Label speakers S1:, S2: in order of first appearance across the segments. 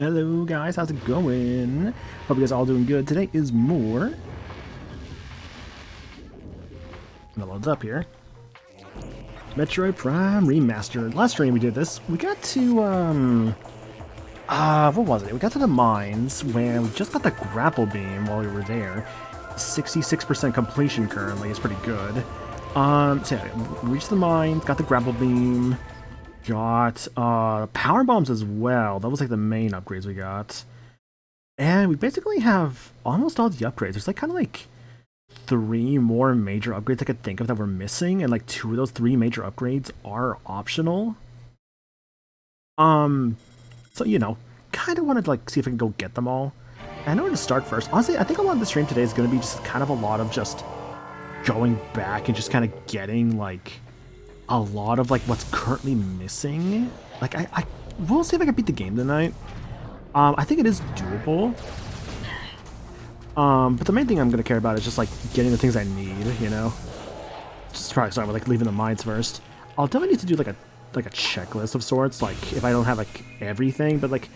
S1: Hello guys, how's it going? Hope you guys are all doing good. Today is more. I'm gonna load it up here. Metroid Prime Remastered. Last stream we did this. We got to what was it? We got to the mines where we just got the grapple beam while we were there. 66% completion currently is pretty good. So yeah, we reached the mines, got the grapple beam. Got power bombs as well. That was like the main upgrades we got. And we basically have almost all the upgrades. There's like kind of like 3 more major upgrades I could think of that we're missing, and like 2 of those 3 major upgrades are optional. So you know, kind of wanted to like see if I can go get them all. I know where to start first. Honestly, I think a lot of the stream today is going to be just kind of a lot of just going back and just kind of getting like a lot of like what's currently missing. Like I will see if I can beat the game tonight. I think it is doable. But the main thing I'm gonna care about is just like getting the things I need, you know. Just probably start with like leaving the mines first. I'll definitely need to do like a checklist of sorts, like if I don't have like everything, but like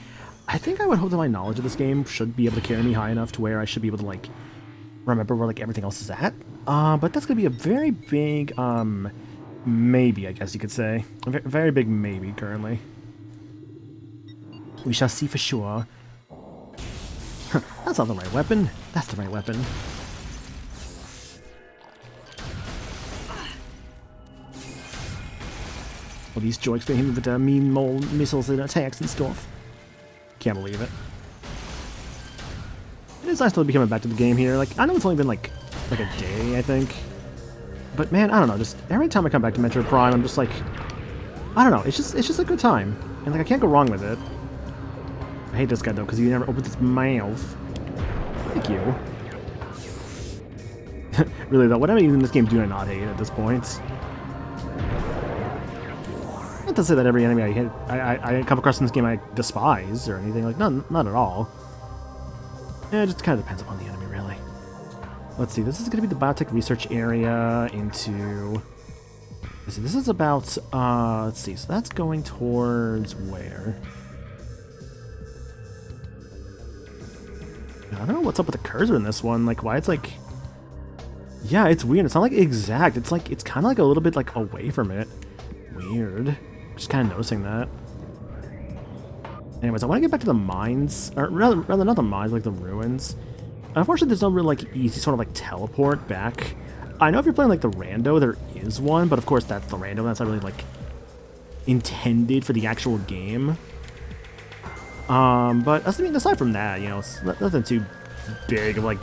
S1: I think I would hope that my knowledge of this game should be able to carry me high enough to where I should be able to like remember where like everything else is at. But that's gonna be a very big maybe, I guess you could say. A very big maybe currently. We shall see for sure. That's not the right weapon. That's the right weapon. All these jokes for him with the mean mole missiles and attacks and stuff. Can't believe it. It is nice to be coming back to the game here. Like, I know it's only been like a day, I think. But man, I don't know, just every time I come back to Metroid Prime, I'm just like, I don't know, it's just a good time. And like, I can't go wrong with it. I hate this guy though, because he never opens his mouth. Thank you. Really though, what enemies in this game do I not hate at this point? Not to say that every enemy I hit, I come across in this game I despise or anything, like, not at all. Yeah, it just kind of depends upon the enemy, really. Let's see, this is going to be the biotech research area into... Let's see, this is about, let's see, so that's going towards where? I don't know what's up with the cursor in this one, like, why it's like... Yeah, it's weird, it's not like exact, it's like, it's kind of like a little bit like away from it. Weird. Just kind of noticing that. Anyways, I want to get back to the mines, or rather not the mines, like the ruins. Unfortunately, there's no real like easy sort of like teleport back. I know if you're playing like the rando, there is one, but of course that's the rando. That's not really like intended for the actual game. But aside from that, you know, it's nothing too big of like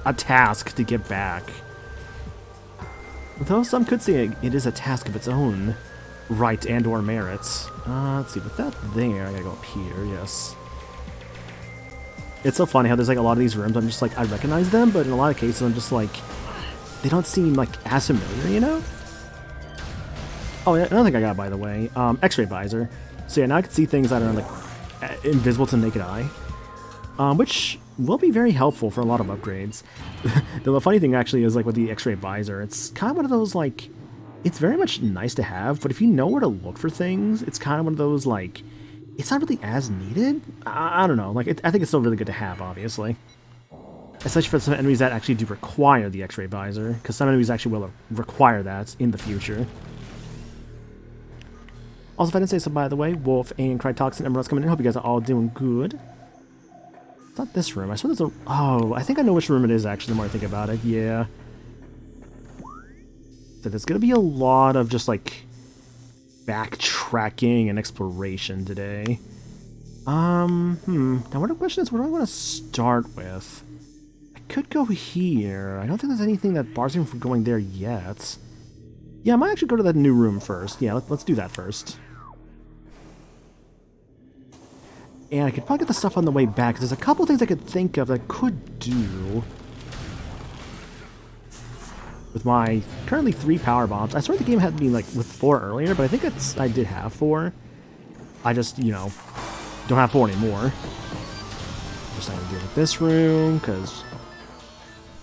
S1: a task to get back. Though some could say it is a task of its own right and/or merits. Let's see, with that there, I gotta go up here. Yes. It's so funny how there's like a lot of these rooms, I'm just like, I recognize them, but in a lot of cases I'm just like, they don't seem like as familiar, you know? Oh, yeah, another thing I got, by the way, X-ray visor. So yeah, now I can see things that are like invisible to the naked eye, which will be very helpful for a lot of upgrades. The funny thing actually is like with the X-ray visor, it's kind of one of those like, it's very much nice to have, but if you know where to look for things, it's kind of one of those like, it's not really as needed. I don't know. Like, I think it's still really good to have, obviously. Especially for some enemies that actually do require the X-ray visor, because some enemies actually will require that in the future. Also, if I didn't say so, by the way, Wolf and Crytox and everyone else coming in, hope you guys are all doing good. It's not this room. I swear there's a... Oh, I think I know which room it is, actually, the more I think about it. Yeah. So there's going to be a lot of just, like... backtracking and exploration today. Now what the question is, where do I want to start with? I could go here. I don't think there's anything that bars me from going there yet. Yeah, I might actually go to that new room first. Yeah, let's do that first. And I could probably get the stuff on the way back, because there's a couple things I could think of that I could do with my currently 3 power bombs. I swear the game had me like with 4 earlier, but I think I did have 4. I just, you know, don't have 4 anymore. Just not gonna deal with this room, because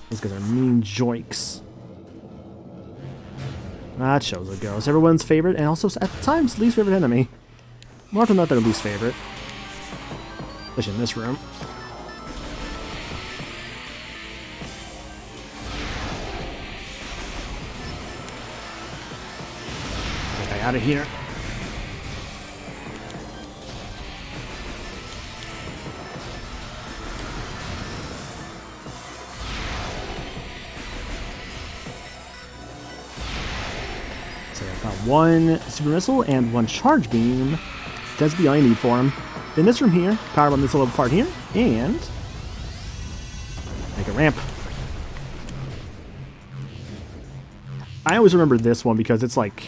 S1: these guys are mean joinks. That shows it goes. Everyone's favorite, and also at times least favorite enemy. More often than not, their least favorite. especially in this room. Get the guy out of here. So I've got one super missile and one charge beam. That's the all I need for him. In this room here, power bomb this little part here, and make a ramp. I always remember this one because it's like,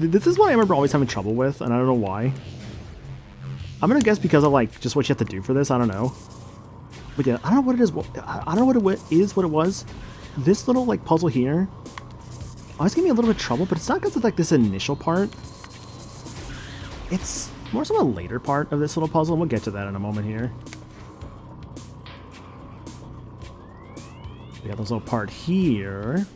S1: this is what I remember always having trouble with, and I don't know why. I'm gonna guess because of like just what you have to do for this. I don't know, but yeah, I don't know what it is. I don't know what it is. What it was. This little like puzzle here always gave me a little bit of trouble, but it's not because of like this initial part. It's more so a later part of this little puzzle, and we'll get to that in a moment here. We got this little part here.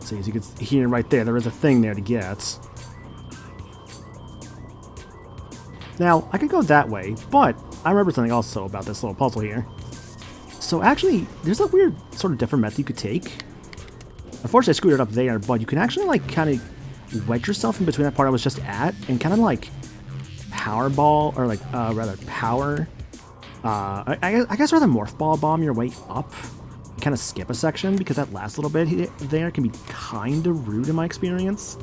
S1: So as you can hear right there is a thing there to get. Now, I could go that way, but I remember something also about this little puzzle here. So actually, there's a weird sort of different method you could take. Unfortunately, I screwed it up there, but you can actually like kind of wedge yourself in between that part I was just at and kind of like power ball, or like rather power, I guess rather morph ball bomb your way up. Kind of skip a section because that last little bit there can be kind of rude in my experience.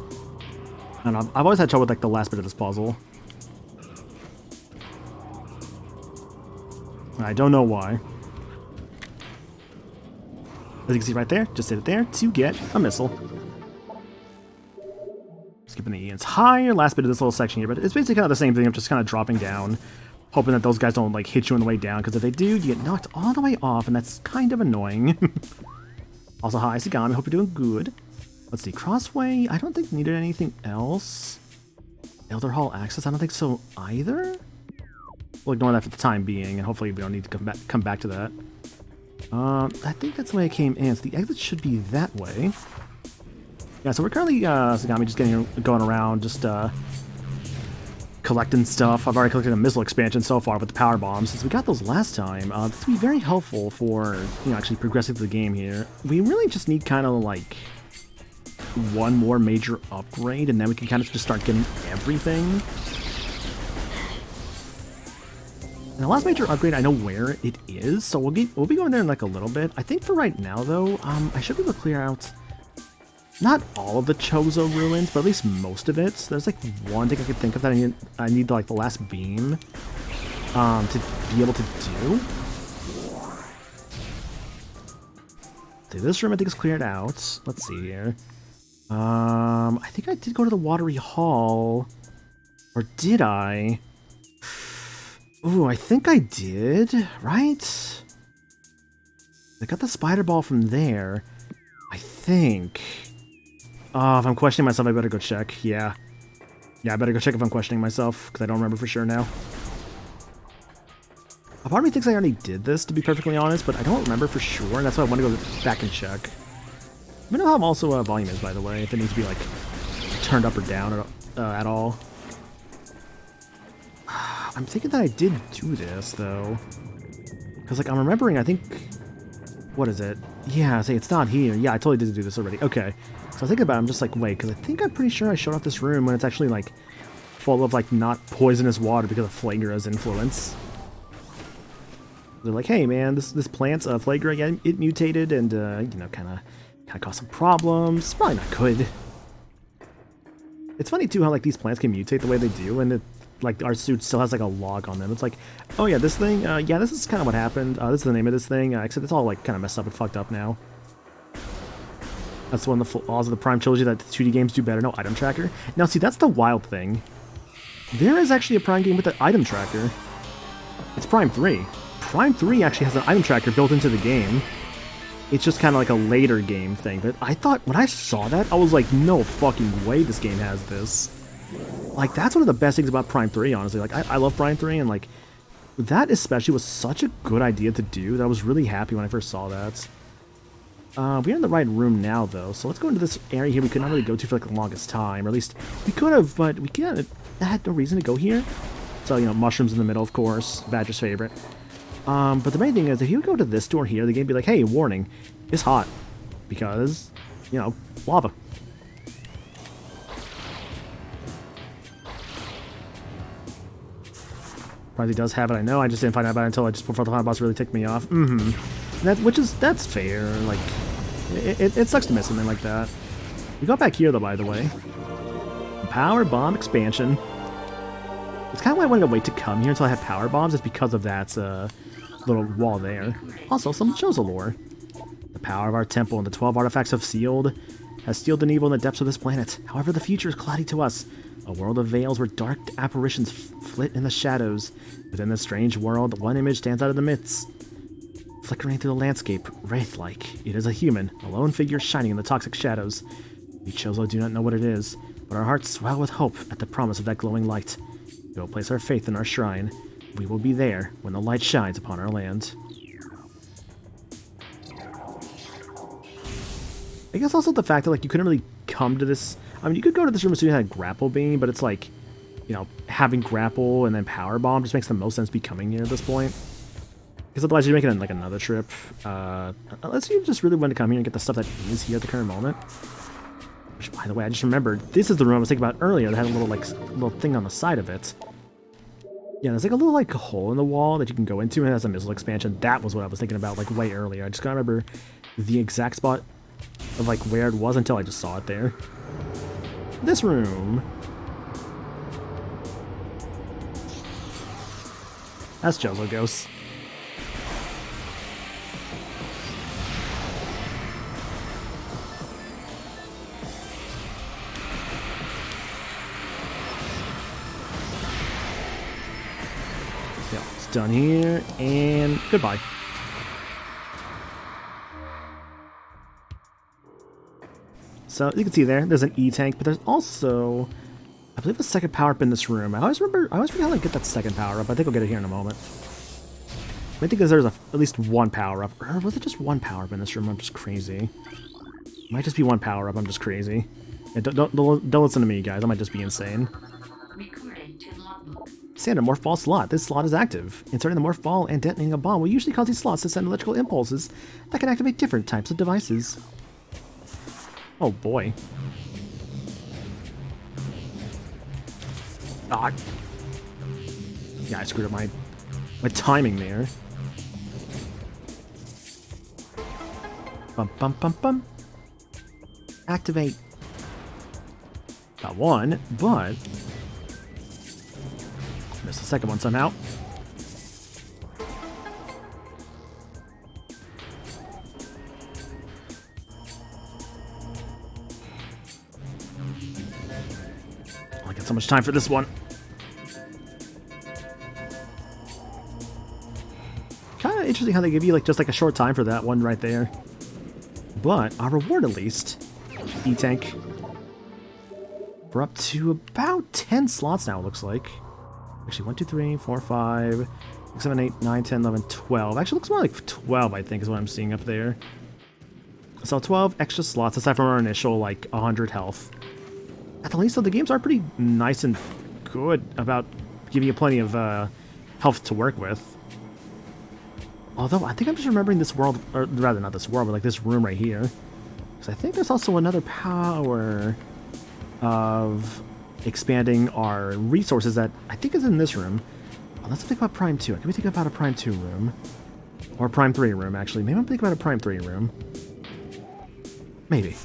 S1: I don't know, I've always had trouble with like the last bit of this puzzle. I don't know why. As you can see right there, just hit it there to get a missile. Skipping the entire last bit of this little section here, but it's basically kind of the same thing of just kind of dropping down, hoping that those guys don't like hit you on the way down, because if they do, you get knocked all the way off, and that's kind of annoying. Also, hi, Sagami, hope you're doing good. Let's see, Crossway, I don't think needed anything else. Elder Hall access, I don't think so either. We'll ignore that for the time being, and hopefully we don't need to come back to that. I think that's the way I came in, so the exit should be that way. Yeah, so we're currently, Sagami, just going around, just, collecting stuff. I've already collected a missile expansion so far with the power bombs. Since we got those last time, this will be very helpful for, you know, actually progressing through the game here. We really just need kind of like one more major upgrade, and then we can kind of just start getting everything. And the last major upgrade, I know where it is, so we'll be going there in like a little bit. I think for right now, though, I should be able to clear out not all of the Chozo ruins, but at least most of it. So there's like one thing I could think of that I need like the last beam to be able to do. So this room I think is cleared out. Let's see here. I think I did go to the Watery Hall, or did I? Ooh, I think I did, right? I got the spider ball from there, I think. If I'm questioning myself, I better go check. Yeah, I better go check if I'm questioning myself, because I don't remember for sure now. A part of me thinks I already did this, to be perfectly honest, but I don't remember for sure, and that's why I want to go back and check. Let me know how also volume is, by the way, if it needs to be, like, turned up or down at all. I'm thinking that I did do this, though. Because, like, I'm remembering, I think... What is it? Yeah, say it's not here. Yeah, I totally did do this already. Okay. So I think about it, I'm just like, wait, because I think I'm pretty sure I showed off this room when it's actually, like, full of, like, not poisonous water because of Flagra's influence. They're like, hey, man, this plant's Flagra, yeah, it mutated and, you know, kind of caused some problems. It's probably not good. It's funny, too, how, like, these plants can mutate the way they do, and it, like, our suit still has, like, a log on them. It's like, oh, yeah, this thing, yeah, this is kind of what happened. This is the name of this thing, except it's all, like, kind of messed up and fucked up now. That's one of the flaws of the Prime Trilogy, that the 2D games do better. No item tracker. Now, see, that's the wild thing. There is actually a Prime game with an item tracker. It's Prime 3. Prime 3 actually has an item tracker built into the game. It's just kind of like a later game thing. But I thought, when I saw that, I was like, no fucking way this game has this. Like, that's one of the best things about Prime 3, honestly. Like, I love Prime 3, and, like, That especially was such a good idea to do that I was really happy when I first saw that. We're in the right room now, though, so let's go into this area here we could not really go to for like the longest time. Or at least we could have, but we had no reason to go here. So, you know, mushrooms in the middle, of course. Badger's favorite. But the main thing is, if you go to this door here, the game would be like, hey, warning, it's hot. Because, you know, lava. Probably does have it, I know. I just didn't find out about it until just before the final boss really ticked me off. That's fair. Like, it sucks to miss something like that. We got back here, though, by the way. Power Bomb Expansion. It's kind of why I wanted to wait to come here until I had Power Bombs, is because of that little wall there. Also, some Chozo lore. The power of our temple and the 12 artifacts have sealed an evil in the depths of this planet. However, the future is cloudy to us. A world of veils where dark apparitions flit in the shadows. Within this strange world, one image stands out of the midst. Flickering through the landscape, wraith-like, it is a human, a lone figure shining in the toxic shadows. We Chozo do not know what it is, but our hearts swell with hope at the promise of that glowing light. We will place our faith in our shrine. We will be there when the light shines upon our land. I guess also the fact that, like, you couldn't really come to this... I mean, you could go to this room as soon as you had Grapple Beam, but it's like, you know, having Grapple and then Power Bomb just makes the most sense be coming here at this point. Because otherwise you're making, like, another trip. Unless you just really want to come here and get the stuff that is here at the current moment. Which, by the way, I just remembered, this is the room I was thinking about earlier that had a little, like, little thing on the side of it. Yeah, there's like a little like hole in the wall that you can go into, and it has a missile expansion. That was what I was thinking about like way earlier. I just can't remember the exact spot of like where it was until I just saw it there. This room. That's Chozo Ghosts. Done here, and goodbye. So you can see there's an E-tank, but there's also, I believe, a second power-up in this room. I always forget how to get that second power-up. I think I'll get it here in a moment. I think there's at least one power-up. Or was it just one power-up in this room? I'm just crazy. It might just be one power-up. I'm just crazy. Yeah, don't listen to me, guys. I might just be insane. Standard morph ball slot. This slot is active. Inserting the morph ball and detonating a bomb will usually cause these slots to send electrical impulses that can activate different types of devices. Oh boy. Ah. Yeah, I screwed up my timing there. Bum bum bum bum. Activate. Got one, but missed the second one somehow. I got so much time for this one. Kind of interesting how they give you like just like a short time for that one right there. But our reward at least, E-tank. We're up to about 10 slots now, it looks like. Actually, 1, 2, 3, 4, 5, 6, 7, 8, 9, 10, 11, 12. Actually, it looks more like 12, I think, is what I'm seeing up there. So 12 extra slots, aside from our initial, like, 100 health. At the least, though, the games are pretty nice and good about giving you plenty of health to work with. Although, I think I'm just remembering this world, or rather not this world, but like this room right here. Because I think there's also another power of expanding our resources that I think is in this room. Well, let's think about Prime 2. Can we think about a Prime 2 room? Or Prime 3 room, actually. Maybe I'm thinking about a Prime 3 room. Maybe.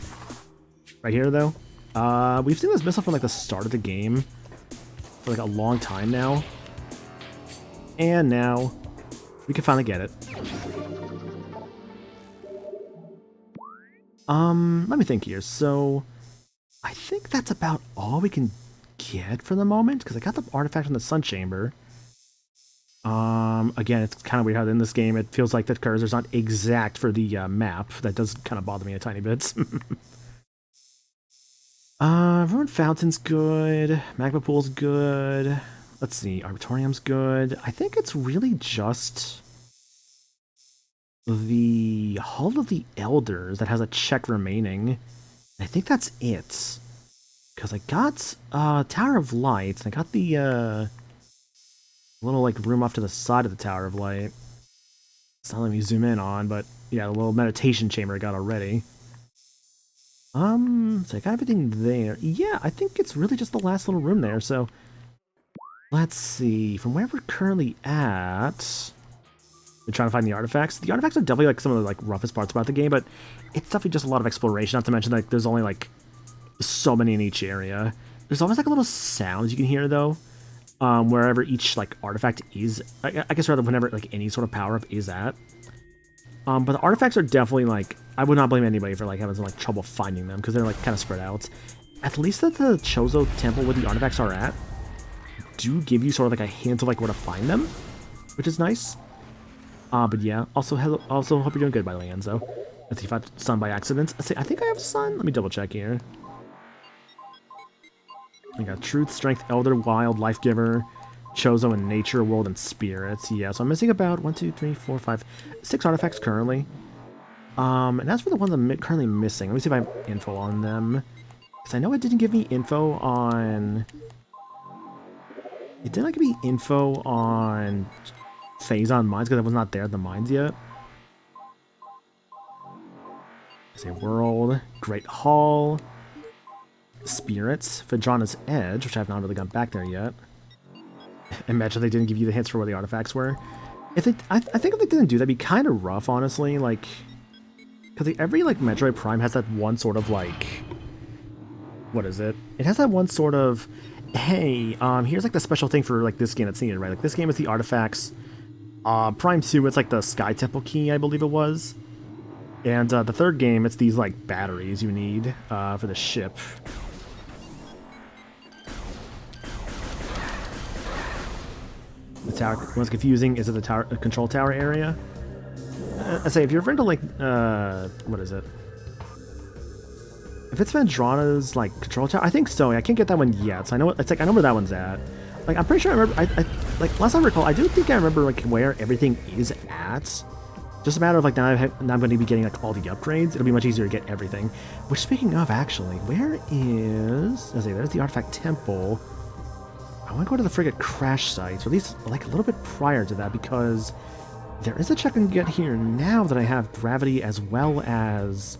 S1: Right here, though. We've seen this missile from like the start of the game for like a long time now. And now we can finally get it. Let me think here. So I think that's about all we can get for the moment, because I got the artifact in the Sun Chamber. Again, it's kind of weird how in this game it feels like the cursor's not exact for the map. That does kind of bother me a tiny bit. Ruined Fountain's good. Magma Pool's good. Let's see, Arbitorium's good. I think it's really just the Hall of the Elders that has a check remaining. I think that's it. Because I got Tower of Light, and I got the little like room off to the side of the Tower of Light. It's not letting me zoom in on, but yeah, the little meditation chamber I got already. So I got everything there. Yeah, I think it's really just the last little room there, so let's see. From where we're currently at, we're trying to find the artifacts. The artifacts are definitely like some of the like roughest parts about the game, but it's definitely just a lot of exploration, not to mention like there's only like so many in each area. There's always like a little sounds you can hear though, wherever each like artifact is. I guess rather whenever like any sort of power-up is at. But the artifacts are definitely like, I would not blame anybody for like having some like trouble finding them because they're like kind of spread out. At least at the Chozo temple where the artifacts are at, do give you sort of like a hint of like where to find them, which is nice. But yeah, also hope you're doing good by the way, Enzo. Let's see if I have sun by accident. Let's see, I think I have sun. Let me double check here. I got Truth, Strength, Elder, Wild, Life Giver, Chozo, and Nature, World, and Spirits. Yeah, so I'm missing about 1, 2, 3, 4, 5, 6 artifacts currently. And as for the ones I'm currently missing, let me see if I have info on them. Because I know it didn't give me info on... It didn't like give me info on Phazon Mines because I was not there at the mines yet. Say World, Great Hall, Spirits, Phaedrana's Edge, which I have not really gone back there yet. Imagine they didn't give you the hints for where the artifacts were. If they, I think if they didn't do that'd be kind of rough, honestly. Like, because every like Metroid Prime has that one sort of like, what is it? It has that one sort of, hey, here's like the special thing for like this game that's needed, right? Like this game is the artifacts. Prime 2, it's like the Sky Temple key, I believe it was. And the third game, it's these like batteries you need for the ship. The tower, what's confusing is it the tower, control tower area? I say, if you're referring to like, what is it? If it's Phaedrana's like control tower, I think so. I can't get that one yet, so I know it's like I know where that one's at. Like I'm pretty sure I remember. I like last I recall, I do think I remember like where everything is at. Just a matter of like now I'm going to be getting like all the upgrades. It'll be much easier to get everything. Which speaking of, actually, where is? Let's see, there's the artifact temple. I want to go to the frigate crash site, or at least like a little bit prior to that, because there is a check I can get here now that I have gravity as well as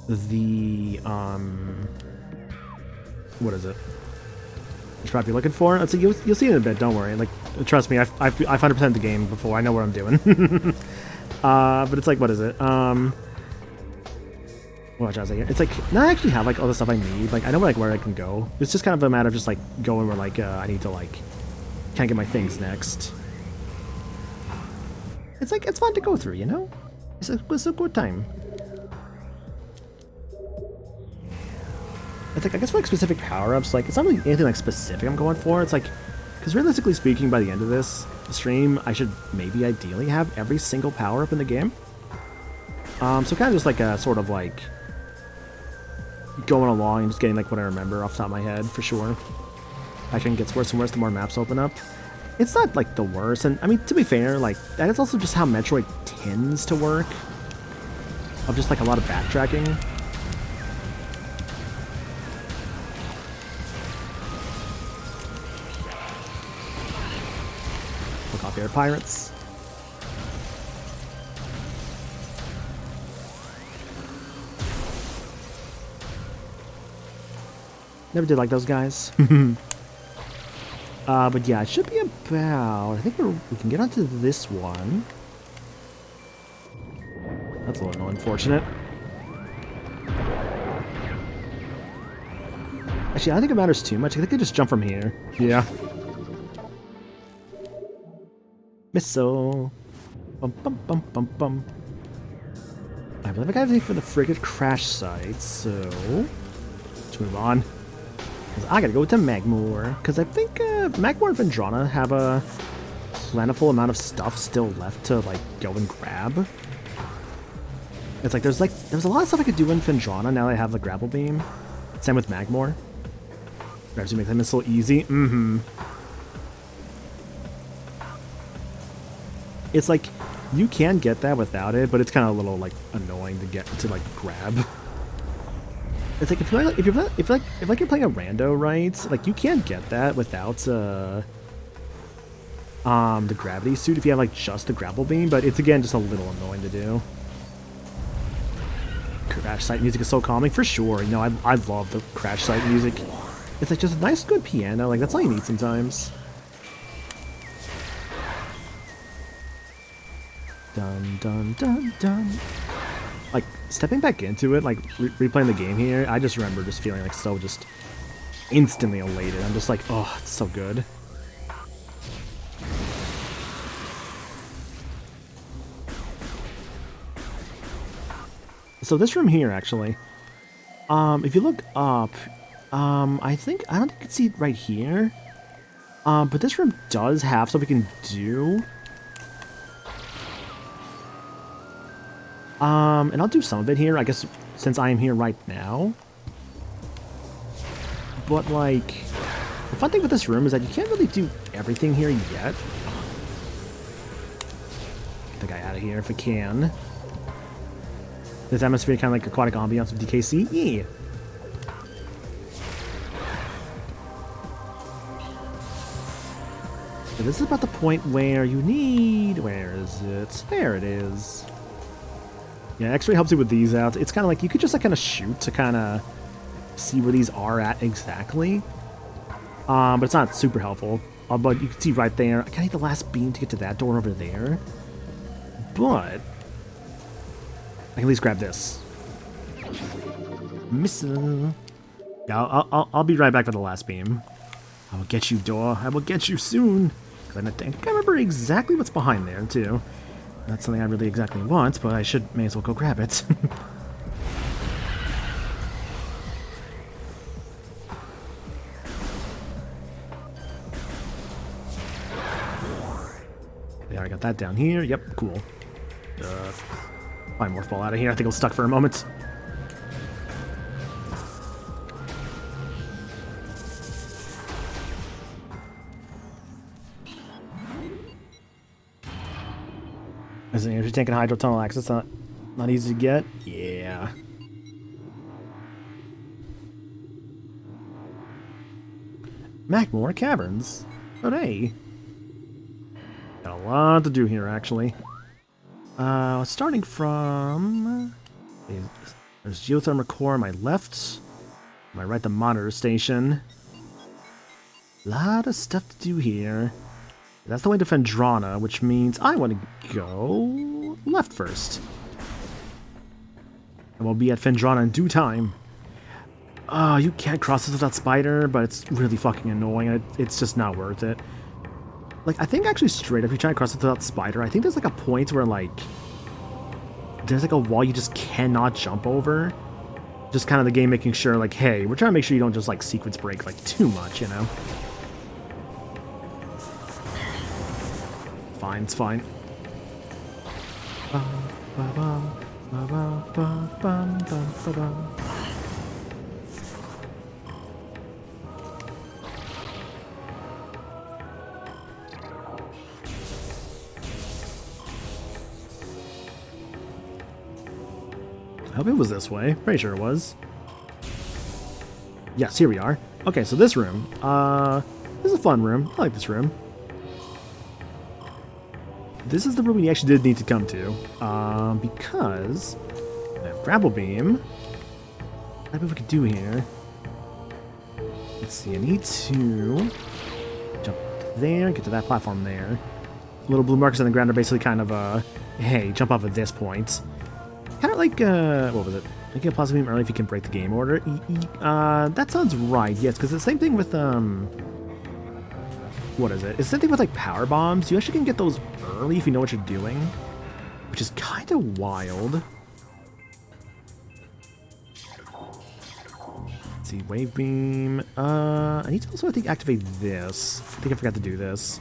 S1: the what is it? Which might be looking for. Let's see, you'll see it in a bit. Don't worry. Like, trust me, I've 100% the game before. I know what I'm doing. But it's like, what is it? What was I saying? It's like, now I actually have like all the stuff I need. Like, I know like where I can go. It's just kind of a matter of just like going where like I need to like kind of get my things next. It's like, it's fun to go through, you know? It's a good time. It's like, I guess for like specific power-ups, like it's not really anything like specific I'm going for. It's like, because realistically speaking, by the end of this stream, I should maybe ideally have every single power-up in the game. So kind of just like a sort of like going along and just getting like what I remember off the top of my head for sure. Actually, it gets worse and worse the more maps open up. It's not like the worst, and I mean to be fair, like that is also just how Metroid tends to work. Of just like a lot of backtracking. Look off here, pirates. Never did like those guys. But yeah, it should be about... I think we can get onto this one. That's a little unfortunate. Actually, I don't think it matters too much. I think I just jump from here. Yeah. Missile. Bum bum bum bum bum. I believe I got everything for the frigate crash site, so... let's move on. I gotta go to Magmoor, because I think Magmoor and Phaedrana have a plentiful amount of stuff still left to like go and grab. It's like there's a lot of stuff I could do in Phaedrana now that I have the grapple beam. Same with Magmoor. Grabs you, make that missile easy. It's like, you can get that without it, but it's kind of a little, like, annoying to get to, like, grab. It's like, if you're playing a rando, right? Like, you can get that without, the gravity suit if you have, like, just the grapple beam, but it's, again, just a little annoying to do. Crash site music is so calming, for sure. You know, I love the crash site music. It's, like, just a nice, good piano. Like, that's all you need sometimes. Dun, dun, dun, dun. Like, stepping back into it, like, replaying the game here, I just remember just feeling, like, so just instantly elated. I'm just like, oh, it's so good. So this room here, actually, if you look up, I don't think you can see it right here, but this room does have stuff we can do. And I'll do some of it here, I guess, since I am here right now. But, like, the fun thing with this room is that you can't really do everything here yet. Get the guy out of here if I can. This atmosphere kind of like aquatic ambiance of DKC. Yeah. So this is about the point where you need... Where is it? There it is. Yeah, X-ray helps you with these out. It's kind of like you could just like kind of shoot to kind of see where these are at exactly. But it's not super helpful. But you can see right there. I kind of need the last beam to get to that door over there. But I can at least grab this. Missile. Yeah, I'll be right back for the last beam. I will get you, door. I will get you soon. Because I can't remember exactly what's behind there, too. Not something I really exactly want, but I may as well go grab it. Yeah, I got that down here. Yep, cool. Probably more fall out of here. I think I'm stuck for a moment. As an energy tank and hydro tunnel access, not easy to get. Yeah. Magmore Caverns. Hooray. Got a lot to do here, actually. Starting from... There's geothermal core on my left. On my right, the monitor station. Lot of stuff to do here. That's the way to Phendrana, which means I want to go left first. And we'll be at Phendrana in due time. You can't cross this without Spider, but it's really fucking annoying. It's just not worth it. Like, I think actually straight, if you try to cross it without Spider, I think there's like a point where like... There's like a wall you just cannot jump over. Just kind of the game making sure like, hey, we're trying to make sure you don't just like sequence break like too much, you know? Fine, it's fine. I hope it was this way. Pretty sure it was. Yes, here we are. Okay, so this room. This is a fun room. I like this room. This is the room we actually did need to come to, because I have grapple beam. What we could do here? Let's see. I need to jump there, get to that platform there. Little blue markers on the ground are basically kind of hey, jump off at this point. Kind of like what was it? Make a plasma beam early if you can break the game order. That sounds right. Yes, because it's the same thing with what is it? It's the same thing with like power bombs. You actually can get those early if you know what you're doing, which is kind of wild. Let's see, wave beam. I need to also, I think, activate this. I think I forgot to do this.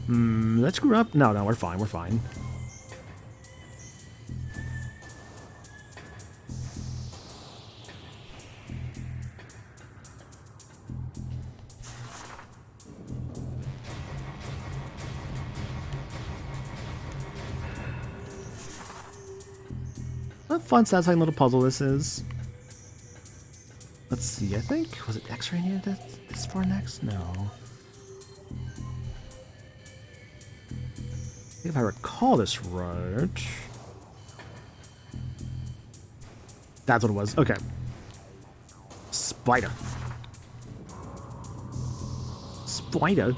S1: Let's screw up. No, we're fine. We're fine. What a fun, satisfying little puzzle this is. Let's see, I think... Was it X-ray here this far next? No. If I recall this right... That's what it was. Okay. Spider. Spider?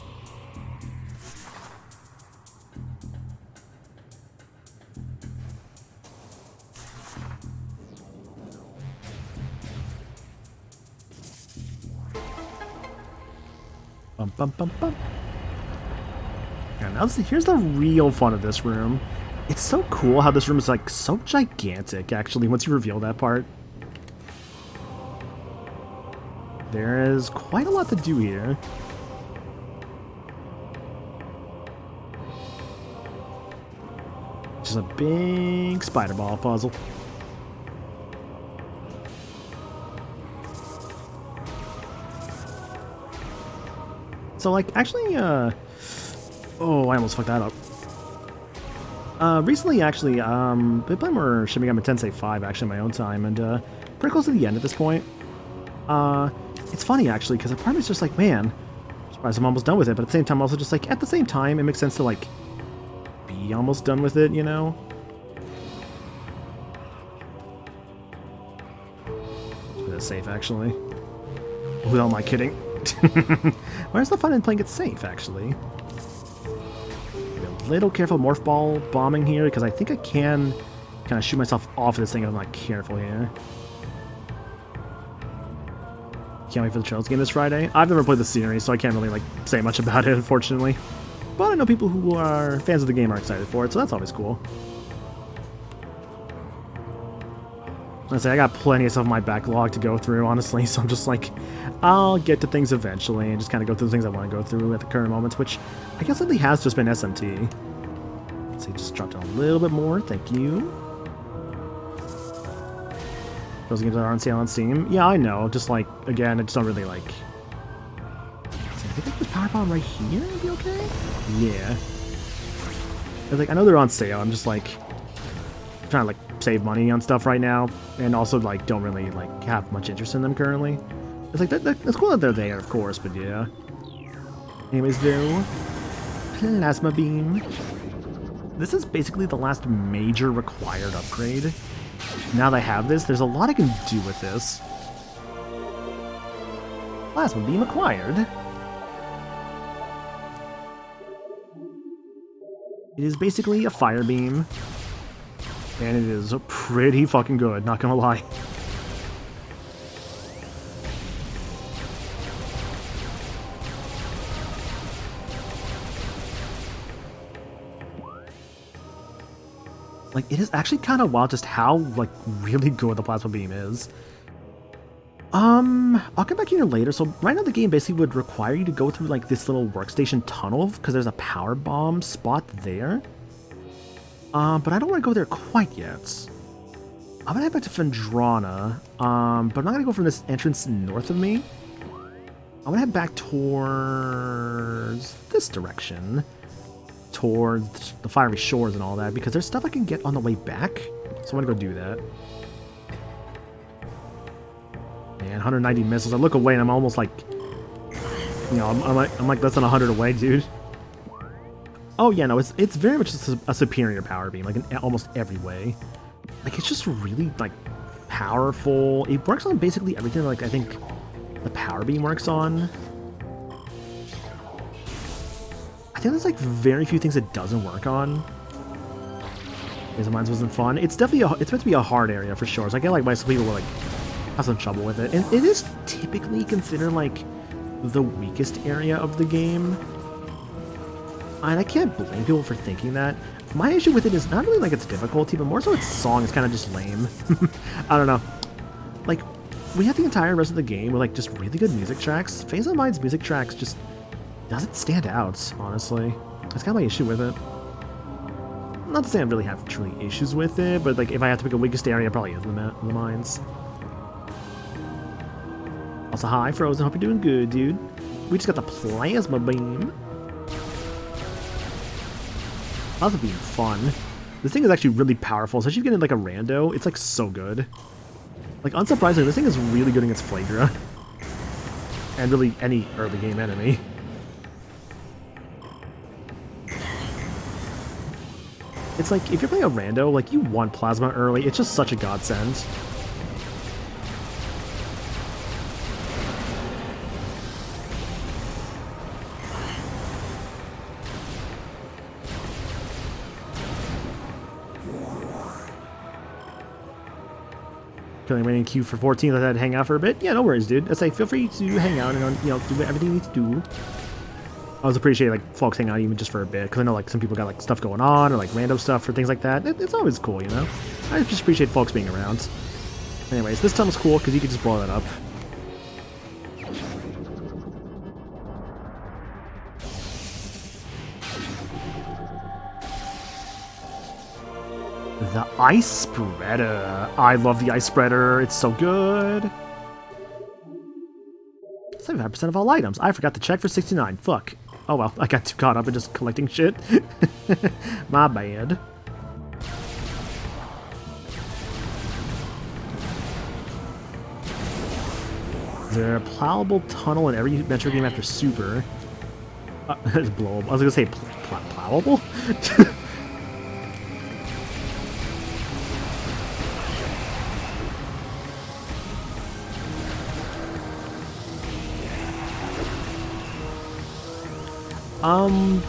S1: Bum, bum, bum, bum. And now here's the real fun of this room. It's so cool how this room is like so gigantic, actually, once you reveal that part. There is quite a lot to do here. Just a big spider ball puzzle. So, like, actually, oh, I almost fucked that up. Recently, actually, been playing more Shin Megami Tensei 5, actually, in my own time, and, pretty close to the end at this point. It's funny, actually, because a part of me's just like, man, I'm surprised I'm almost done with it, but at the same time, also just like, at the same time, it makes sense to, like, be almost done with it, you know? It's safe, actually. Who am I kidding? Where's the fun in playing it safe, actually? Be a little careful morph ball bombing here, because I think I can kind of shoot myself off of this thing if I'm not careful here. Can't wait for the Trails game this Friday. I've never played the series, so I can't really like say much about it, unfortunately. But I know people who are fans of the game are excited for it, so that's always cool. I got plenty of stuff in my backlog to go through, honestly, so I'm just like, I'll get to things eventually and just kind of go through the things I want to go through at the current moments, which I guess lately has just been SMT. Let's see, just dropped down a little bit more, thank you. Those games are on sale on Steam. Yeah, I know, just like, again, I just don't really like... I think this power bomb right here would be okay? Yeah. Like, I know they're on sale, I'm just like, trying to like save money on stuff right now, and also like don't really like have much interest in them currently. It's like that's cool that they're there, of course, but yeah. Anyways, though, plasma beam. This is basically the last major required upgrade. Now that I have this, there's a lot I can do with this. Plasma beam acquired. It is basically a fire beam. And it is pretty fucking good, not gonna lie. Like, it is actually kind of wild just how, like, really good the plasma beam is. I'll come back here later. So right now the game basically would require you to go through, like, this little workstation tunnel, because there's a power bomb spot there. But I don't want to go there quite yet. I'm gonna head back to Phendrana, but I'm not gonna go from this entrance north of me. I'm gonna head back towards this direction, towards the Fiery Shores and all that, because there's stuff I can get on the way back. So I'm gonna go do that. Man, 190 missiles. I look away and I'm almost like, you know, I'm like less than 100 away, dude. Oh yeah, no, it's very much a superior power beam, like in almost every way. Like, it's just really, like, powerful. It works on basically everything, like, I think the power beam works on. I think there's, like, very few things it doesn't work on. Because mine wasn't fun. It's definitely, it's meant to be a hard area for sure, so I get, like, why some people will, like, have some trouble with it. And it is typically considered, like, the weakest area of the game. And I can't blame people for thinking that. My issue with it is not really like its difficulty, but more so its song is kind of just lame. I don't know. Like, we have the entire rest of the game with like just really good music tracks. Phase of Mind's music tracks just doesn't stand out, honestly. That's kind of my issue with it. Not to say I really have truly issues with it, but like if I have to pick a weakest area, it probably is the Mines. Also, hi Frozen, hope you're doing good, dude. We just got the plasma beam. Plasma beam fun. This thing is actually really powerful, especially if you get in like a rando. It's like so good. Like unsurprisingly, this thing is really good against Flagra. And really any early game enemy. It's like, if you're playing a rando, like, you want Plasma early. It's just such a godsend. Killing waiting queue for 14, let that hang out for a bit. Yeah, no worries, dude. I say, feel free to hang out and, you know, do everything you need to do. I always appreciate, like, folks hang out even just for a bit, because I know, like, some people got, like, stuff going on, or, like, random stuff, or things like that. It's always cool, you know? I just appreciate folks being around. Anyways, this tunnel's cool, because you can just blow that up. The Ice Spreader. I love the Ice Spreader. It's so good. 75% of all items. I forgot to check for 69. Fuck. Oh well, I got too caught up in just collecting shit. My bad. Is there a plowable tunnel in every Metroid game after Super? It's blowable. I was gonna say plowable?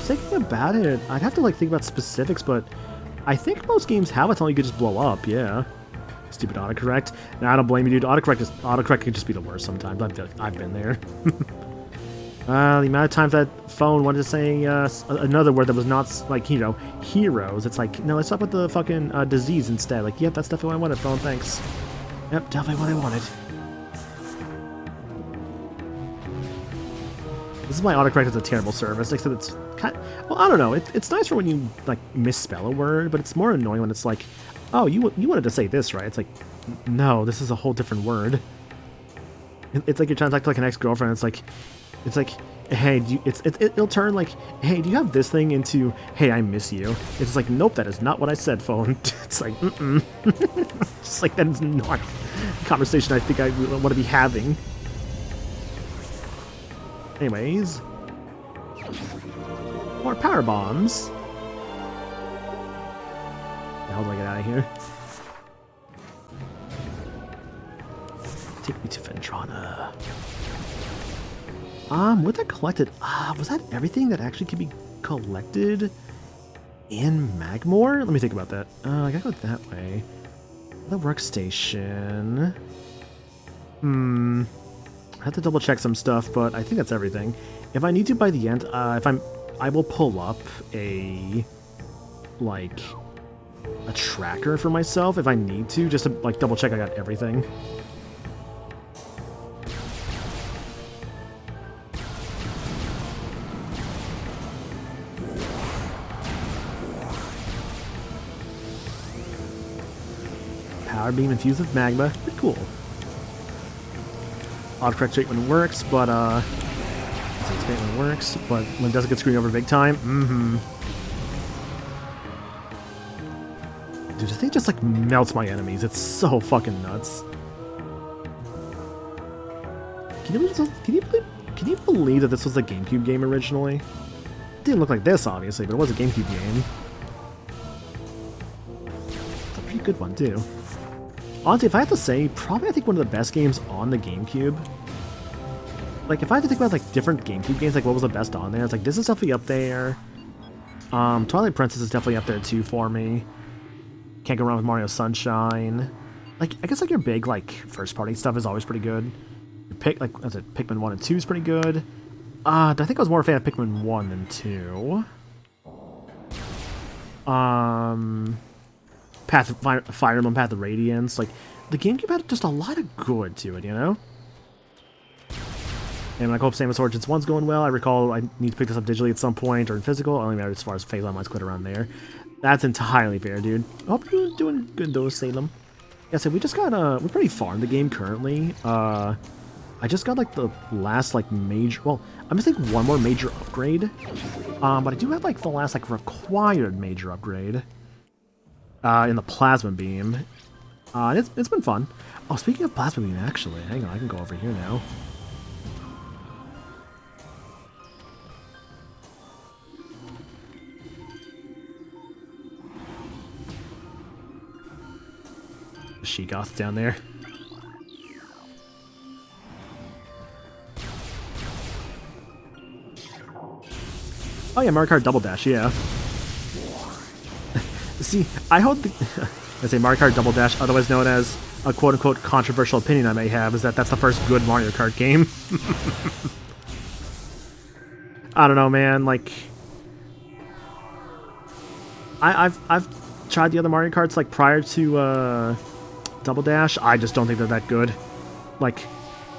S1: Thinking about it, I'd have to like think about specifics, but I think most games have a tunnel you could just blow up, yeah. Stupid autocorrect. Nah, I don't blame you, dude. Autocorrect can just be the worst sometimes. I've been there. The amount of times that phone wanted to say another word that was not, like, you know, heroes. It's like, no, let's talk about the fucking disease instead. Like, yep, that's definitely what I wanted, phone, thanks. Yep, definitely what I wanted. This is why autocorrect is a terrible service, except it's kind of, well, I don't know. It's nice for when you, like, misspell a word, but it's more annoying when it's like, oh, you wanted to say this, right? It's like, no, this is a whole different word. It's like you're trying to talk to, like, an ex-girlfriend. It's like, hey, it'll turn like, hey, do you have this thing into, hey, I miss you? It's like, nope, that is not what I said, phone. It's like, It's like, that is not a conversation I think I want to be having. Anyways, more power bombs. How do I get out of here? Take me to Ventrana. What I collected? Was that everything that actually could be collected in Magmore? Let me think about that. I gotta go that way. The workstation. I have to double check some stuff, but I think that's everything. If I need to by the end, I will pull up a tracker for myself if I need to, just to like double check I got everything. Power beam infused with magma. Pretty cool. Autocorrect statement works, but statement works, but when it doesn't get screwed over big time, Dude, this thing just like melts my enemies. It's so fucking nuts. Can you believe that this was a GameCube game originally? It didn't look like this, obviously, but it was a GameCube game. It's a pretty good one too. Honestly, if I have to say, probably I think one of the best games on the GameCube. Like, if I had to think about, like, different GameCube games, like, what was the best on there, it's like, this is definitely up there. Twilight Princess is definitely up there, too, for me. Can't go wrong with Mario Sunshine. Like, I guess, like, your big, like, first-party stuff is always pretty good. Your Pikmin 1 and 2 is pretty good. I think I was more a fan of Pikmin 1 than 2. Fire Emblem Path of Radiance. Like, the GameCube had just a lot of good to it, you know? And I hope Samus Origins 1's going well. I recall I need to pick this up digitally at some point, or in physical. Only matter as far as Phase Line quit around there. That's entirely fair, dude. I hope you're doing good though, Salem. Yeah, so we just got, we're pretty far in the game currently. I just got, like, the last, like, major, well, I'm gonna take one more major upgrade. But I do have, like, the last, like, required major upgrade. in the plasma beam. It's been fun. Oh, speaking of plasma beam, actually, hang on, I can go over here now. Sheegoth down there. Oh yeah, Mario Kart Double Dash, yeah. See, I hold the... I say Mario Kart Double Dash, otherwise known as a quote-unquote controversial opinion I may have, is that that's the first good Mario Kart game. I don't know, man, like... I've tried the other Mario Karts, like, prior to, Double Dash. I just don't think they're that good. Like,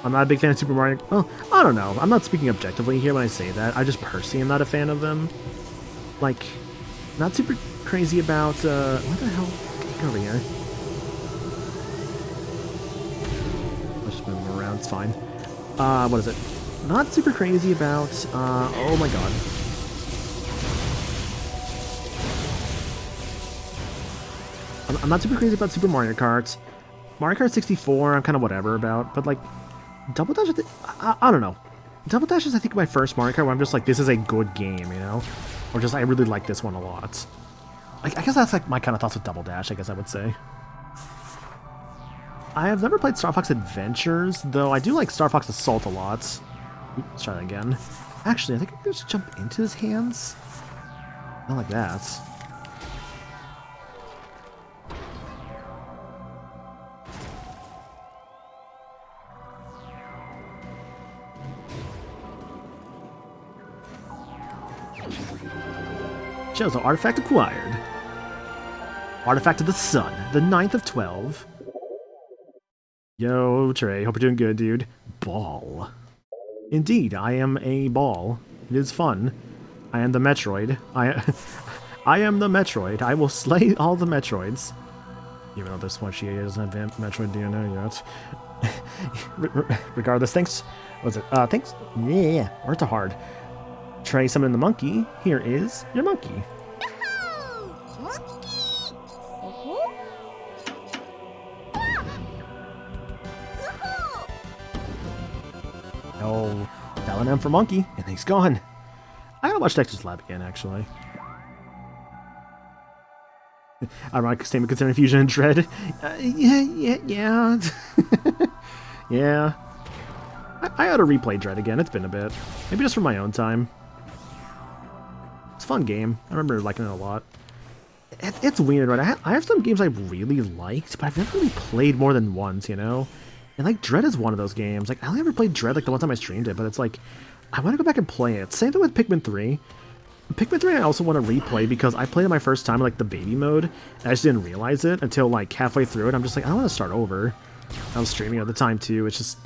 S1: I'm not a big fan of Super Mario... Well, I don't know. I'm not speaking objectively here when I say that. I just personally am not a fan of them. Like, not super crazy about, what the hell? Get over here. Let's just move them around, it's fine. What is it? Not super crazy about, oh my god. I'm not super crazy about Super Mario Kart. Mario Kart 64, I'm kind of whatever about, but like, Double Dash, I don't know. Double Dash is, I think, my first Mario Kart where I'm just like, this is a good game, you know? Or just, I really like this one a lot. Like, I guess that's like my kind of thoughts with Double Dash, I guess I would say. I have never played Star Fox Adventures, though I do like Star Fox Assault a lot. Oops, let's try that again. Actually, I think I can just jump into his hands. Not like that. Shows an artifact acquired. Artifact of the Sun, the 9th of 12. Yo, Trey, hope you're doing good, dude. Ball. Indeed, I am a ball. It is fun. I am the Metroid. I am the Metroid. I will slay all the Metroids. Even though this one she doesn't have Metroid DNA yet. Regardless, thanks. What was it? Thanks. Yeah, words are hard. Trey summoned the monkey. Here is your monkey. Oh, Tallon M for monkey, and he's gone. I gotta watch Dexter's Lab again, actually. Ironic statement considering Fusion and Dread. Yeah. Yeah. I ought to replay Dread again. It's been a bit. Maybe just for my own time. It's a fun game. I remember liking it a lot. It's weird, right? I have some games I really liked, but I've never really played more than once, you know? And, like, Dread is one of those games. Like, I only ever played Dread, like, the one time I streamed it, but it's like, I want to go back and play it. Same thing with Pikmin 3. Pikmin 3 I also want to replay because I played it my first time in, like, the baby mode, and I just didn't realize it until, like, halfway through it. I'm just like, I want to start over. I was streaming at the time, too. It's just...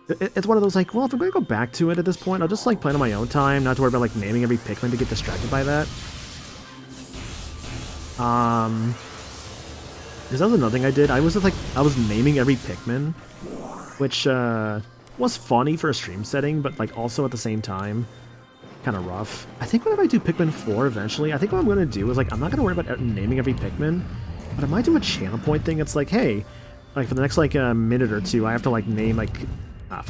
S1: It's one of those, like, well, if I'm going to go back to it at this point, I'll just, like, play it on my own time, not to worry about, like, naming every Pikmin to get distracted by that. Because that was another thing I did. I was just, like, I was naming every Pikmin, which, was funny for a stream setting, but, like, also at the same time, kind of rough. I think whenever I do Pikmin 4 eventually, I think what I'm going to do is, like, I'm not going to worry about naming every Pikmin, but I might do a channel point thing. It's like, hey, like, for the next, like, minute or two, I have to, like, name, like... I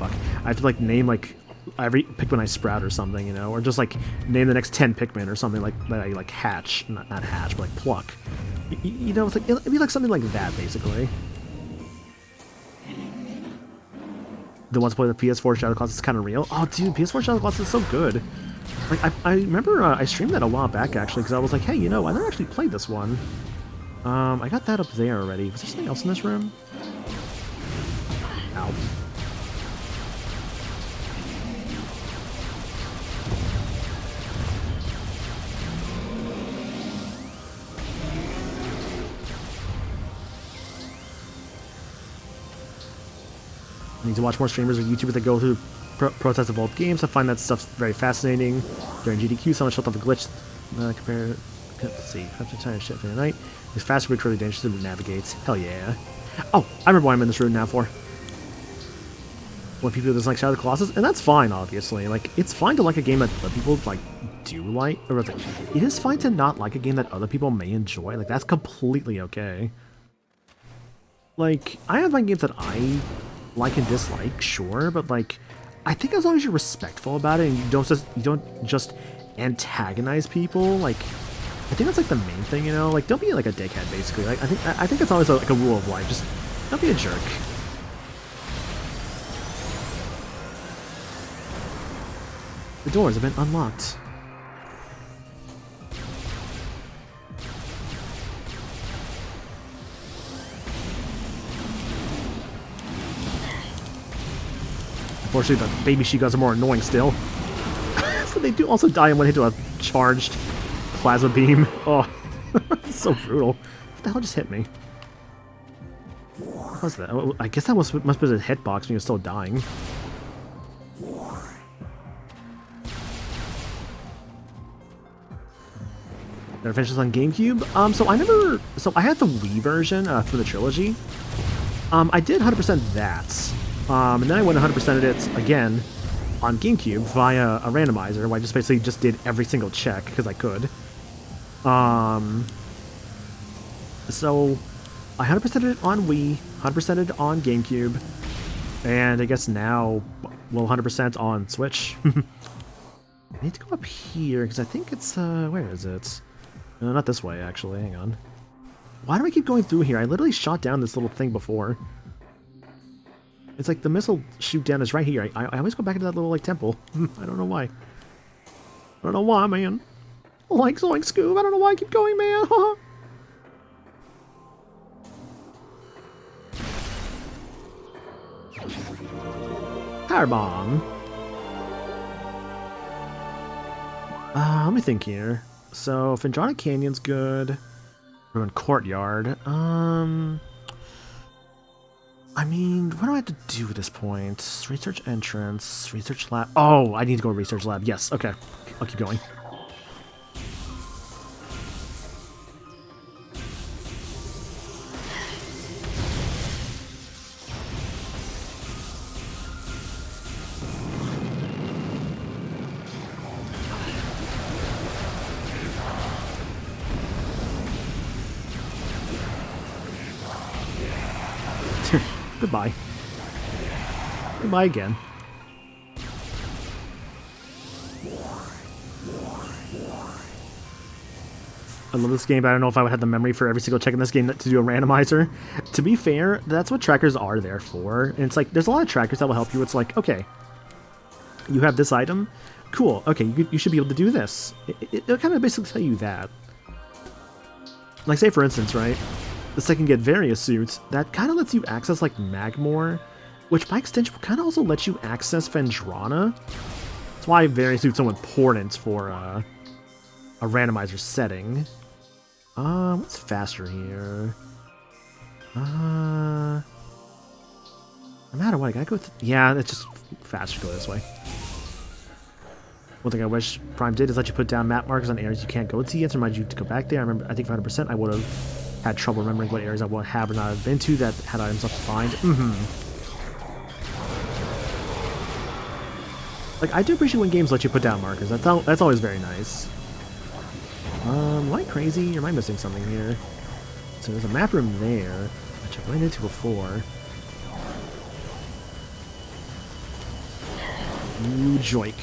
S1: have to, like, name, like, every Pikmin I sprout or something, you know? Or just, like, name the next 10 Pikmin or something, like, that I, like, hatch. Not hatch, but, like, pluck. You know, it's like, it'd be, like, something like that, basically. The ones play the PS4 Shadow Colossus is kind of real. Oh, dude, PS4 Shadow Colossus is so good. Like, I remember I streamed that a while back, actually, because I was like, hey, you know, I never actually played this one. I got that up there already. Was there something else in this room? Ow. I need to watch more streamers or YouTubers that go through protests of old games. I find that stuff very fascinating. During GDQ, someone shut off a glitch. Let's see. After time shit for the night. It's faster, but really dangerous to navigate. Hell yeah. Oh, I remember why I'm in this room now for. When people do this like Shadow of the Colossus, and that's fine, obviously. Like, it's fine to like a game that people like do like, or it is fine to not like a game that other people may enjoy. Like, that's completely okay. Like, I have my games that I like and dislike, sure, but like, I think as long as you're respectful about it and you don't just antagonize people, like, I think that's like the main thing, you know. Like, don't be like a dickhead, basically. Like, I think it's always like a rule of life. Just don't be a jerk. The doors have been unlocked. Unfortunately, the baby she-gods are more annoying still. So they do also die in one hit to a charged plasma beam. Oh, it's so brutal. What the hell just hit me? What was that? Oh, I guess that must be the hitbox when you're still dying. Never finished this on GameCube. So I had the Wii version for the trilogy. I did 100% that. And then I went 100%ed it again on GameCube via a randomizer, where I just basically did every single check because I could. So I 100%ed it on Wii, 100%ed it on GameCube, and I guess now we'll 100% on Switch. I need to go up here because I think it's where is it? No, not this way actually. Hang on. Why do I keep going through here? I literally shot down this little thing before. It's like the missile shoot down is right here. I always go back into that little like temple. I don't know why. I don't know why, man. Like Zoink Scoob. I don't know why I keep going, man. Power bomb. Let me think here. So Phendrana Canyon's good. We're in Courtyard. I mean, what do I have to do at this point? Research entrance, research lab. Oh, I need to go to research lab. Yes, okay. I'll keep going. Goodbye. Goodbye again. I love this game, but I don't know if I would have the memory for every single check in this game to do a randomizer. To be fair, that's what trackers are there for. And it's like, there's a lot of trackers that will help you. It's like, okay, you have this item. Cool. Okay, you should be able to do this. It'll kind of basically tell you that. Like, say, for instance, right? The second get various suits, that kind of lets you access like Magmore, which by extension will kind of also let you access Phendrana. That's why various suits are so important for a randomizer setting. What's faster here? No matter what, I gotta go. Yeah, it's just faster to go this way. One thing I wish Prime did is let you put down map markers on areas you can't go to yet to remind you to go back there. I remember, I think 100% I would have had trouble remembering what areas I would have or not have been to that had items left to find. Like, I do appreciate when games let you put down markers. That's always very nice. Am I crazy or am I missing something here? So there's a map room there, which I went into before. You joik.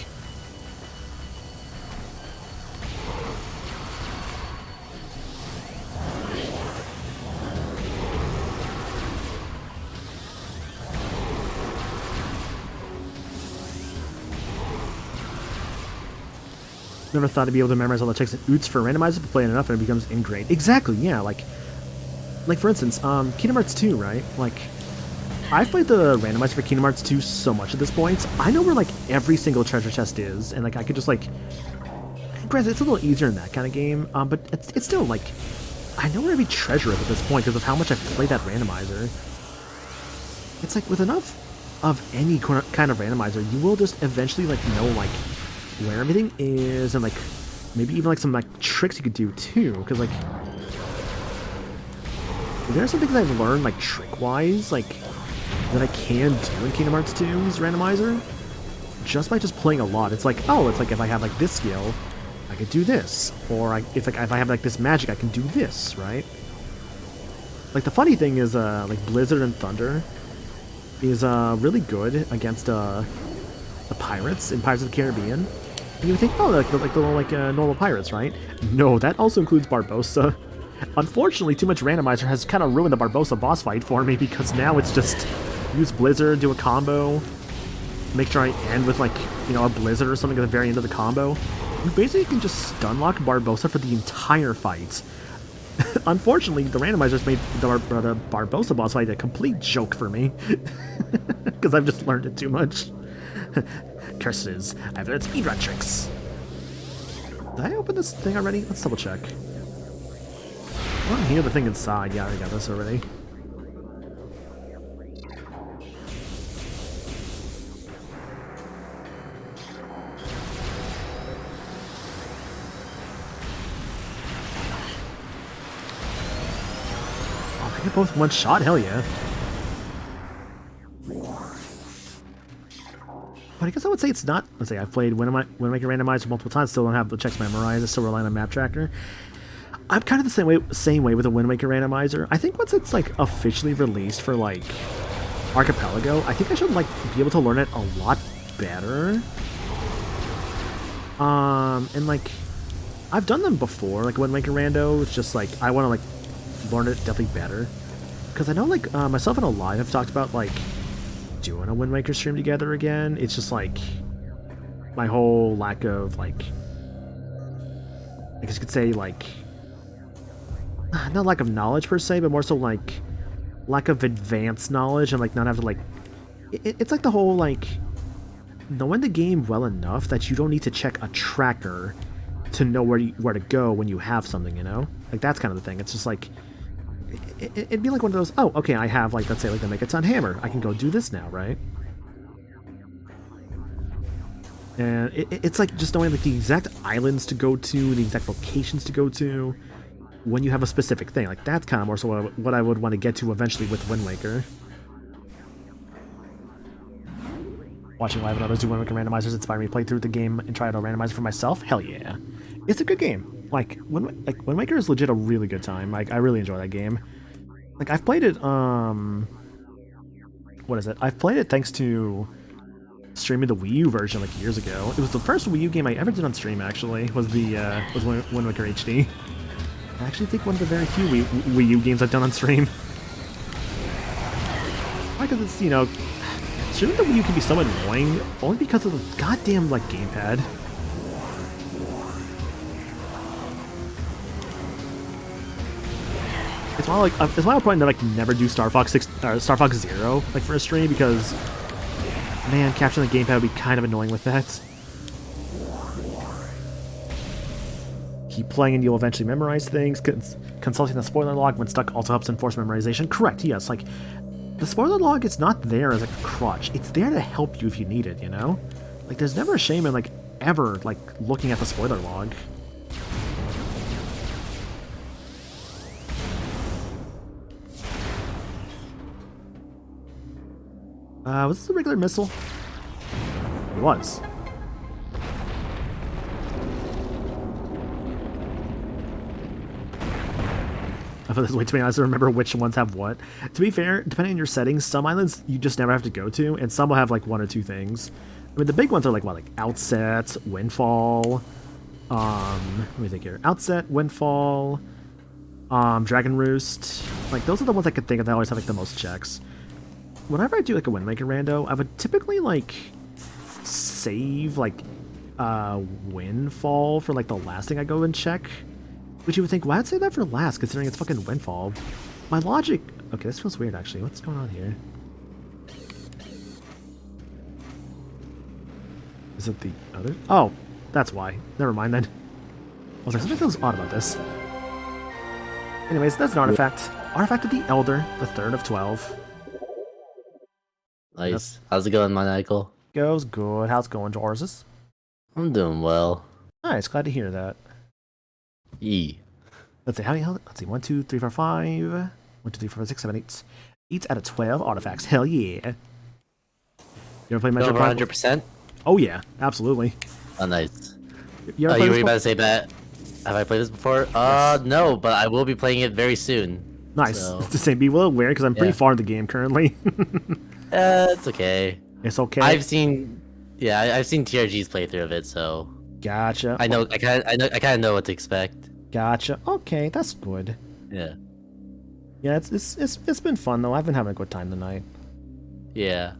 S1: Never thought I'd be able to memorize all the checks and oots for randomizer, but playing enough and it becomes ingrained. Exactly, yeah, like for instance, Kingdom Hearts 2, right? Like, I've played the randomizer for Kingdom Hearts 2 so much at this point. I know where, like, every single treasure chest is, and, like, I could just, like... Granted, it's a little easier in that kind of game, but it's still, like... I know where every treasure is at this point because of how much I've played that randomizer. It's like, with enough of any kind of randomizer, you will just eventually, like, know, like, where everything is, and, like, maybe even, like, some, like, tricks you could do, too, because, like... There are some things I've learned, like, trick-wise, like, that I can do in Kingdom Hearts 2's randomizer, just by just playing a lot. It's like, oh, it's like if I have, like, this skill, I could do this, or if I have like this magic, I can do this, right? Like the funny thing is, like Blizzard and Thunder is really good against the pirates in Pirates of the Caribbean. And you would think, oh, like the little normal pirates, right? No, that also includes Barbossa. Unfortunately, too much randomizer has kind of ruined the Barbossa boss fight for me because now it's just use Blizzard, do a combo, make sure I end with like a Blizzard or something at the very end of the combo. You basically can just stun lock Barbossa for the entire fight. Unfortunately, the randomizers made the Barbossa boss fight a complete joke for me. Because I've just learned it too much. Curses, I've learned speedrun tricks. Did I open this thing already? Let's double check. I don't hear the thing inside. Yeah, I got this already. Oh, they get both one shot? Hell yeah. But I guess I would say it's not. Let's say I've played Wind Waker Randomizer multiple times, still don't have the checks memorized, I still rely on Map Tracker. I'm kind of the same way with the Wind Waker Randomizer. I think once it's like officially released for like Archipelago, I think I should like be able to learn it a lot better. And like I've done them before, like Wind Waker Rando. It's just like I want to like learn it definitely better because I know like myself and Alive have talked about like doing a Wind Waker stream together again. It's just like my whole lack of like, I guess you could say like, not lack of knowledge per se, but more so like lack of advanced knowledge and like not have to like, it's like the whole like knowing the game well enough that you don't need to check a tracker to know where to go when you have something, you know? Like that's kind of the thing. It's just like, it'd be like one of those, oh, okay, I have, like, let's say, like, the Megaton Hammer. I can go do this now, right? And it's like just knowing, like, the exact islands to go to, the exact locations to go to, when you have a specific thing. Like, that's kind of more so what I would want to get to eventually with Wind Waker. Watching live and others do Wind Waker randomizers inspired me to play through the game and try out a randomizer for myself. Hell yeah. It's a good game. Like, Wind Waker is legit a really good time. Like, I really enjoy that game. Like, I've played it, what is it? I've played it thanks to streaming the Wii U version, like, years ago. It was the first Wii U game I ever did on stream, actually, was Wind Waker HD. I actually think one of the very few Wii U games I've done on stream. Because it's, streaming the Wii U can be so annoying, only because of the goddamn, like, gamepad. It's why I'll probably like never do Star Fox 0 like for a stream because, man, capturing the gamepad would be kind of annoying with that. Keep playing and you'll eventually memorize things. Consulting the spoiler log when stuck also helps enforce memorization. Correct, yes. Like, the spoiler log is not there as like a crutch. It's there to help you if you need it, you know? Like, there's never a shame in like ever like looking at the spoiler log. Was this a regular missile? It was. I thought this way too many eyes to remember which ones have what. To be fair, depending on your settings, some islands you just never have to go to, and some will have like one or two things. I mean, the big ones are like what, like Outset, Windfall. Let me think here. Outset, Windfall, Dragon Roost. Like those are the ones I could think of that always have like the most checks. Whenever I do like a Wind Waker rando, I would typically like save like Windfall for like the last thing I go and check. Which you would think, why would I say that for last, considering it's fucking Windfall? My logic... Okay, this feels weird actually. What's going on here? Is it the other? Oh, that's why. Never mind then. I was like, something feels odd about this. Anyways, that's an artifact. Artifact of the Elder, the third of 12.
S2: Nice.
S1: That's...
S2: How's it going, my Michael?
S1: Goes good. How's it going, Georges?
S2: I'm doing well.
S1: Nice, glad to hear that.
S2: E.
S1: Let's see, how many? Let's see, 1, 2, 3, 4, 5. 1, 2, 3, 4, 5, 6, 7, 8. 8 out of 12 artifacts. Hell yeah. You ever play Metroid?
S2: 100%?
S1: Oh yeah, absolutely.
S2: Oh, nice.
S1: You ever
S2: Oh,
S1: played
S2: you
S1: this
S2: were about
S1: before?
S2: to say that? Have I played this before?
S1: Yes.
S2: No, but I will be playing it very soon.
S1: Nice.
S2: So,
S1: It's the same. Be well aware because I'm pretty
S2: yeah.
S1: far in the game currently.
S2: It's okay.
S1: It's okay.
S2: I've seen, yeah, I've seen TRG's playthrough of it, so
S1: Gotcha.
S2: I
S1: Well,
S2: know, I kind of know what to expect.
S1: gotcha. Okay, that's good.
S2: Yeah.
S1: Yeah, it's been fun though. I've been having a good time tonight.
S2: Yeah,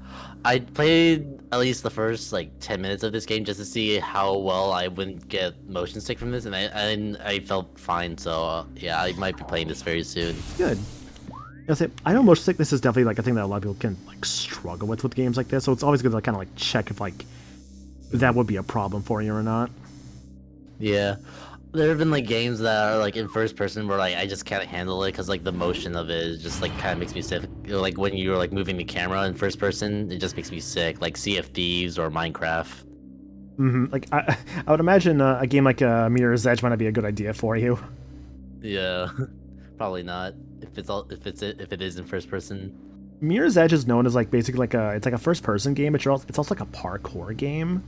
S2: I played at least the first like 10 minutes of this game just to see how well I wouldn't get motion sick from this, and I felt fine. So yeah, I might be playing this very soon.
S1: Good. I know motion sickness is definitely like a thing that a lot of people can like struggle with games like this. So it's always good to like, kind of like check if like that would be a problem for you or not.
S2: Yeah, there have been like games that are like in first person where like I just can't handle it because like the motion of it is just like kind of makes me sick. Like when you're like moving the camera in first person, it just makes me sick. Like Sea of Thieves or Minecraft.
S1: Like I would imagine a game like Mirror's Edge might not be a good idea for you.
S2: Yeah, probably not. If it is in first person.
S1: Mirror's Edge is known as like basically like it's like a first person game, but it's also like a parkour game.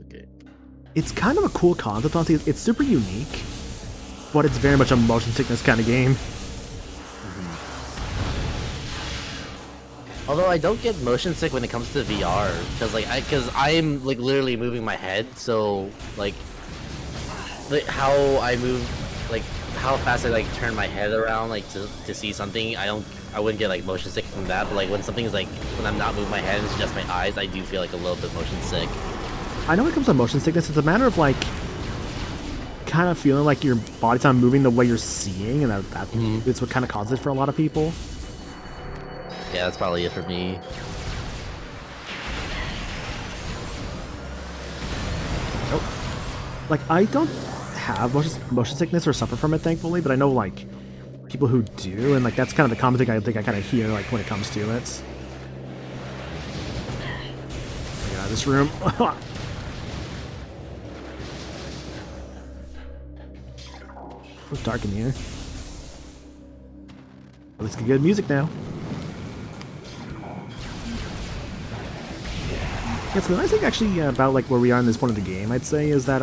S2: Okay.
S1: It's kind of a cool concept, honestly. It's super unique, but it's very much a motion sickness kind of game.
S2: Although I don't get motion sick when it comes to VR, because I'm like literally moving my head, so like how I move, like how fast I like turn my head around like to see something, I wouldn't get like motion sick from that. But like when something is like when I'm not moving my head, it's just my eyes, I do feel like a little bit motion sick.
S1: I know when it comes to motion sickness, it's a matter of like kind of feeling like your body's not moving the way you're seeing, and that's what kind of causes it for a lot of people.
S2: Yeah, that's probably it for me.
S1: Like I don't have motion sickness or suffer from it, thankfully, but I know like people who do, and like that's kind of the common thing I think I kind of hear like when it comes to it. Get out of this room. It's dark in here. Let's get good music now. Yeah, so the nice thing actually about like where we are in this point of the game, I'd say, is that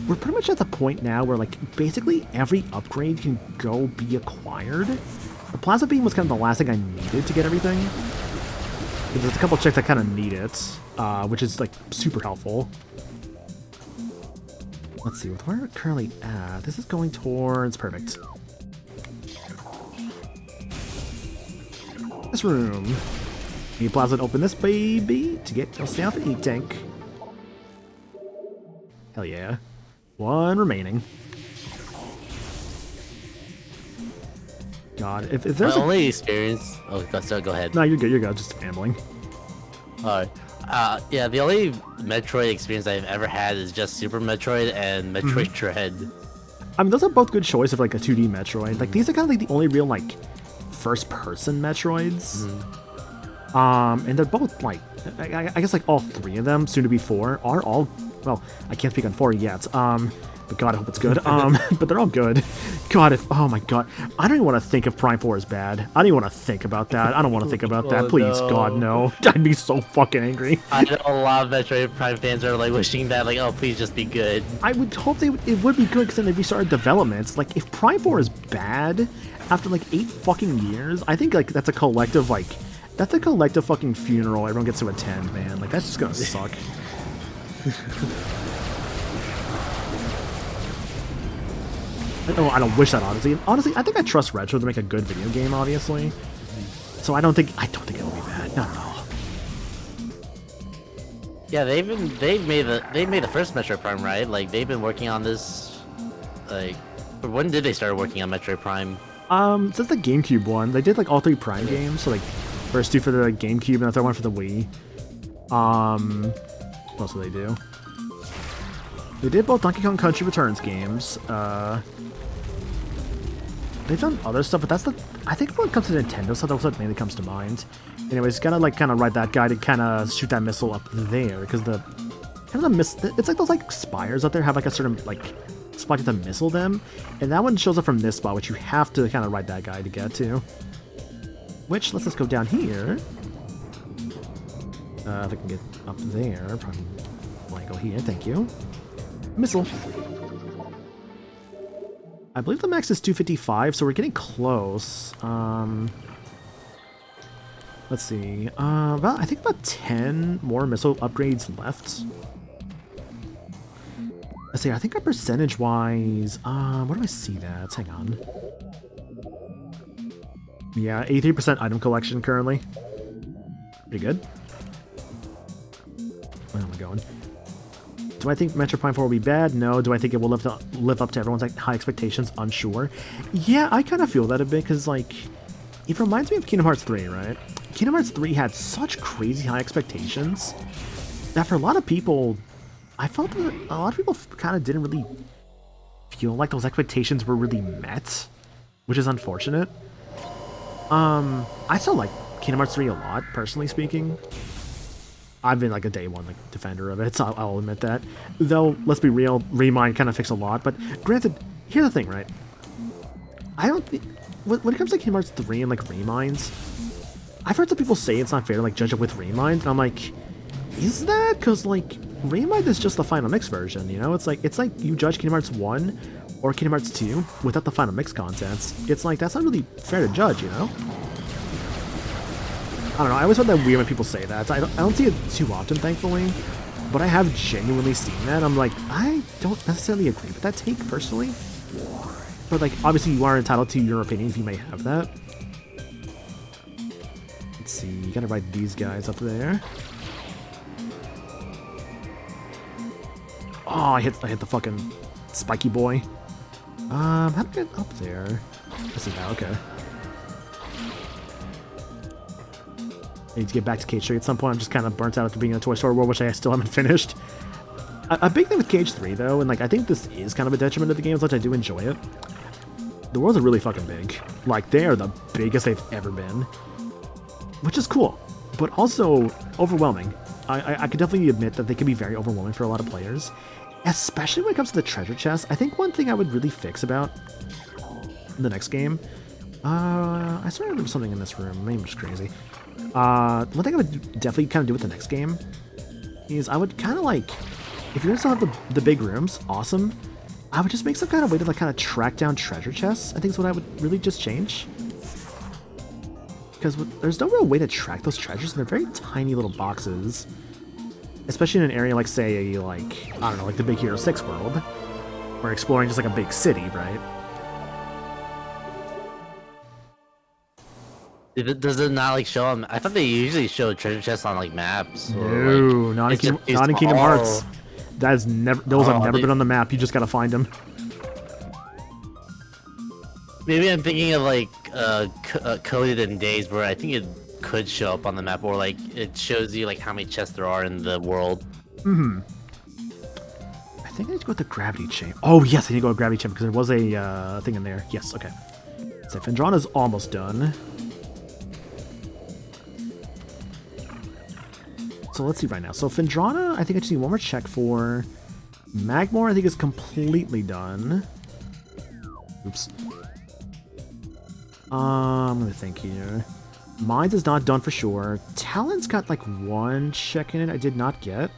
S1: we're pretty much at the point now where like basically every upgrade can go be acquired. The plasma beam was kind of the last thing I needed to get everything. There's a couple checks that kind of need it, which is like super helpful. Let's see, with where we're currently at, this is going towards perfect. This room. You plasma open this baby to get yourself an E-tank. Hell yeah. One remaining. God, if there's
S2: My only experience. Oh, go ahead.
S1: No, you're good. You're good. Just gambling.
S2: Alright. Yeah, the only Metroid experience I've ever had is just Super Metroid and Metroid Dread.
S1: I mean, those are both good choice of like a 2D Metroid. Like these are kind of like the only real like first-person Metroids. And they're both like, I guess like all three of them, soon to be four, are all, well, I can't speak on four yet, but God, I hope it's good, but they're all good. God, oh my God, I don't even want to think if Prime 4 is bad. I don't even want to think about that. I don't want to think about that, please,
S2: no.
S1: God, no. I'd be so fucking angry.
S2: I know a lot of Metroid Prime fans are like wishing that, like, oh, please just be good.
S1: I would hope it would be good, because then they'd restarted developments. Like, if Prime 4 is bad, after like 8 fucking years, I think like that's a collective, like, that's a collective fucking funeral everyone gets to attend, man. Like, that's just gonna suck. I don't wish that, honestly. Honestly, I think I trust Retro to make a good video game, obviously. So I don't think it'll be bad. Not at all.
S2: Yeah, they made the first Metroid Prime, right? Like they've been working on this. Like, when did they start working on Metroid Prime?
S1: Since the GameCube one, they did like all 3 Prime games. So like, first 2 for the GameCube and the third one for the Wii. What else did they do? They did both Donkey Kong Country Returns games. They've done other stuff, but I think when it comes to Nintendo stuff, that's what mainly comes to mind. Anyways, gotta like kind of ride that guy to kind of shoot that missile up there, because it's like those like spires up there have like a certain like spot to missile them, and that one shows up from this spot, which you have to kind of ride that guy to get to. Which lets us go down here. If I can get up there, probably want to go here. Thank you. Missile. I believe the max is 255, so we're getting close. Let's see. I think about 10 more missile upgrades left. Let's see, I think our percentage-wise... where do I see that? Hang on. Yeah, 83% item collection currently. Pretty good. Where am I going? Do I think Metroid Prime 4 will be bad? No. Do I think it will live up to everyone's like high expectations? Unsure. Yeah, I kind of feel that a bit, because like... It reminds me of Kingdom Hearts 3, right? Kingdom Hearts 3 had such crazy high expectations that for a lot of people... I felt that a lot of people kind of didn't really feel like those expectations were really met, which is unfortunate. I still like Kingdom Hearts 3 a lot, personally speaking. I've been like a day one like defender of it, so I'll admit that. Though, let's be real, Remind kind of fixed a lot. But granted, here's the thing, right? I don't think when it comes to Kingdom Hearts 3 and like Reminds, I've heard some people say it's not fair to like judge it with Remind, and I'm like, is that? Because like Remind is just the final mix version, you know? It's like you judge Kingdom Hearts 1 or Kingdom Hearts 2 without the final mix contents. It's like that's not really fair to judge, you know? I don't know, I always find that weird when people say that. I don't see it too often, thankfully, but I have genuinely seen that. I'm like, I don't necessarily agree with that take, personally. But, like, obviously you are entitled to your opinion if you may have that. Let's see, you gotta ride these guys up there. Oh, I hit the fucking spiky boy. How do I get up there? Let's see now, okay. I need to get back to Cage 3 at some point. I'm just kind of burnt out after being in a Toy Story World, which I still haven't finished. A big thing with Cage 3, though, and like I think this is kind of a detriment to the game, as much I do enjoy it. The worlds are really fucking big. Like, they are the biggest they've ever been. Which is cool, but also overwhelming. I could definitely admit that they can be very overwhelming for a lot of players. Especially when it comes to the treasure chest. I think one thing I would really fix about the next game... I swear there was something in this room. Maybe I'm just crazy. One thing I would definitely kind of do with the next game is I would kind of like, if you're gonna still have the big rooms, awesome. I would just make some kind of way to like kind of track down treasure chests. I think is what I would really just change. Because there's no real way to track those treasures, and they're very tiny little boxes. Especially in an area like, say, like, I don't know, like the Big Hero 6 world. Or exploring just like a big city, right?
S2: Does it not like show them? I thought they usually show treasure chests on like maps. Or,
S1: No,
S2: like,
S1: not in Kingdom Hearts. Those have never been on the map. You just gotta find them.
S2: Maybe I'm thinking of like Coded in Days, where I think it could show up on the map, or like it shows you like how many chests there are in the world.
S1: I think I need to go with the gravity chamber. Oh yes, I need to go with gravity chamber because there was a thing in there. Yes, okay. So Phendrana's almost done. So let's see right now. So Phendrana, I think I just need one more check for. Magmore, I think is completely done. Oops. I'm gonna think here. Mines is not done for sure. Tallon's got like one check in it I did not get.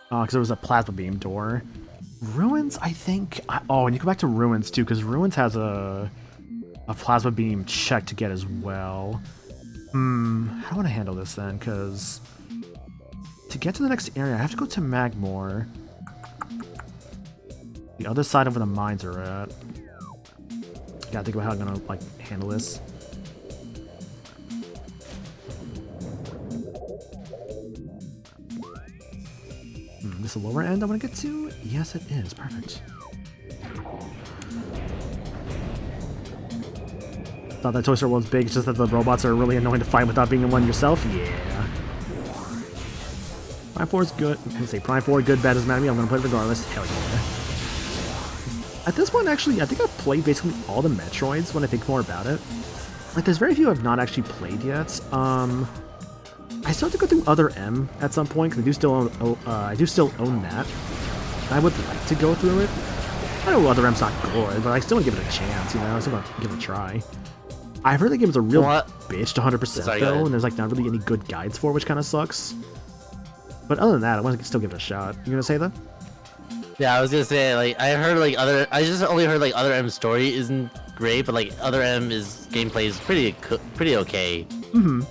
S1: Because there was a plasma beam door. Ruins, I think. Oh, and you go back to Ruins too, because Ruins has a plasma beam check to get as well. How do I want to handle this then? Because to get to the next area, I have to go to Magmore. The other side of where the mines are at. Gotta think about how I'm gonna like handle this. This is the lower end I want to get to? Yes, it is. Perfect. Thought that Toy Story World's big, it's just that the robots are really annoying to fight without being in one yourself? Yeah. Prime 4 is good. I'm gonna say Prime 4, good, bad, doesn't matter to me. I'm gonna play it regardless. Hell yeah. At this point, actually, I think I've played basically all the Metroids when I think more about it. Like, there's very few I've not actually played yet. I still have to go through Other M at some point, because I do still own that. I would like to go through it. I know Other M's not good, but I still want to give it a chance, you know? I still want to give it a try. I've heard the game is a real bitch to 100% though, and there's like not really any good guides for it, which kind of sucks. But other than that, I want to still give it a shot. You gonna say that?
S2: Yeah, I was gonna say like I heard like other. I just only heard like other M's story isn't great, but like other M is gameplay is pretty okay.
S1: And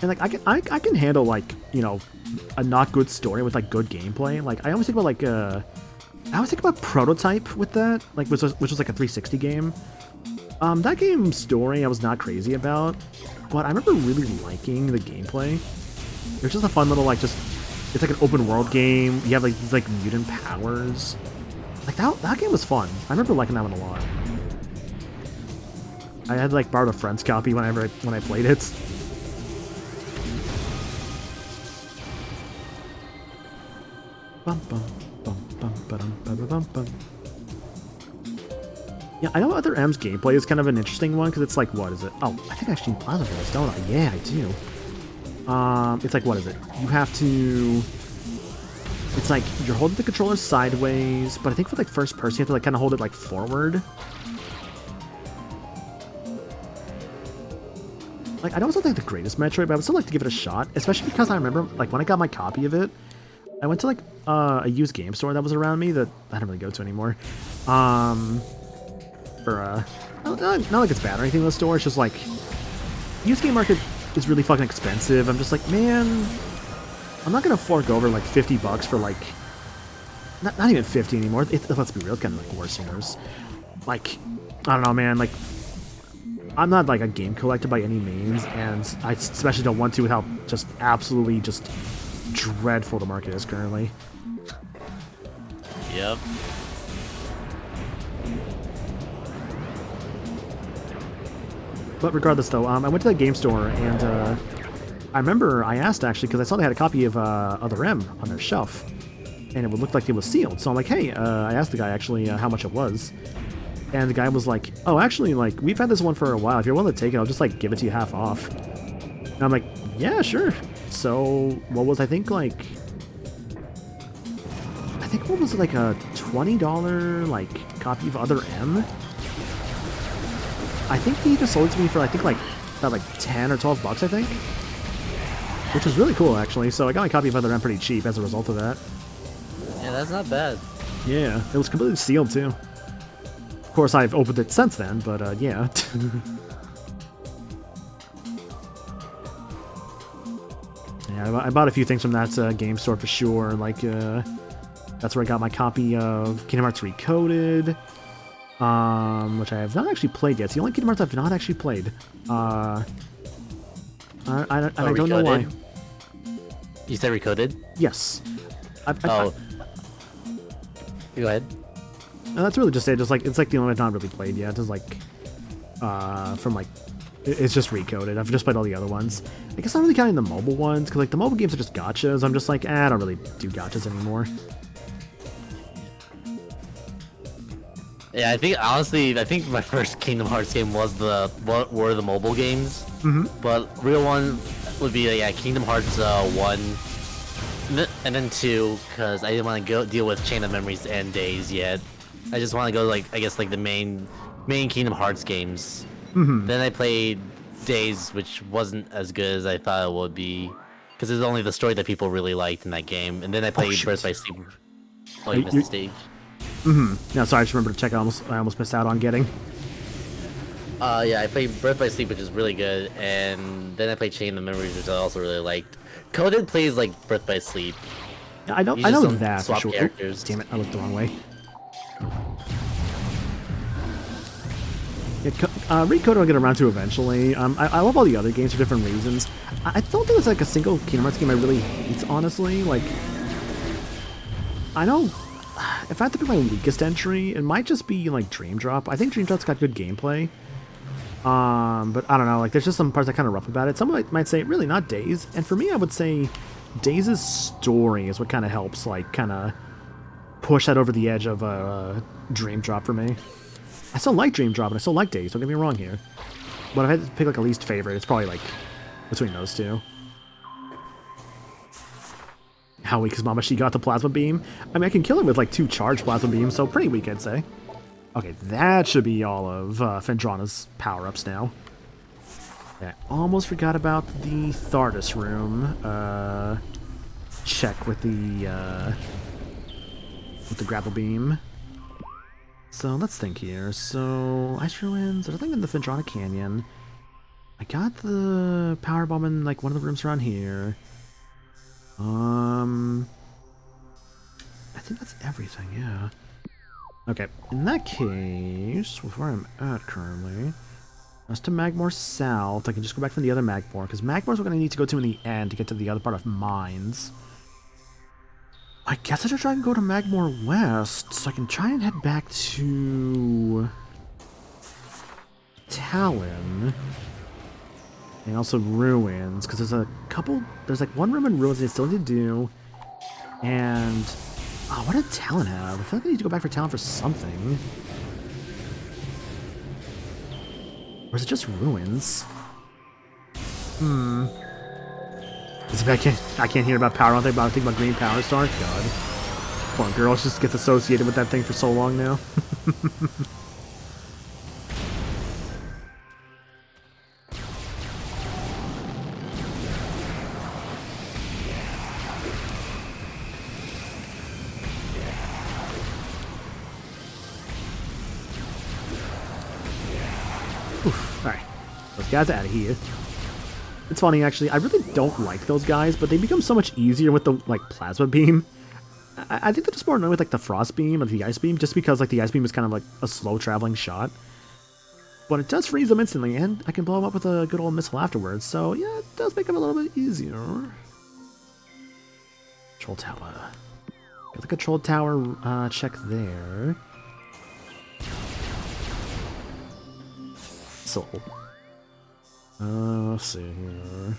S1: like I can handle like, you know, a not good story with like good gameplay. Like I always think about like I always think about Prototype with that, like which was like a 360 game. That game's story I was not crazy about, but I remember really liking the gameplay. It was just a fun little like it's like an open world game. You have like these like mutant powers. Like that game was fun. I remember liking that one a lot. I had like borrowed a friend's copy when I played it. Bum, bum, bum, bum, ba-dum, ba-ba-bum, bum. Yeah, I know Other M's gameplay is kind of an interesting one because it's like, what is it? Oh, I think I actually planned this, don't I? Yeah, I do. It's like, what is it? You have to. It's like you're holding the controller sideways, but I think for like first person, you have to like kind of hold it like forward. Like, I know it's not like the greatest Metroid, but I would still like to give it a shot, especially because I remember like when I got my copy of it, I went to like a used game store that was around me that I don't really go to anymore. Not like it's bad or anything in the store. It's just like used game market is really fucking expensive. I'm just like, man, I'm not gonna fork over like $50 for like not even 50 anymore. Let's be real, it's kind of like worse and worse. Like, I don't know, man. Like, I'm not like a game collector by any means, and I especially don't want to with how just absolutely just dreadful the market is currently.
S2: Yep.
S1: But regardless, though, I went to the game store, and I remember I asked, actually, because I saw they had a copy of Other M on their shelf, and it would look like it was sealed. So I'm like, hey, I asked the guy, actually, how much it was. And the guy was like, oh, actually, like, we've had this one for a while. If you're willing to take it, I'll just, like, give it to you half off. And I'm like, yeah, sure. So, what was, I think, what was it, like, a $20, like, copy of Other M? I think he just sold it to me for, I think, like, about, like, 10 or 12 bucks, I think. Which was really cool, actually. So I got my copy of Other M pretty cheap as a result of that.
S2: Yeah, that's not bad.
S1: Yeah, it was completely sealed, too. Of course, I've opened it since then, but, yeah. Yeah, I bought a few things from that game store for sure. Like, that's where I got my copy of Kingdom Hearts Recoded, which I have not actually played yet. It's the only Kingdom Hearts I've not actually played. I don't know why.
S2: You said Recoded?
S1: Yes.
S2: Go ahead.
S1: That's really just it. Just like it's like the only one I've not really played yet. It's like from like it's just Recoded. I've just played all the other ones. I guess I'm really counting the mobile ones because like the mobile games are just gotchas. I'm just like, I don't really do gotchas anymore.
S2: Yeah, I think honestly, my first Kingdom Hearts game were the mobile games.
S1: Mm-hmm.
S2: But real one would be Kingdom Hearts 1, and then 2, because I didn't want to go deal with Chain of Memories and Days yet. I just want to go like I guess like the main Kingdom Hearts games.
S1: Mm-hmm.
S2: Then I played Days, which wasn't as good as I thought it would be, because it's only the story that people really liked in that game. And then I played Birth by Sleep. Oh, you missed the stage.
S1: Mm-hmm. No, sorry, I just remembered to check. I almost missed out on getting.
S2: Yeah, I played Birth by Sleep, which is really good, and then I played Chain of Memories, which I also really liked. Coded plays like Birth by Sleep.
S1: I know that for
S2: swap
S1: sure.
S2: characters.
S1: Damn it, I looked the wrong way. Yeah, Recode I'll get around to eventually. I love all the other games for different reasons. I don't think there's like a single Kingdom Hearts game I really hate, honestly. Like, I know if I had to pick my weakest entry, it might just be like Dream Drop. I think Dream Drop's got good gameplay. But I don't know, like there's just some parts that kind of rough about it. Some might say really not Days, and for me I would say Days' story is what kind of helps like kind of push that over the edge of Dream Drop for me. I still like Dream Drop and I still like Days, don't get me wrong here. But if I had to pick like a least favorite, it's probably like between those two. How weak is Mama? She got the Plasma Beam? I mean, I can kill her with like 2 charged Plasma Beams, so pretty weak I'd say. Okay, that should be all of Phendrana's power-ups now. Okay, I almost forgot about the Thardus room. Check with the with the grapple beam. So let's think here. So ice ruins. There's nothing in the Phendrana Canyon. I got the power bomb in like one of the rooms around here. I think that's everything. Yeah. Okay. In that case, with where I'm at currently, that's to Magmore South. I can just go back from the other Magmore because Magmore's we're gonna need to go to in the end to get to the other part of Mines. I guess I should try and go to Magmore West, so I can try and head back to Tallon. And also Ruins, because there's like one room in Ruins they still need to do. And, oh, what did Tallon have? I feel like I need to go back for Tallon for something. Or is it just Ruins? I can't hear about power. I don't think about green power star. God, poor girl just gets associated with that thing for so long now. Oof, all right, those guys out of here. It's funny, actually. I really don't like those guys, but they become so much easier with the, like, plasma beam. I think they're just more annoying with, like, the frost beam or the ice beam, just because, like, the ice beam is kind of, like, a slow-traveling shot. But it does freeze them instantly, and I can blow them up with a good old missile afterwards, so, yeah, it does make them a little bit easier. Control tower. Got the control tower check there. So... let's see here.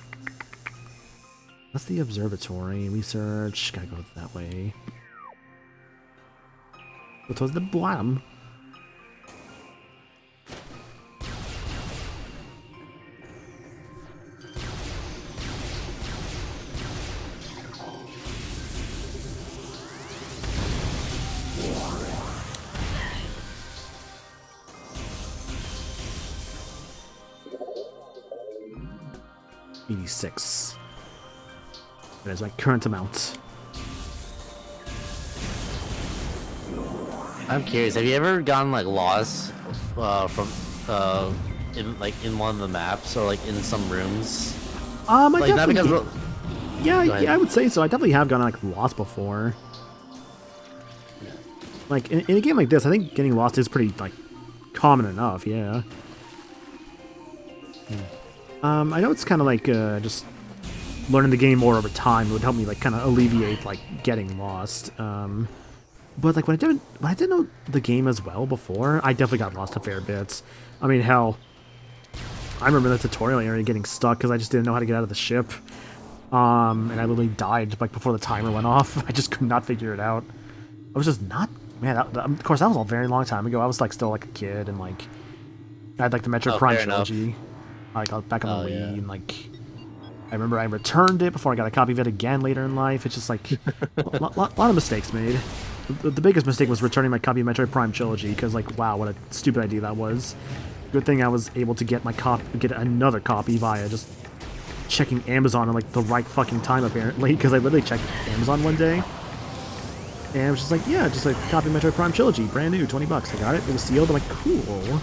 S1: That's the observatory. Research. Gotta go that way. Go towards the bottom. $86. That is my current amount.
S2: I'm curious. Have you ever gotten like lost from in one of the maps or like in some rooms?
S1: I
S2: Like not
S1: definitely.
S2: because.
S1: Yeah, I would say so. I definitely have gotten like lost before. Like in a game like this, I think getting lost is pretty like common enough. Yeah. I know it's kind of like just learning the game more over time would help me like kind of alleviate like getting lost. But like when I didn't know the game as well before, I definitely got lost a fair bit. I mean, hell, I remember the tutorial area getting stuck because I just didn't know how to get out of the ship. And I literally died like before the timer went off. I just could not figure it out. I was just not, man. Of course, that was a very long time ago. I was like still like a kid, and like I had like the Metroid Prime trilogy. Like back on the Wii, and like I remember I returned it before I got a copy of it again later in life. It's just like a lot of mistakes made. The biggest mistake was returning my copy of Metroid Prime trilogy because like wow, what a stupid idea that was. Good thing I was able to get get another copy via just checking Amazon at like the right fucking time apparently, because I literally checked Amazon one day and it was just like, yeah, just like copy Metroid Prime trilogy, brand new, $20. I got it. It was sealed. I'm like, cool.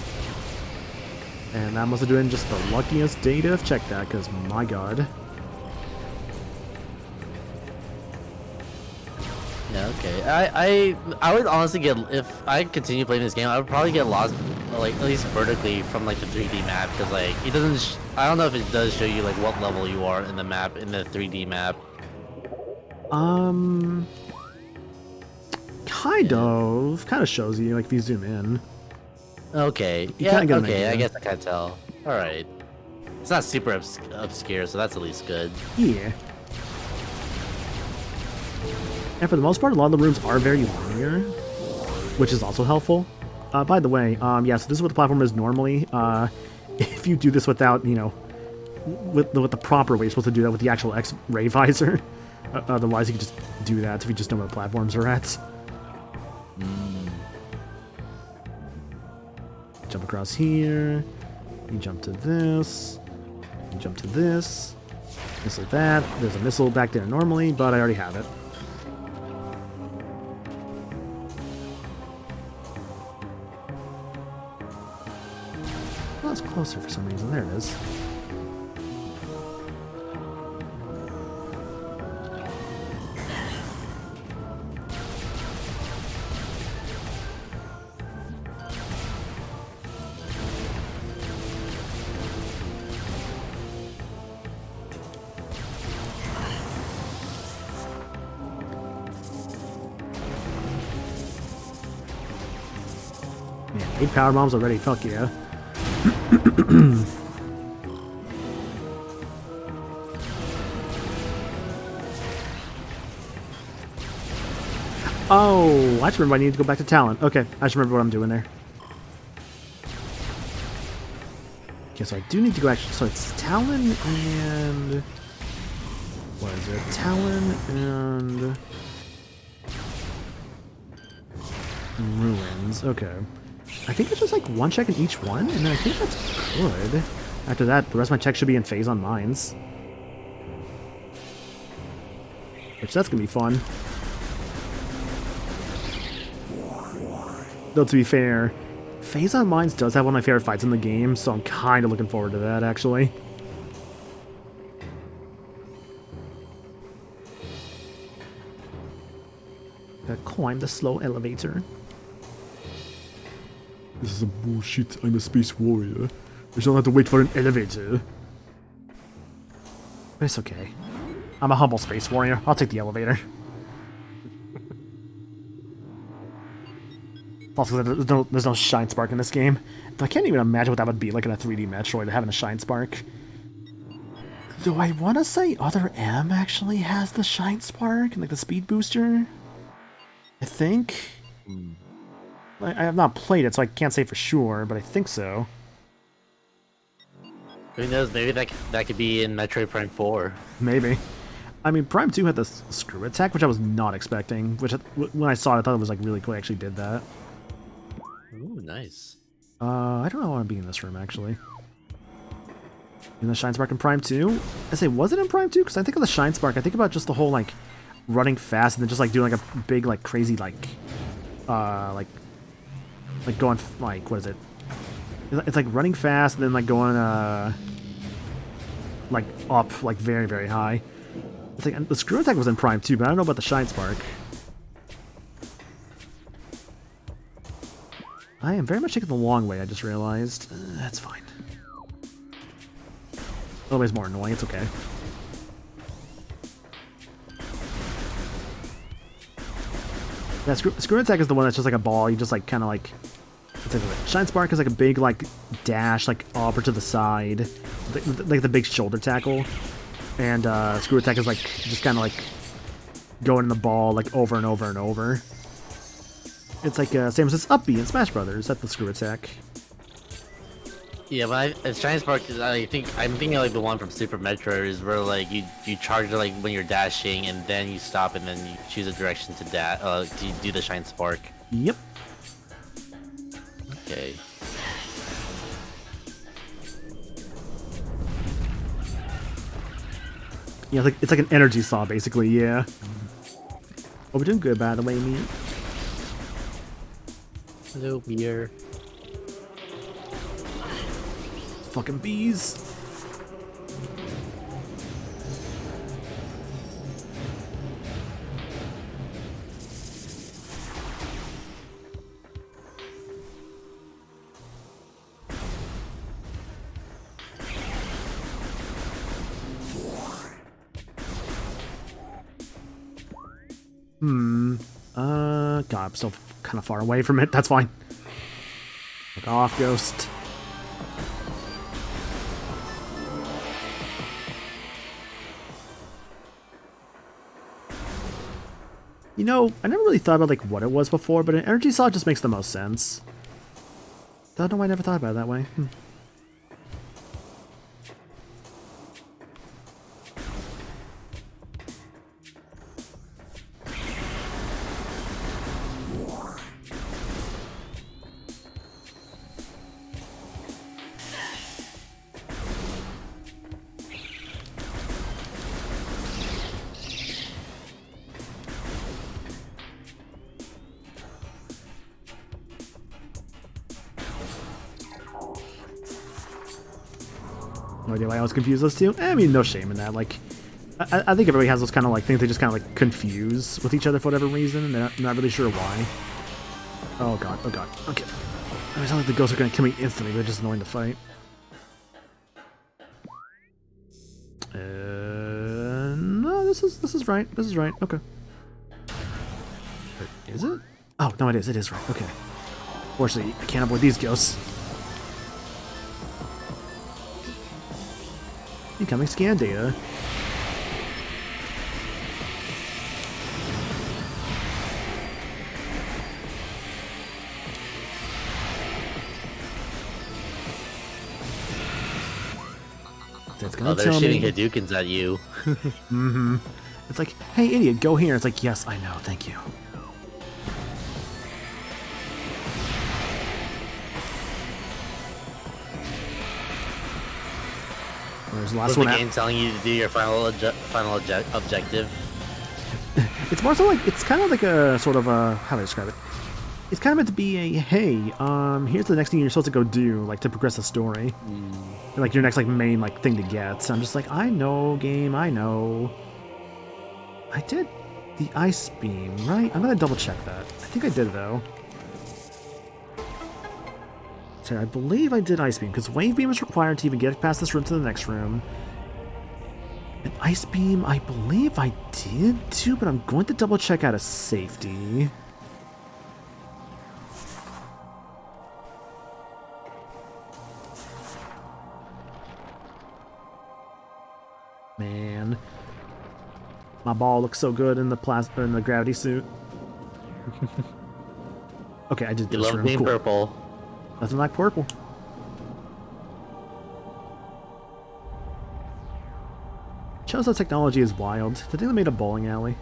S1: And that must have been just the luckiest day to have checked that, because my god.
S2: Yeah, okay. I would honestly get, if I continue playing this game, I would probably get lost, like at least vertically from like the 3D map, because like it doesn't. I don't know if it does show you like what level you are in the map in the 3D map.
S1: Kind of shows you like if you zoom in.
S2: Okay. Yeah. Okay. I guess I can't tell. All right. It's not super obscure, so that's at least good.
S1: Yeah. And for the most part, a lot of the rooms are very linear, which is also helpful. By the way, yeah, so this is what the platform is normally. If you do this without, you know, with the proper way, you're supposed to do that with the actual X-ray visor. Otherwise, you can just do that if you just know where the platforms are at. Jump across here. You jump to this. You jump to this. Missile that. There's a missile back there normally, but I already have it. Oh, it's closer for some reason. There it is. Man, 8 power bombs already. Fuck yeah. Oh, I just remember I need to go back to Tallon. Okay, I just remember what I'm doing there. Okay, so I do need to go actually. So it's Tallon and. What is it? Tallon and. Ruins. Okay. I think it's just like one check in each one, and then I think that's good. After that, the rest of my checks should be in phase on mines. Which that's gonna be fun. Though to be fair, phase on mines does have one of my favorite fights in the game, so I'm kind of looking forward to that actually. Gotta climb the slow elevator. This is some bullshit. I'm a space warrior. I don't have to wait for an elevator. But it's okay. I'm a humble space warrior. I'll take the elevator. Also, there's no shine spark in this game. I can't even imagine what that would be like in a 3D Metroid, having a shine spark. Though I want to say Other M actually has the shine spark and like the speed booster. I think. I have not played it, so I can't say for sure, but I think so.
S2: Who knows? Maybe that could be in Metroid Prime 4.
S1: Maybe. I mean, Prime 2 had the screw attack, which I was not expecting. Which, when I saw it, I thought it was like really cool. I actually did that.
S2: Ooh, nice.
S1: I don't know. I want to be in this room actually. In the Shine Spark in Prime 2? I say, was it in Prime 2? Because I think of the Shine Spark, I think about just the whole like running fast and then just like doing like a big like crazy like going like what is it? It's like running fast and then like going like up like very very high. It's like the screw attack was in Prime 2, but I don't know about the Shine Spark. I am very much taking the long way, I just realized. That's fine. A little bit more annoying, it's okay. Yeah, screw attack is the one that's just like a ball, you just like kind of like... Shine Spark is like a big like dash like up or to the side. Like the big shoulder tackle. And screw attack is like just kind of like going in the ball like over and over and over. It's like same as its up B in Smash Brothers. That's the screw attack.
S2: Yeah, but Shine Spark is, I'm thinking like the one from Super Metroid is where like you charge it like when you're dashing and then you stop and then you choose a direction to do the Shine Spark.
S1: Yep.
S2: Okay.
S1: Yeah, it's like an energy saw basically. Yeah. Oh, we're doing good by the way, me.
S2: Hello, beer.
S1: Fucking bees. God, I'm still kind of far away from it. That's fine. Look off, Ghost. You know, I never really thought about like what it was before, but an energy saw just makes the most sense. Don't know why I never thought about it that way. No idea why I was confused those two. I mean, no shame in that. Like, I think everybody has those kind of like things they just kind of like confuse with each other for whatever reason, and they're not really sure why. Oh god, oh god. Okay. I mean, it's not like the ghosts are gonna kill me instantly, they're just annoying to fight. No, this is right. This is right. Okay. Wait, is it? Oh no, it is. It is right. Okay. Fortunately, I can't avoid these ghosts. Incoming scan data. It's gonna
S2: they're
S1: tell
S2: shooting
S1: me.
S2: Hadoukens at you.
S1: Mm-hmm. It's like, hey idiot, go here. It's like, yes, I know, thank you. There's the last
S2: What's
S1: one.
S2: the game telling you to do your final objective?
S1: It's more so like, it's kind of like a sort of a, how do I describe it? It's kind of meant to be a, hey, here's the next thing you're supposed to go do, like to progress the story. Like your next like main like thing to get. So I'm just like, I know, game, I know. I did the ice beam, right? I'm gonna double check that. I think I did though. So I believe I did ice beam because wave beam is required to even get past this room to the next room. And ice beam, I believe I did too, but I'm going to double check out of safety. Man, my ball looks so good in the gravity suit. Okay, I did
S2: You
S1: this
S2: love
S1: room.
S2: being
S1: Cool.
S2: purple.
S1: Nothing like purple. Shows how technology is wild. Did they think they made a bowling alley?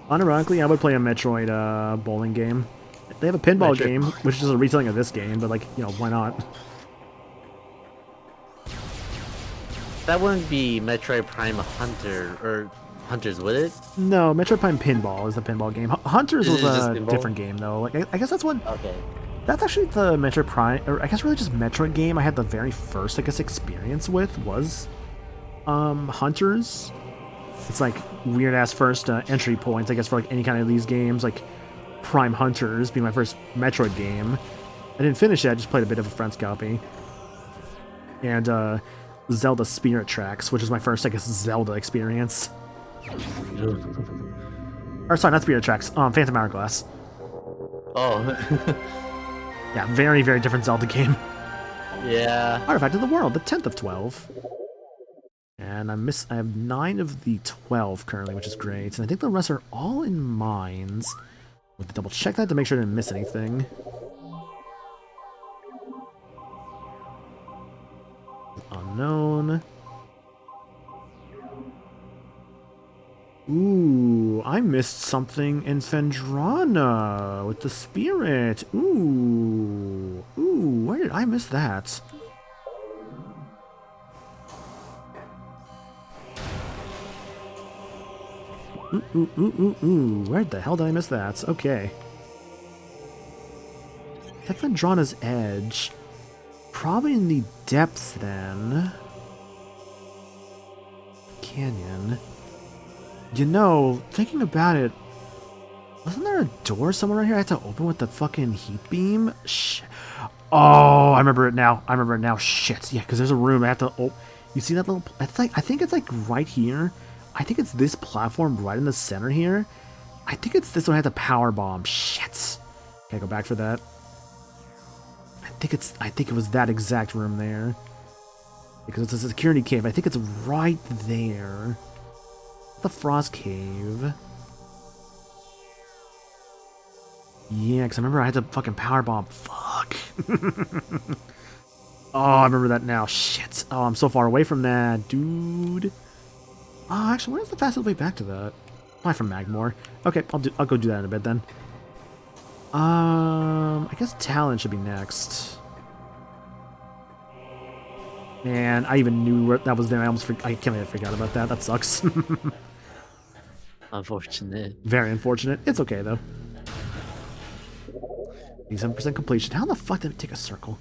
S1: Unironically, I would play a Metroid bowling game. They have a pinball
S2: Metroid.
S1: game, which is a retelling of this game, but like, you know, why not?
S2: That wouldn't be Metroid Prime Hunter or Hunters, would it?
S1: No, Metroid Prime Pinball is the pinball game. Hunters
S2: Is
S1: was
S2: it just
S1: a
S2: pinball?
S1: different game though. Like, I guess that's what.
S2: Okay.
S1: That's actually the Metroid Prime, or I guess really just Metroid game I had the very first, I guess, experience with was Hunters. It's like weird ass first entry points, I guess, for like any kind of these games, like Prime Hunters being my first Metroid game. I didn't finish it, I just played a bit of a friend's copy. And Zelda Spirit Tracks, which is my first, I guess, Zelda experience. Or sorry, not Spirit Tracks, Phantom Hourglass.
S2: Oh.
S1: Yeah, very, very different Zelda game.
S2: Yeah.
S1: Artifact of the World, the 10th of 12. And I have 9 of the 12 currently, which is great. And I think the rest are all in mines. We'll have to double check that to make sure I didn't miss anything. Unknown. Ooh, I missed something in Fendrana with the spirit. Ooh, where did I miss that? Ooh, where the hell did I miss that? Okay. At Fendrana's edge. Probably in the depths then. Canyon. You know, thinking about it, wasn't there a door somewhere around here I had to open with the fucking heat beam? Oh, I remember it now. Shit. Yeah, because there's a room I have to. Oh, you see that little? It's like, I think it's like right here. I think it's this platform right in the center here. I think it's this one I had to power bomb. Shit. Can I go back for that? I think it was that exact room there. Because it's a security cave. I think it's right there. The Frost Cave. Yeah, because I remember I had to fucking powerbomb. Fuck. Oh, I remember that now. Shit. Oh, I'm so far away from that, dude. Oh, actually, where's the fastest way back to that? Probably from Magmore. Okay, I'll go do that in a bit then. I guess Tallon should be next. Man, I even knew where that was there. I can't believe I forgot about that. That sucks.
S2: Unfortunate.
S1: Very unfortunate. It's okay though. 87% completion. How the fuck did it take a circle?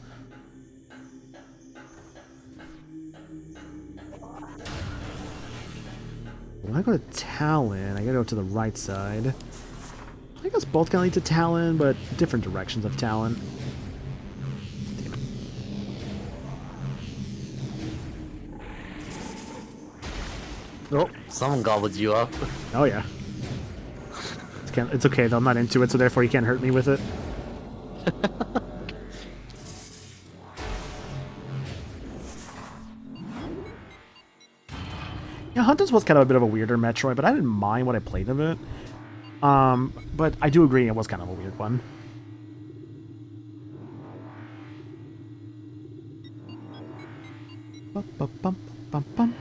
S1: When I go to Tallon, I gotta go to the right side. I guess both kind of lead to Tallon, but different directions of Tallon. Damn it.
S2: Oh, someone gobbled you up.
S1: Oh yeah. It's okay though, I'm not into it, so therefore you can't hurt me with it. Yeah, Hunters was kind of a bit of a weirder Metroid, but I didn't mind what I played of it. But I do agree it was kind of a weird one. Bum, bum, bum, bum, bum.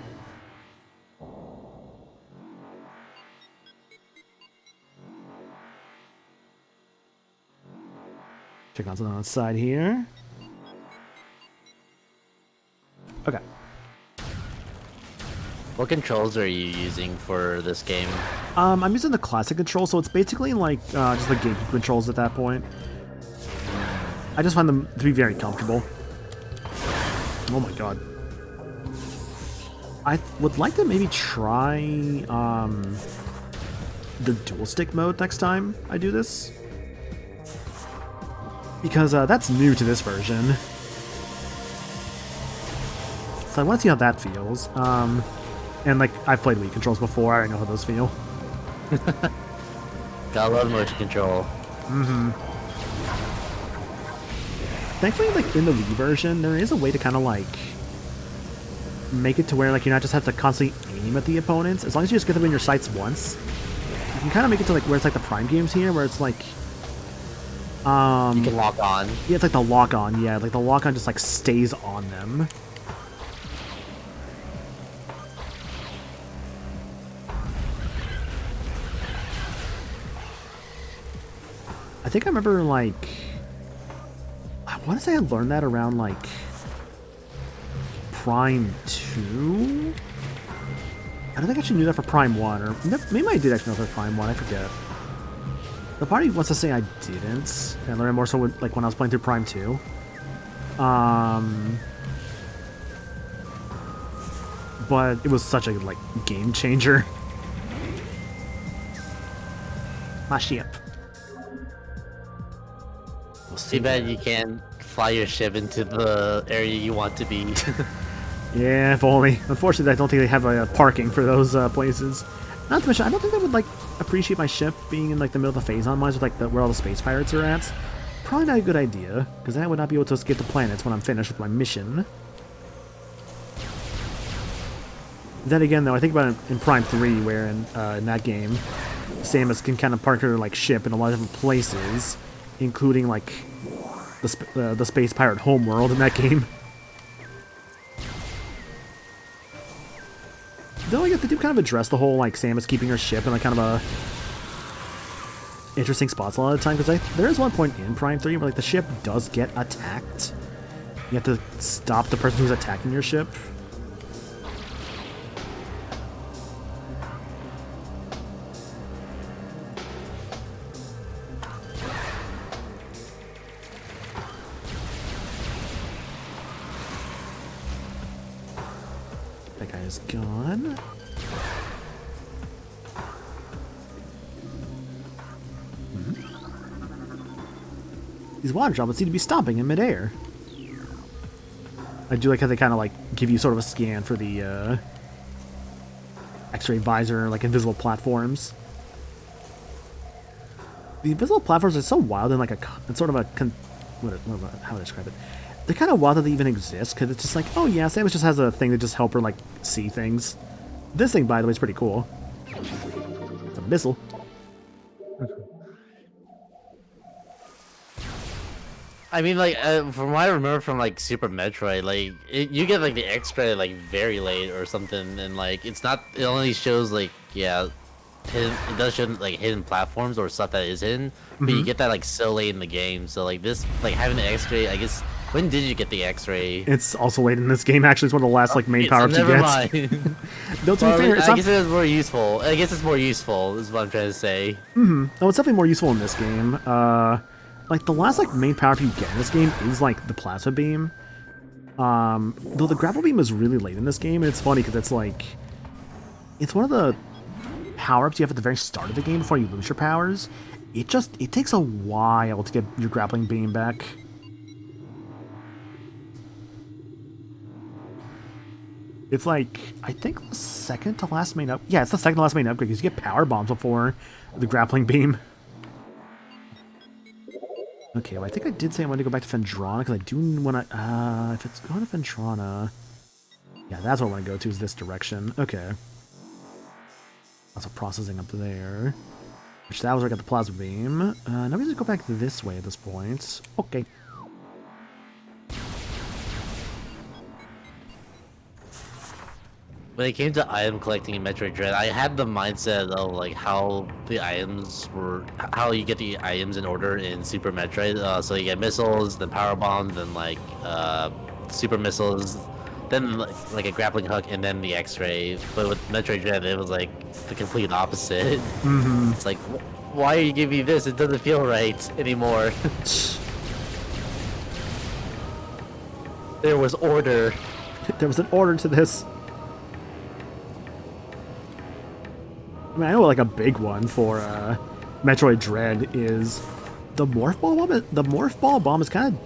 S1: Check out something on the side here. Okay.
S2: What controls are you using for this game?
S1: I'm using the classic control, so it's basically like just the GameCube controls at that point. I just find them to be very comfortable. Oh my god. I would like to maybe try the dual stick mode next time I do this. Because that's new to this version. So I want to see how that feels. And like, I've played Wii controls before, I already know how those feel.
S2: Gotta love motion control.
S1: Mm-hmm. Thankfully, like, in the Wii version, there is a way to kind of, like, make it to where, like, you not just have to constantly aim at the opponents. As long as you just get them in your sights once, you can kind of make it to, like, where it's like the Prime games here, where it's like...
S2: you can lock on.
S1: Yeah, it's like the lock-on, yeah. Like, the lock-on just, like, stays on them. I think I remember, like... I want to say I learned that around, like... Prime 2? I don't think I actually knew that for Prime 1, or... Maybe I did actually know for Prime 1, I forget. The party wants to say I didn't. I learned more so with, like, when I was playing through Prime 2. But it was such a, like, game changer. My ship. We'll see.
S2: Too bad you can't fly your ship into the area you want to be.
S1: Yeah, if only. Unfortunately, I don't think they have a parking for those places. Not to mention, I don't think they would, like, appreciate my ship being in, like, the middle of the Phazon mines with, like, where all the space pirates are at. Probably not a good idea, because then I would not be able to escape the planets when I'm finished with my mission. Then again, though, I think about it in Prime 3, where in that game, Samus can kind of park her, like, ship in a lot of different places, including, like, the space pirate homeworld in that game. Though I guess they do kind of address the whole, like, Samus keeping her ship in, like, kind of a interesting spots a lot of the time, because there is one point in Prime 3 where, like, the ship does get attacked. You have to stop the person who's attacking your ship. That guy is gone. These water droplets seem to be stopping in midair. I do like how they kind of like give you sort of a scan for the X-ray visor, like invisible platforms. The invisible platforms are so wild and like it's sort of a how would I describe it? They're kind of wild that they even exist, because it's just like, oh yeah, Samus just has a thing to just help her like see things. This thing, by the way, is pretty cool. It's a missile.
S2: I mean, like, from what I remember from, like, Super Metroid, like, you get, like, the X-ray, like, very late or something, and, like, it's not, it only shows, like, yeah, it does show, like, hidden platforms or stuff that is hidden, but you get that, like, so late in the game, so, like, this, like, having the X-ray, I guess, when did you get the X-ray?
S1: It's also late in this game, actually. It's one of the last, like, main power-ups you get.
S2: Never mind.
S1: Though, to be fair, it's
S2: I guess it's more useful. I guess it's more useful, is what I'm trying to say.
S1: No, it's definitely more useful in this game. like the last like main power up you get in this game is like the plasma beam. Though the grapple beam is really late in this game, and it's funny because it's like it's one of the power-ups you have at the very start of the game before you lose your powers. It takes a while to get your grappling beam back. It's like, I think the second to last main up. Yeah, it's the second to last main upgrade because you get power bombs before the grappling beam. Okay, well, I think I did say I wanted to go back to Phendrana because I do want to. If it's going to Phendrana, yeah, that's what I want to go to. Is this direction? Okay. Lots of processing up there. Which that was where I got the plasma beam. Now we just go back this way at this point. Okay.
S2: When it came to item collecting in Metroid Dread, I had the mindset of like how the items were, how you get the items in order in Super Metroid. So you get missiles, then power bombs, then like super missiles, then like a grappling hook, and then the X-ray. But with Metroid Dread, it was like the complete opposite.
S1: Mm-hmm.
S2: It's like, why are you giving me this? It doesn't feel right anymore. There was order.
S1: There was an order to this. I mean, I know like a big one for Metroid Dread is the Morph Ball Bomb. The Morph Ball Bomb is kind of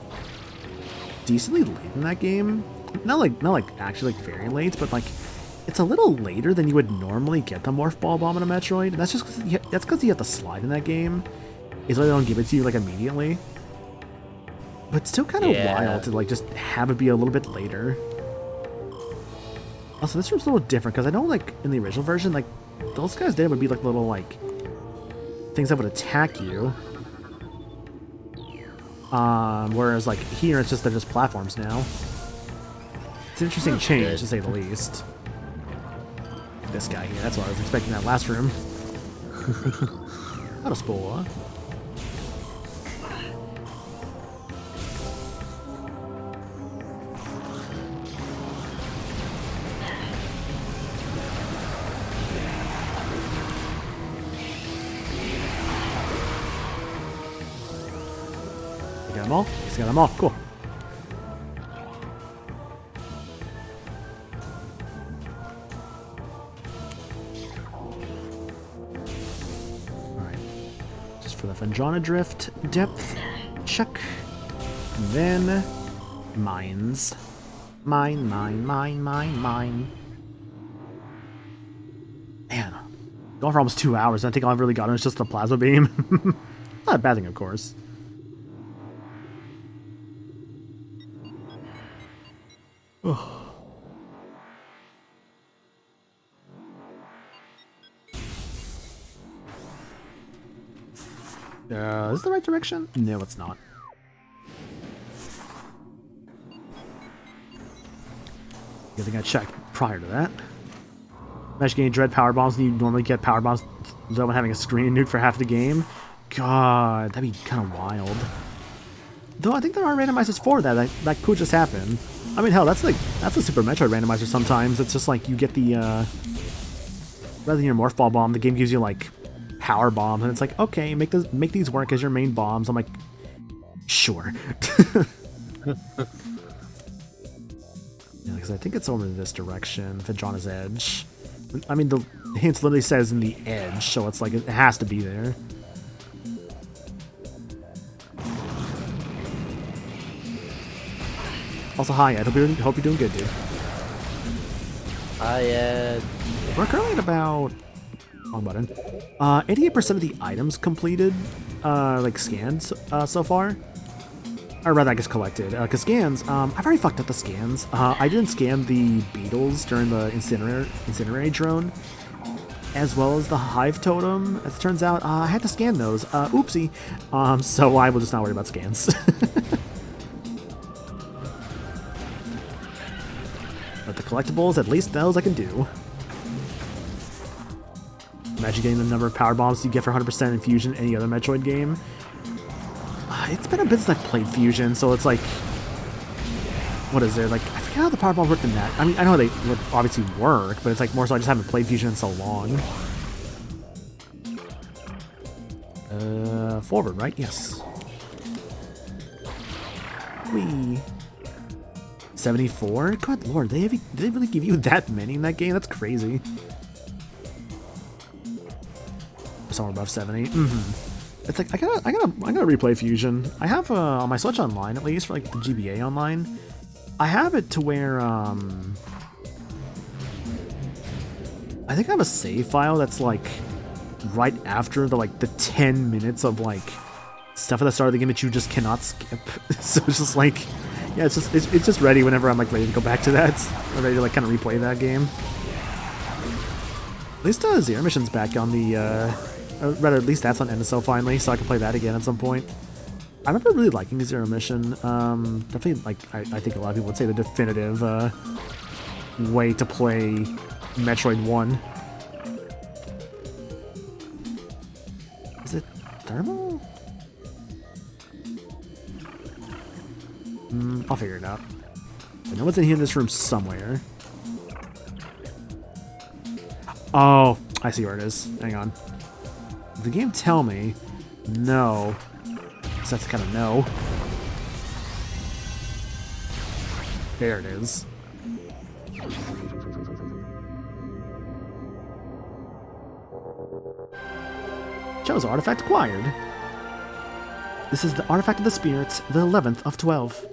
S1: decently late in that game. Not like actually like very late, but like it's a little later than you would normally get the Morph Ball Bomb in a Metroid. And that's just because you have to slide in that game. Is why they don't give it to you like immediately. But it's still kind of wild to like just have it be a little bit later. Also, this room's a little different because I know like in the original version, like those guys there would be like little like things that would attack you. Whereas like here it's just they're just platforms now. It's an interesting change to say the least. This guy here, that's what I was expecting in that last room. Not a spoiler. Got them all? He's got them all. Cool. Alright. Just for the Phendrana Drift. Depth. Check. And then mines. Mine. Man. Going for almost 2 hours. I think all I've really gotten is just the plasma beam. Not a bad thing, of course. Is this the right direction? No, it's not. I think I checked prior to that. Imagine getting Dread power bombs and you normally get power bombs without having a screen nuke for half the game. God, that'd be kind of wild. Though I think there are randomizers for that. That could just happen. I mean, hell, that's a Super Metroid randomizer sometimes. It's just like you get the, rather than your Morph Ball Bomb, the game gives you like power bombs, and it's like, okay, make these work as your main bombs. I'm like, sure. Yeah, because I think it's over this direction, Phendrana's Edge. I mean, the hint literally says in the edge, so it's like, it has to be there. Also, hi Ed, hope you're doing good, dude.
S2: Hi Ed.
S1: We're currently at about, wrong button, 88% of the items completed, like scanned so far. Or rather, I guess collected. Because scans, I've already fucked up the scans. I didn't scan the beetles during the incinerate drone, as well as the hive totem. As it turns out, I had to scan those. Oopsie. So I will just not worry about scans. But the collectibles, at least those I can do. Imagine getting the number of power bombs you get for 100% in Fusion in any other Metroid game. It's been a bit since I've played Fusion, so it's like, what is there? Like, I forget how the power bombs work in that. I mean, I know how they would obviously work, but it's like more so I just haven't played Fusion in so long. Forward, right? Yes. we... 74? Good lord, did they really give you that many in that game? That's crazy. Somewhere above 70. It's like I gotta replay Fusion. I have on my Switch Online, at least for like the GBA Online. I have it to where I think I have a save file that's like right after the 10 minutes of like stuff at the start of the game that you just cannot skip. So it's just like, yeah, it's just ready whenever I'm like ready to go back to that. I'm ready to like kind of replay that game. At least Zero Mission's back on the rather, at least that's on NSO finally, so I can play that again at some point. I remember really liking Zero Mission. Definitely, like, I think a lot of people would say the definitive way to play Metroid 1. Is it thermal? I'll figure it out. I know what's in here in this room somewhere. Oh, I see where it is. Hang on. Did the game tell me? No. So that's kind of no. There it is. Chose artifact acquired. This is the artifact of the spirits, the 11th of 12.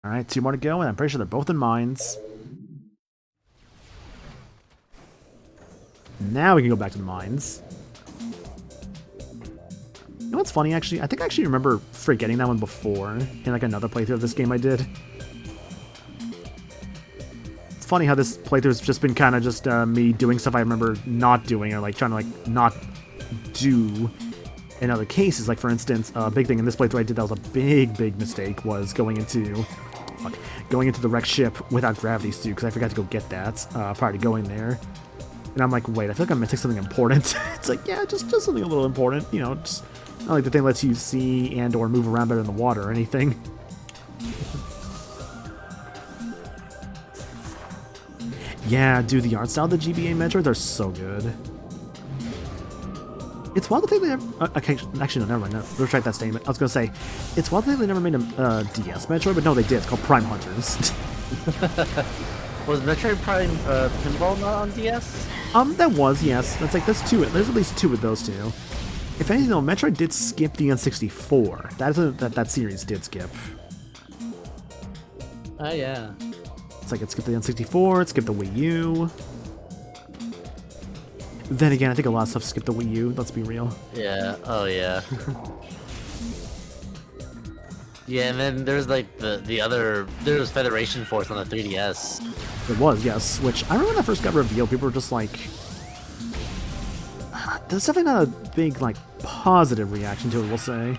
S1: Alright, 2 more to go, and I'm pretty sure they're both in mines. Now we can go back to the mines. You know what's funny, actually? I think I actually remember forgetting that one before in like another playthrough of this game I did. It's funny how this playthrough's just been kind of just me doing stuff I remember not doing, or like trying to like not do in other cases. Like for instance, a big thing in this playthrough I did that was a big mistake was going into the wrecked ship without gravity suit, because I forgot to go get that prior to going there. And I'm like, wait, I feel like I'm missing something important. It's like, yeah, just something a little important, you know, just not like the thing lets you see and or move around better in the water or anything. Yeah, dude, the art style of the GBA Metroids are so good. It's wild to think they never... okay, actually, no, never mind. No, retract that statement. I was going to say, it's wild to think they never made a DS Metroid, but no, they did. It's called Prime Hunters.
S2: Was Metroid Prime Pinball not on DS?
S1: That was, yes. That's like, there's at least 2 of those 2. If anything, though, Metroid did skip the N64. That series did skip.
S2: Oh, yeah.
S1: It's like it skipped the N64, it skipped the Wii U. Then again, I think a lot of stuff skipped the Wii U, let's be real.
S2: Yeah, oh yeah. Yeah, and then there's like the other, there's Federation Force on the 3DS.
S1: It was, yes, which I remember when that first got revealed, people were just like... There's definitely not a big, like, positive reaction to it, we'll say.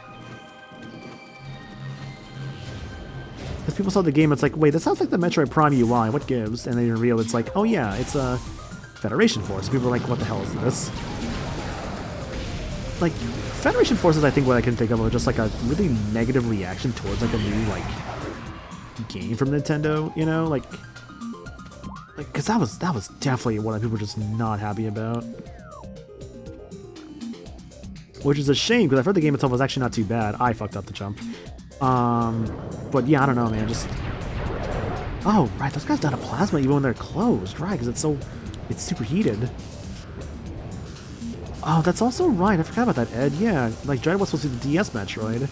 S1: Because people saw the game, it's like, wait, that sounds like the Metroid Prime UI, what gives? And then you reveal it's like, oh yeah, it's a Federation Force. People were like, what the hell is this? Like, Federation Force is, I think, what I can think of just like a really negative reaction towards like a new, like, game from Nintendo, you know? Like, because that was definitely what people were just not happy about. Which is a shame, because I heard the game itself was actually not too bad. I fucked up the jump. But yeah, I don't know, man, just... Oh, right, those guys die to plasma even when they're closed, right, because it's super heated. Oh, that's also right, I forgot about that, Ed, yeah, like, Dread was supposed to be the DS Metroid.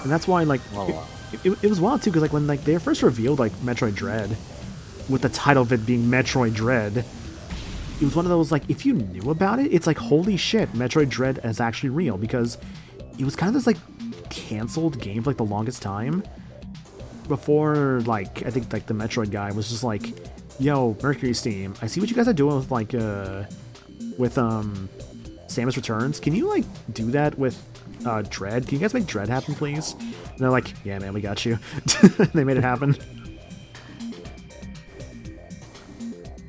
S1: And that's why, like, it was wild, too, because, like, when, like, they first revealed, like, Metroid Dread, with the title of it being Metroid Dread, it was one of those, like, if you knew about it, it's like, holy shit, Metroid Dread is actually real, because it was kind of this, like, canceled game for, like, the longest time. Before, like, I think, like, the Metroid guy was just like, yo, Mercury Steam, I see what you guys are doing with, like, Samus Returns. Can you, like, do that with, Dread? Can you guys make Dread happen, please? And they're like, yeah, man, we got you. They made it happen.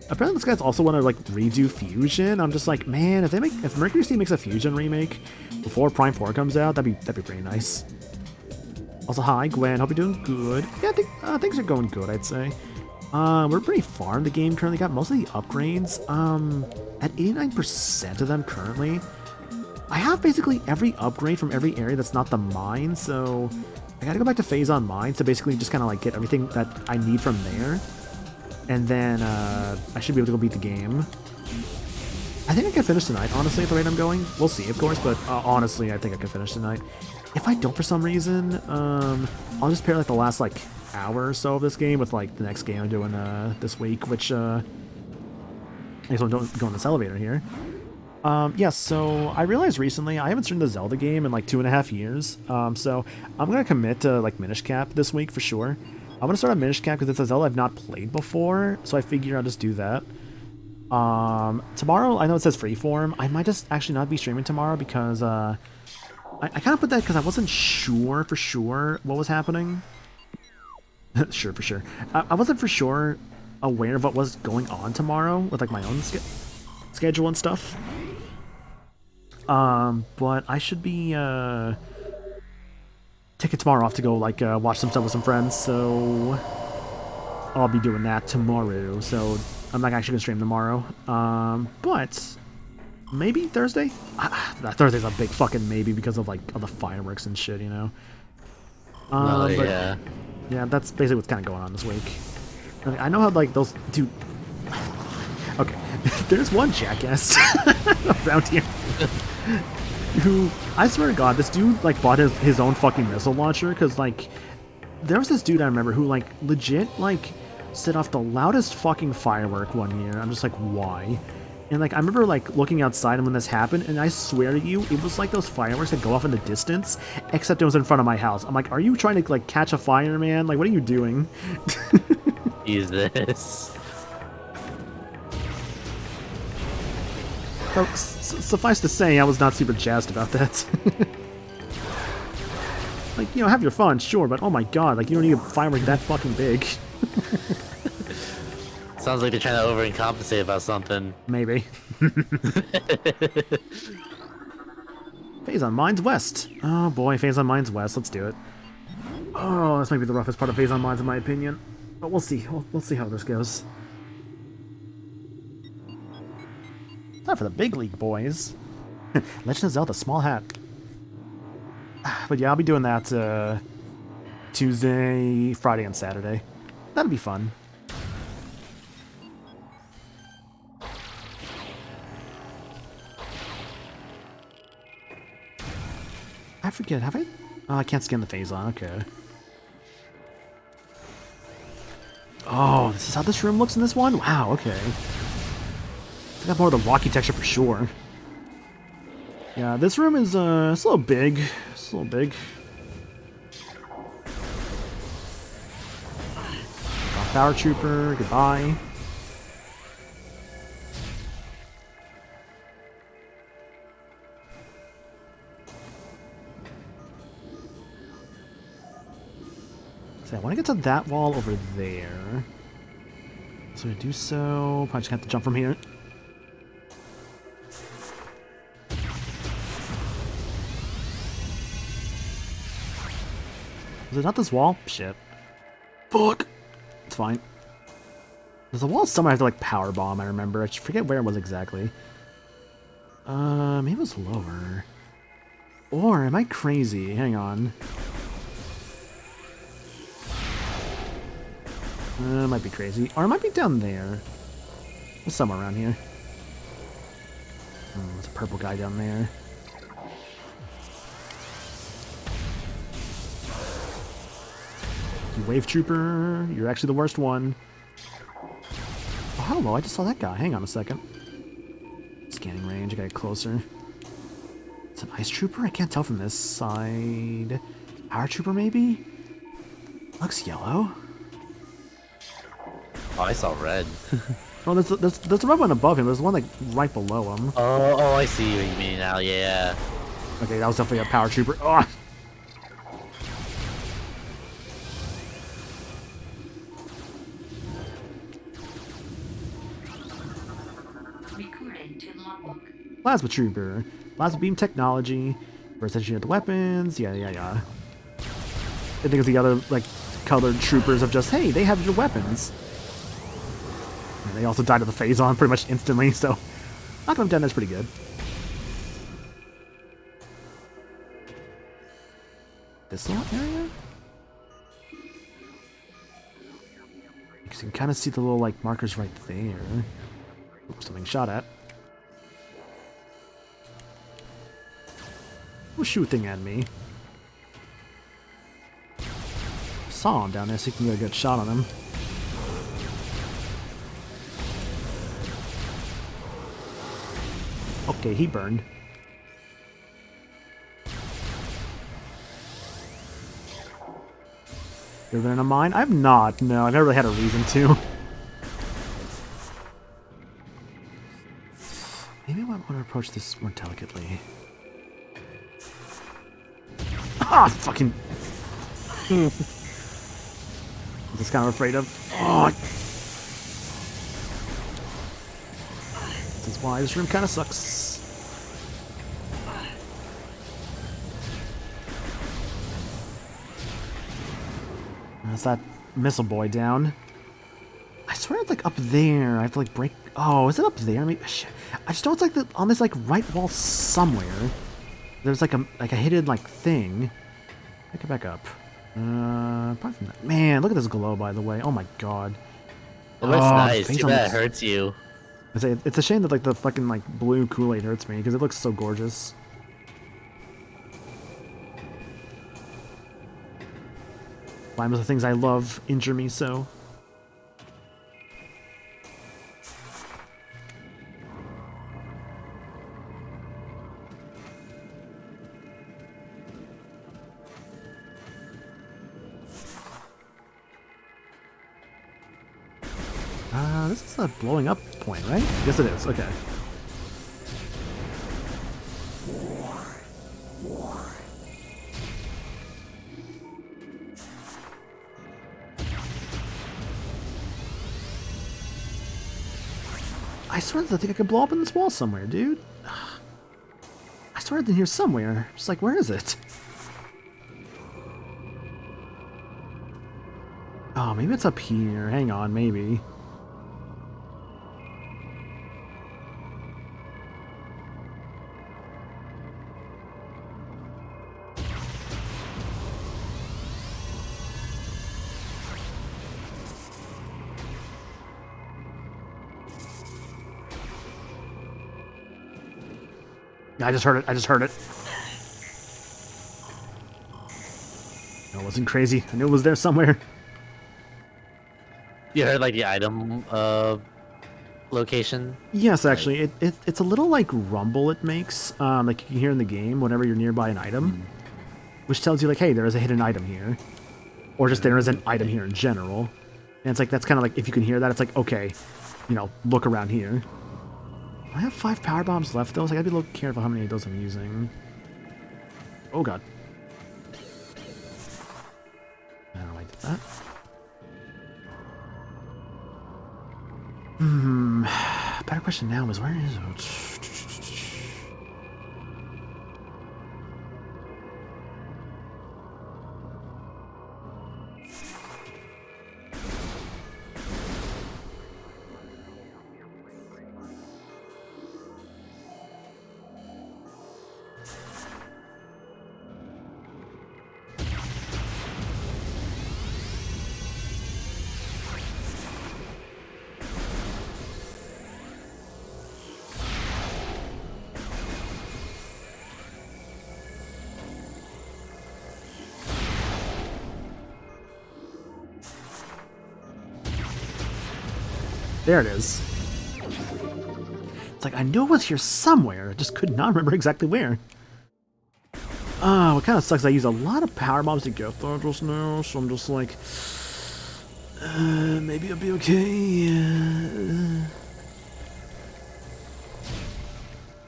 S1: Apparently this guy's also want to, like, redo Fusion. I'm just like, man, if Mercury Steam makes a Fusion remake before Prime 4 comes out, that'd be pretty nice. Also, hi, Gwen. Hope you're doing good. Yeah, I think things are going good, I'd say. We're pretty far in the game currently. Got most of the upgrades. At 89% of them currently. I have basically every upgrade from every area that's not the mine, so I gotta go back to Phazon Mines to basically just kind of like get everything that I need from there. And then I should be able to go beat the game. I think I can finish tonight, honestly, at the rate I'm going. We'll see, of course, but honestly, I think I can finish tonight. If I don't for some reason, I'll just pair like the last like hour or so of this game with like the next game I'm doing this week, which I guess I don't go in this elevator here. Yeah, so I realized recently I haven't streamed the Zelda game in like 2.5 years. So I'm gonna commit to like Minish Cap this week for sure. I'm gonna start on Minish Cap because it's a Zelda I've not played before, so I figure I'll just do that. Tomorrow I know it says freeform. I might just actually not be streaming tomorrow because I kind of put that because I wasn't sure for sure what was happening. Sure, for sure. I wasn't for sure aware of what was going on tomorrow with like my own schedule and stuff. But I should be taking tomorrow off to go like watch some stuff with some friends, so I'll be doing that tomorrow. So I'm not actually gonna stream tomorrow. But maybe Thursday. Thursday's a big fucking maybe because of like all the fireworks and shit, you know. But,
S2: yeah.
S1: Yeah, that's basically what's kind of going on this week. I know how like those dude. Okay, there's one jackass around here who, I swear to God, this dude like bought his own fucking missile launcher because like there was this dude I remember who like legit like set off the loudest fucking firework one year. I'm just like, why? And like I remember like looking outside and when this happened, and I swear to you, it was like those fireworks that go off in the distance, except it was in front of my house. I'm like, are you trying to like catch a fire, man? Like, what are you doing?
S2: Use this.
S1: So, suffice to say, I was not super jazzed about that. Like, you know, have your fun, sure, but oh my god, like, you don't need a firework that fucking big.
S2: Sounds like they're trying to overcompensate about something.
S1: Maybe. Phazon Mines West. Oh boy, Phazon Mines West, let's do it. Oh, this might be the roughest part of Phazon Mines in my opinion. But we'll see. We'll see how this goes. Time for the big league, boys. Legend of Zelda Small Hat. But yeah, I'll be doing that Tuesday, Friday, and Saturday. That'll be fun. I forget, have I? Oh, I can't scan the Phazon, okay. Oh, this is how this room looks in this one? Wow, okay. I got more of the rocky texture for sure. Yeah, this room is it's a little big. It's a little big. Power Trooper, goodbye. So I want to get to that wall over there. So to do so, probably just have to jump from here. Is it not this wall? Shit. Fuck! It's fine. There's a wall somewhere I have to like power bomb, I remember. I forget where it was exactly. Maybe it was lower. Or am I crazy? Hang on. It might be crazy. Or it might be down there. It's somewhere around here. Oh, there's a purple guy down there. You wave trooper, you're actually the worst one. Oh, hello, I just saw that guy. Hang on a second. Scanning range, I gotta get closer. It's an ice trooper? I can't tell from this side. Power trooper, maybe? Looks yellow.
S2: Oh, I saw red.
S1: Oh, there's a red one above him. There's one like right below him.
S2: Oh, I see what you mean now. Yeah.
S1: Okay, that was definitely a power trooper. Oh. Plasma trooper, plasma beam technology, burst engineered weapons. Yeah. I think it's the other like colored troopers of just hey, they have your weapons. And they also died to the Phazon pretty much instantly, so knocking them down is pretty good. this little area? Because you can kind of see the little, like, markers right there. Oops, something shot at. Who's shooting at me? Saw him down there, so you can get a good shot on him. Okay, he burned. You ever been in a mine? I've not. No, I've never really had a reason to. Maybe I might want to approach this more delicately. Ah, fucking. This kind of afraid of. Oh. This is why this room kind of sucks. That's that missile boy down. I swear it's like up there. I have to like break. Oh, is it up there? I mean, shit. I just know it's like on this like right wall somewhere. There's like a hidden like thing. Pick it back up. Apart from that, man, look at this glow. By the way, oh my god.
S2: It looks nice. Too bad it hurts you.
S1: It's a shame that like the fucking like blue Kool-Aid hurts me because it looks so gorgeous. Slimes are the things I love injure me so. This is a blowing up point, right? Yes, it is. Okay. I swear I think I could blow up in this wall somewhere, dude. I swear it's in here somewhere. Just like, where is it? Oh, maybe it's up here. Hang on, maybe. I just heard it. I just heard it. That wasn't crazy. I knew it was there somewhere.
S2: You heard like the item location?
S1: Yes, actually. It's a little like rumble it makes. Like you can hear in the game whenever you're nearby an item. Which tells you like, hey, there is a hidden item here. Or just there is an item here in general. And it's like, that's kind of like, if you can hear that, it's like, okay, you know, look around here. I have 5 power bombs left, though, so I gotta be a little careful how many of those I'm using. Oh, God. I don't know why I did that. Better question now is, where is it? There it is. It's like, I knew it was here somewhere. I just could not remember exactly where. Oh, it kind of sucks. I use a lot of power bombs to get there just now, so I'm just like, maybe I'll be okay.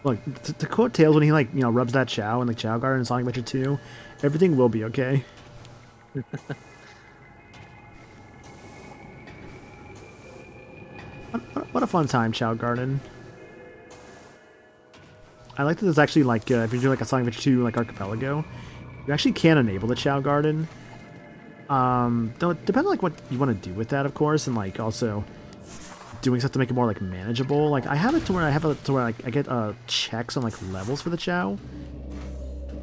S1: Look, to quote Tails when he, like, you know, rubs that Chow in the Chow Garden in Sonic Adventure 2, everything will be okay. What a fun time, Chow Garden. I like that there's actually, like, if you're doing, like, a Sonic Adventure 2, like, Archipelago, you actually can enable the Chow Garden. Though it depends on, like, what you want to do with that, of course, and, like, also doing stuff to make it more, like, manageable. Like, I have it to where I get, checks on, like, levels for the Chow.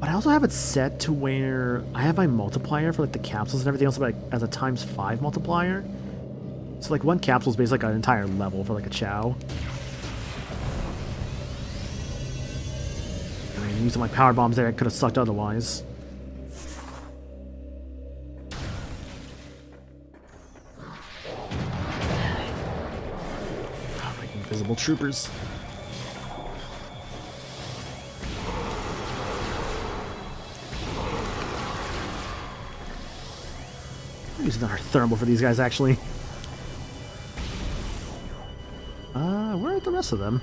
S1: But I also have it set to where I have my multiplier for like the capsules and everything else, like as a ×5 multiplier. So like one capsule is basically like an entire level for like a Chow. I mean, using my power bombs there, I could have sucked otherwise. Oh, my invisible troopers. I'm using our thermal for these guys, actually. Where are the rest of them?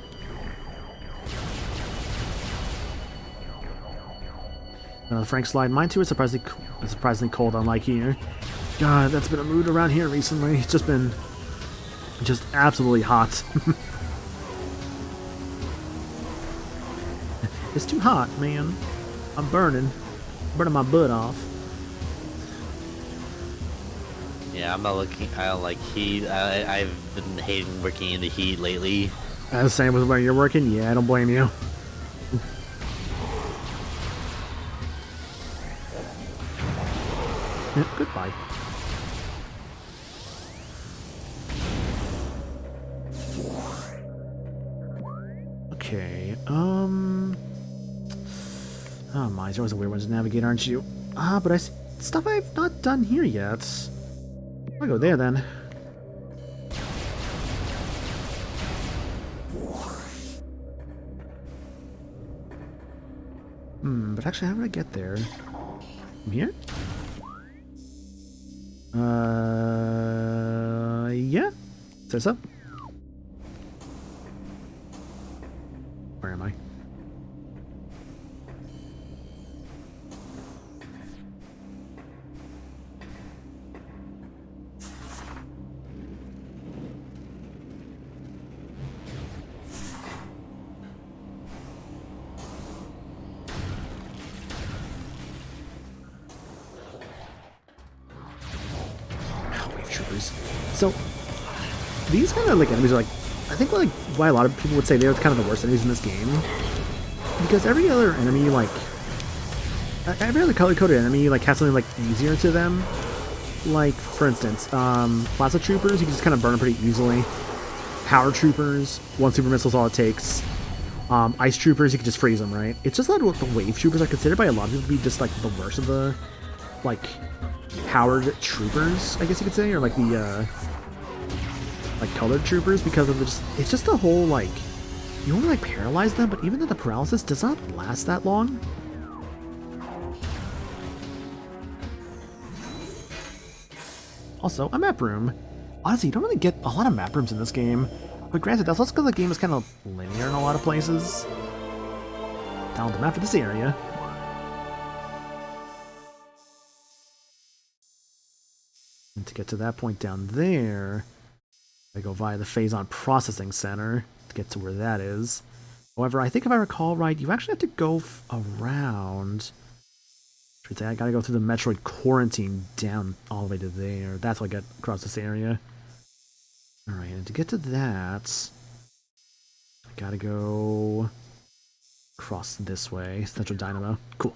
S1: Frank slide. Mine too is surprisingly cold, unlike here. God, that's been a mood around here recently. It's just been absolutely hot. It's too hot, man. I'm burning my butt off.
S2: Yeah, I'm not looking. I don't like heat. I've been hating working in the heat lately.
S1: The same with where you're working? Yeah, I don't blame you. Yeah, goodbye. Okay, oh my, you're always a weird one to navigate, aren't you? But I see stuff I've not done here yet. I'll go there then. But actually, how do I get there? From here? Yeah. Says so. Where am I? So, these kind of like enemies are like, I think like why a lot of people would say they're kind of the worst enemies in this game, because every other enemy, like every other color-coded enemy, like has something like easier to them. Like for instance, Plaza Troopers, you can just kind of burn them pretty easily. Power Troopers, one super missile is all it takes. Ice Troopers, you can just freeze them, right? It's just that the Wave Troopers are considered by a lot of people to be just like the worst of the like powered troopers, I guess you could say, or like the like colored troopers, because of it's just the whole like you only like paralyze them, but even though the paralysis does not last that long. Also, a map room. Honestly, you don't really get a lot of map rooms in this game, but granted, that's also because the game is kind of linear in a lot of places. Down the map for this area. And to get to that point down there, I go via the Phazon Processing Center to get to where that is. However, I think if I recall right, you actually have to go around. I gotta go through the Metroid Quarantine down all the way to there. That's how I get across this area. Alright, and to get to that, I gotta go across this way. Central Dynamo. Cool.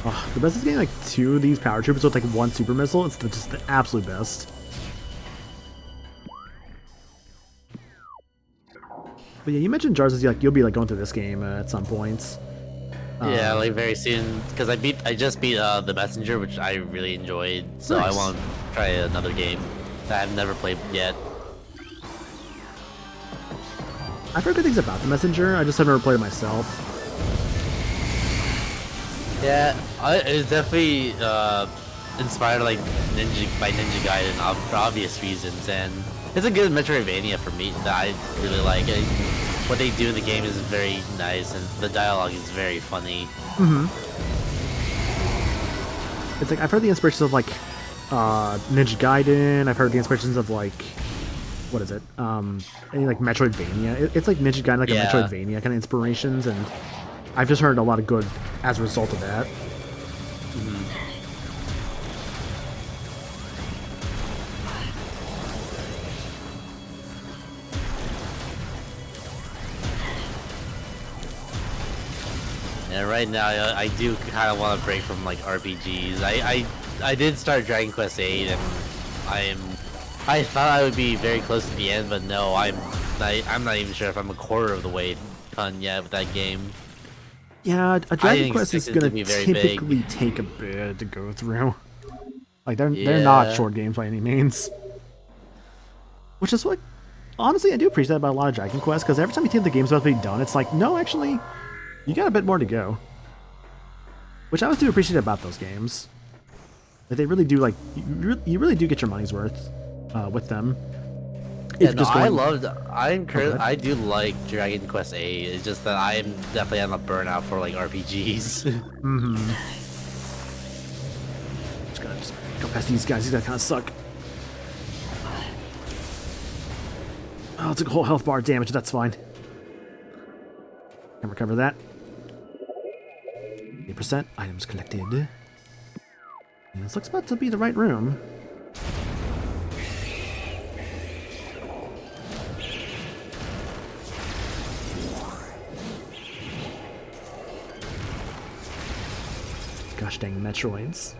S1: Oh, the best is getting like 2 of these power troopers with like 1 super missile. It's just the absolute best. But yeah, you mentioned Jars, you'll be like going through this game at some points.
S2: Yeah, like very soon, because I just beat the Messenger, which I really enjoyed. So
S1: nice.
S2: I want to try another game that I've never played yet.
S1: I've heard good things about the Messenger. I just have never played it myself.
S2: Yeah, it's definitely inspired like by Ninja Gaiden for obvious reasons, and it's a good Metroidvania for me that I really like. What they do in the game is very nice, and the dialogue is very funny.
S1: It's like I've heard the inspirations of like Ninja Gaiden. I've heard the inspirations of like what is it? Any like Metroidvania. It's like Ninja Gaiden, like a Metroidvania kind of inspirations, and I've just heard a lot of good as a result of that.
S2: And right now, I do kind of want to break from like RPGs. I did start Dragon Quest VIII, and I thought I would be very close to the end, but no, I'm not even sure if I'm a quarter of the way done yet with that game.
S1: Yeah, a Dragon Quest is
S2: expect it
S1: gonna
S2: to be very
S1: typically
S2: big.
S1: take a bit to go through. Like they're not short games by any means. Which is what, honestly, I do appreciate that about a lot of Dragon Quest, because every time you think the game's about to be done, it's like, no, actually, you got a bit more to go. Which I always do appreciate about those games. Like they really do, like, you really do get your money's worth with them.
S2: Yeah, no, I do like Dragon Quest VIII. It's just that I'm definitely on a burnout for like RPGs.
S1: Just gotta go past these guys. These guys kind of suck. Oh, it's a whole health bar damage. That's fine. Can recover that. 8% items collected. And this looks about to be the right room. Gosh dang Metroids.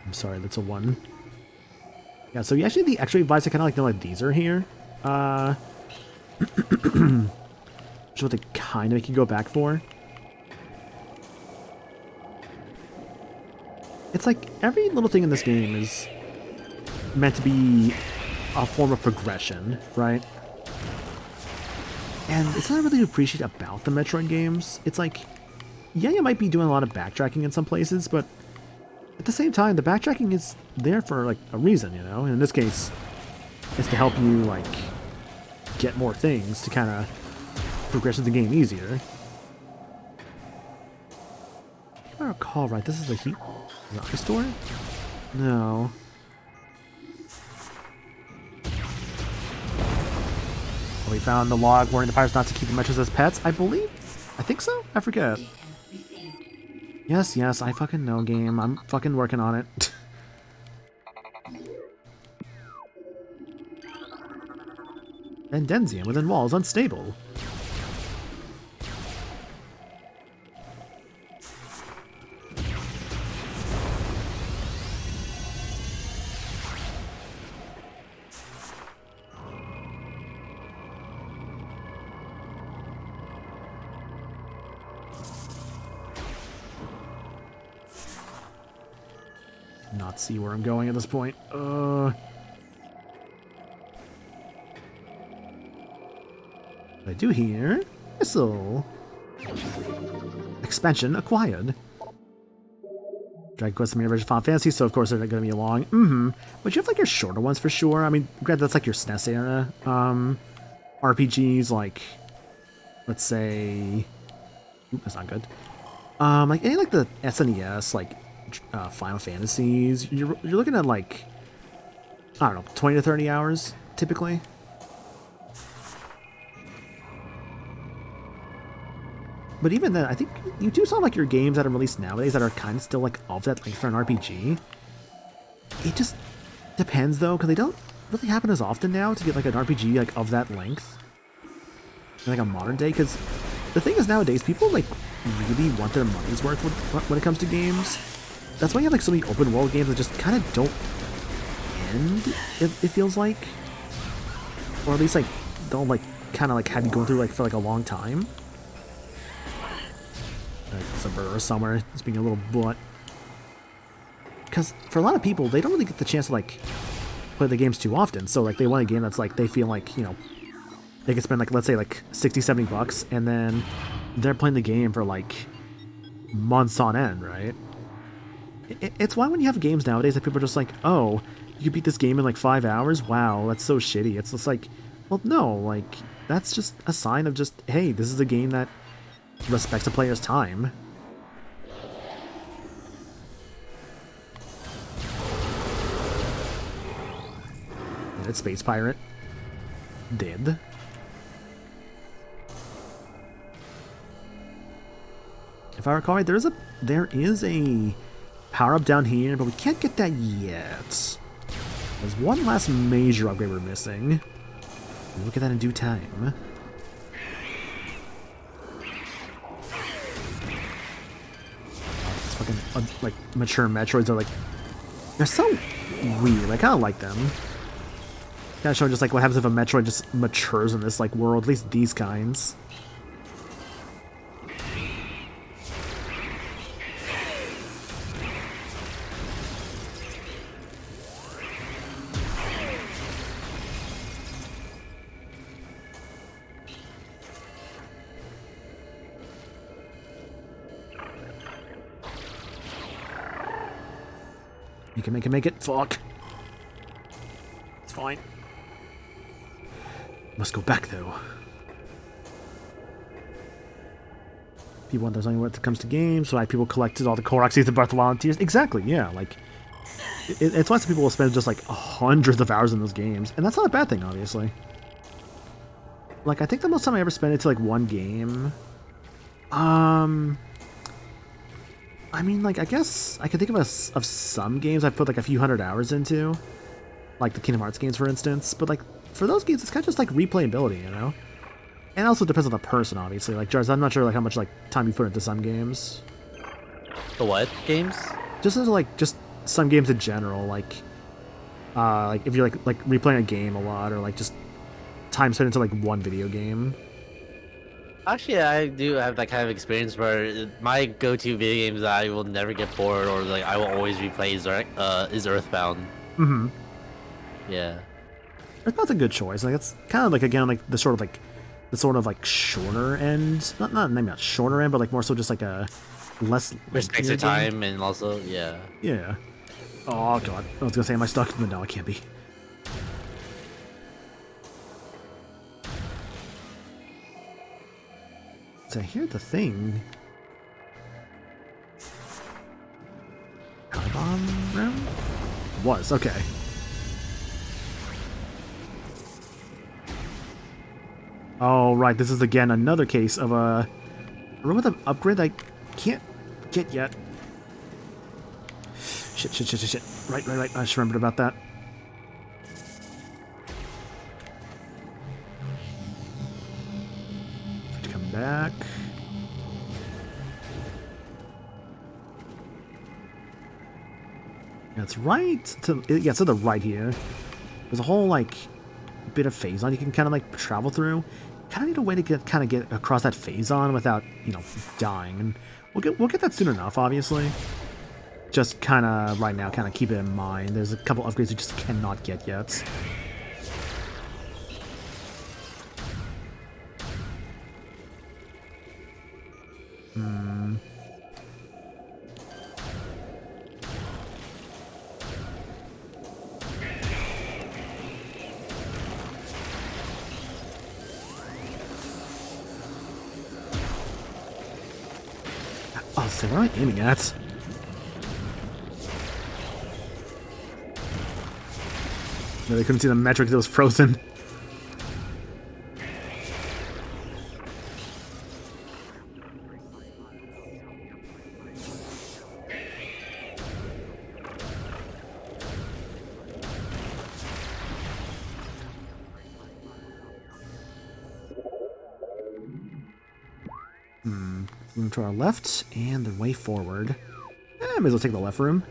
S1: I'm sorry, that's a 1. Yeah, so you actually, the extra advice I kind of like know like these are here. Which is what they kind of make you go back for. It's like every little thing in this game is meant to be a form of progression, right? And it's not really to appreciate about the Metroid games. It's like, yeah, you might be doing a lot of backtracking in some places, but at the same time, the backtracking is there for like a reason, you know? And in this case, it's to help you like get more things to kind of progress the game easier. If I recall right, this is a heat store? No. Oh, we found the log warning the pirates not to keep the Metros as pets, I believe? I think so? I forget. Yes, yes, I fucking know, game. I'm fucking working on it. And Denzium within walls unstable. Not see where I'm going at this point. I do here. Missile. Expansion acquired. Dragon Quest is the main version of Final Fantasy, so of course they're going to be long. But you have like your shorter ones for sure. I mean, granted, that's like your SNES era. RPGs like, let's say, that's not good. Like any like the SNES, like Final Fantasies, you're looking at like, I don't know, 20 to 30 hours typically. But even then, I think you do saw like your games that are released nowadays that are kind of still like of that length for an RPG. It just depends though, because they don't really happen as often now to get like an RPG like of that length in like a modern day. Because the thing is nowadays, people like really want their money's worth when it comes to games. That's why you have like so many open world games that just kind of don't end. It feels like, or at least like don't like kind of like have you going through like for like a long time. There's a burr somewhere. It's being a little butt. Because for a lot of people, they don't really get the chance to like play the games too often. So like they want a game that's like they feel like, you know, they can spend like, let's say like 60, 70 bucks and then they're playing the game for like months on end, right? It's why when you have games nowadays that people are just like, oh, you beat this game in like 5 hours? Wow, that's so shitty. It's just like, well, no, like that's just a sign of just, hey, this is a game that respects a player's time. It's Space Pirate. Dead. If I recall right, there is a power-up down here, but we can't get that yet. There's one last major upgrade we're missing. We'll look at that in due time. These fucking, like, mature Metroids are, like... They're so weird. I kind of like them. Kind of showing just, like, what happens if a Metroid just matures in this, like, world. At least these kinds. You can make it. Fuck. It's fine. Must go back, though. People want there's only when it comes to games, so people collected all the Koroks, the Breath of Wild Tears. Exactly, yeah. Like, it's why some people will spend just, like, hundreds of hours in those games. And that's not a bad thing, obviously. Like, I think the most time I ever spent into, like, one game... I mean, like, I guess I can think of some games I've put, like, a few hundred hours into. Like the Kingdom Hearts games, for instance. But, like, for those games, it's kind of just, like, replayability, you know? And also depends on the person, obviously. Like, Jars, I'm not sure, like, how much, like, time you put into some games.
S2: The what games?
S1: Just as, like, just some games in general. Like if you're, like replaying a game a lot, or, like, just time spent into, like, one video game.
S2: Actually, I do have that kind of experience where my go-to video games that I will never get bored or like I will always replay is Earthbound.
S1: Mm-hmm.
S2: Yeah.
S1: Earthbound's a good choice. Like it's kind of like again like the sort of like shorter end, maybe not shorter end, but like more so just like a less
S2: respects your time and also yeah.
S1: Yeah. Oh god, I was gonna say am I stuck? But no, I can't be. So here's the thing. Carbon room? Was, okay. Oh, right, this is again another case of a room with an upgrade I can't get yet. Shit. Right. I just remembered about that. Have to come back. That's right. To the right here. There's a whole like bit of phase-on you can kind of like travel through. Kind of need a way to get across that phase-on without dying, and we'll get that soon enough, obviously. Just kind of right now, kind of keep it in mind. There's a couple upgrades you just cannot get yet. Oh, so what am I aiming at? No, they couldn't see the metric that was frozen. Moving to our left, and the way forward. May as well take the left room.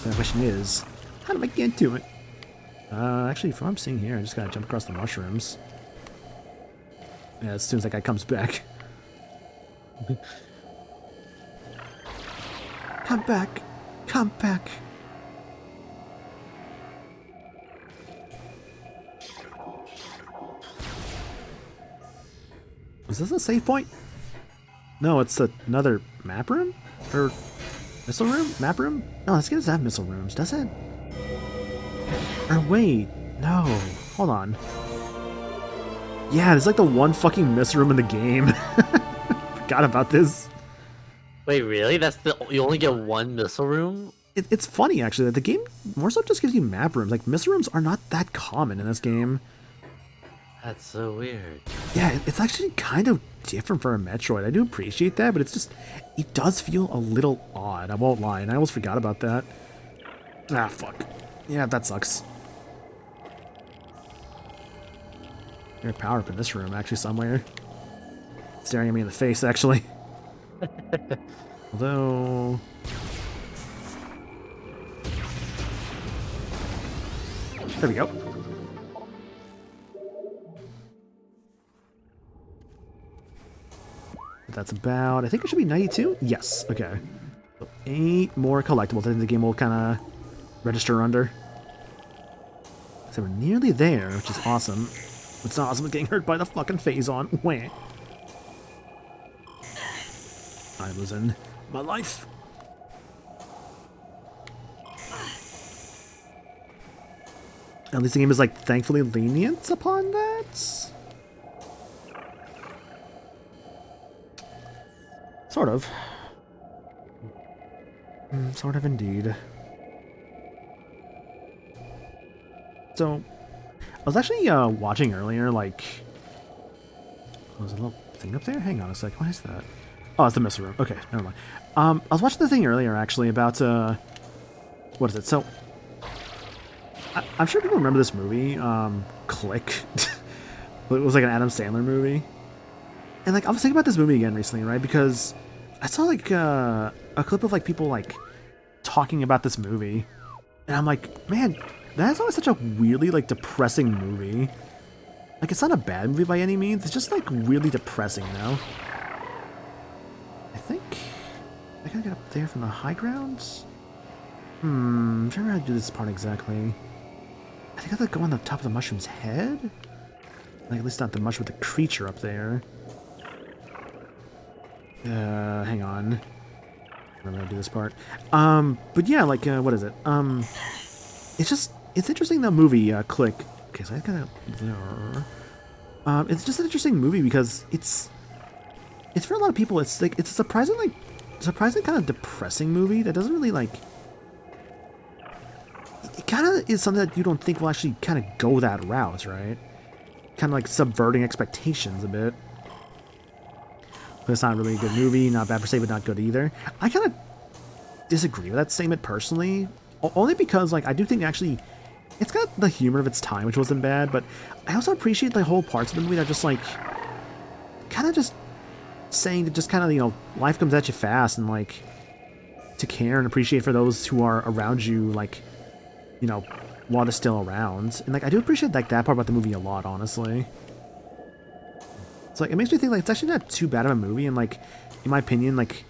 S1: The question is, how do I get to it? Actually, from what I'm seeing here, I just gotta jump across the mushrooms. Yeah, as soon as that guy comes back. Come back! Come back! Is this a save point? No, it's another map room? Or missile room? Map room? No, this game doesn't have missile rooms, does it? Or wait, no. hold on. Yeah, there's like the one fucking miss room in the game. Forgot about this.
S2: Wait, really? You only get one missile room?
S1: It's funny actually that the game more so just gives you map rooms. Like miss rooms are not that common in this game.
S2: That's so weird.
S1: Yeah, it's actually kind of different for a Metroid. I do appreciate that, but it's just, it does feel a little odd. I won't lie, and I almost forgot about that. Ah, fuck. Yeah, that sucks. There's power up in this room, actually, somewhere. Staring at me in the face, actually. Although... There we go. That's about, I think it should be 92? Yes, okay. So 8 more collectibles. I think the game will kind of register under. So we're nearly there, which is awesome. It's not awesome getting hurt by the fucking Phazon. Wah. I'm losing my life. At least the game is, like, thankfully lenient upon that. Sort of. Sort of indeed. So, I was actually watching earlier, like... Oh, there's a little thing up there? Hang on a sec, what is that? Oh, it's the missile room. Okay, never mind. I was watching the thing earlier, actually, about, what is it? So, I'm sure people remember this movie, Click. It was like an Adam Sandler movie. And, like, I was thinking about this movie again recently, right? Because I saw, like, a clip of, like, people, like, talking about this movie. And I'm like, man, that's always such a weirdly, like, depressing movie. Like, it's not a bad movie by any means. It's just, like, really depressing, you know? I think I gotta get up there from the high grounds? I'm trying to remember how to do this part exactly. I think I have to go on the top of the mushroom's head? Like, at least not the mushroom, but the creature up there. Hang on. I remember how to do this part. But yeah, like, what is it? It's interesting, the movie, Click. Okay, so I gotta... it's just an interesting movie because it's for a lot of people, it's like, it's a surprisingly kind of depressing movie that doesn't really, like... It kind of is something that you don't think will actually kind of go that route, right? Kind of like subverting expectations a bit. But it's not really a good movie, not bad per se, but not good either. I kind of disagree with that statement personally, only because, like, I do think actually it's got the humor of its time, which wasn't bad, but I also appreciate the whole parts of the movie that just, like, kind of just saying that just kind of, you know, life comes at you fast, and, like, to care and appreciate for those who are around you, like, you know, while they're still around. And, like, I do appreciate, like, that part about the movie a lot, honestly. So, like, it makes me think, like, it's actually not too bad of a movie, and, like, in my opinion, like,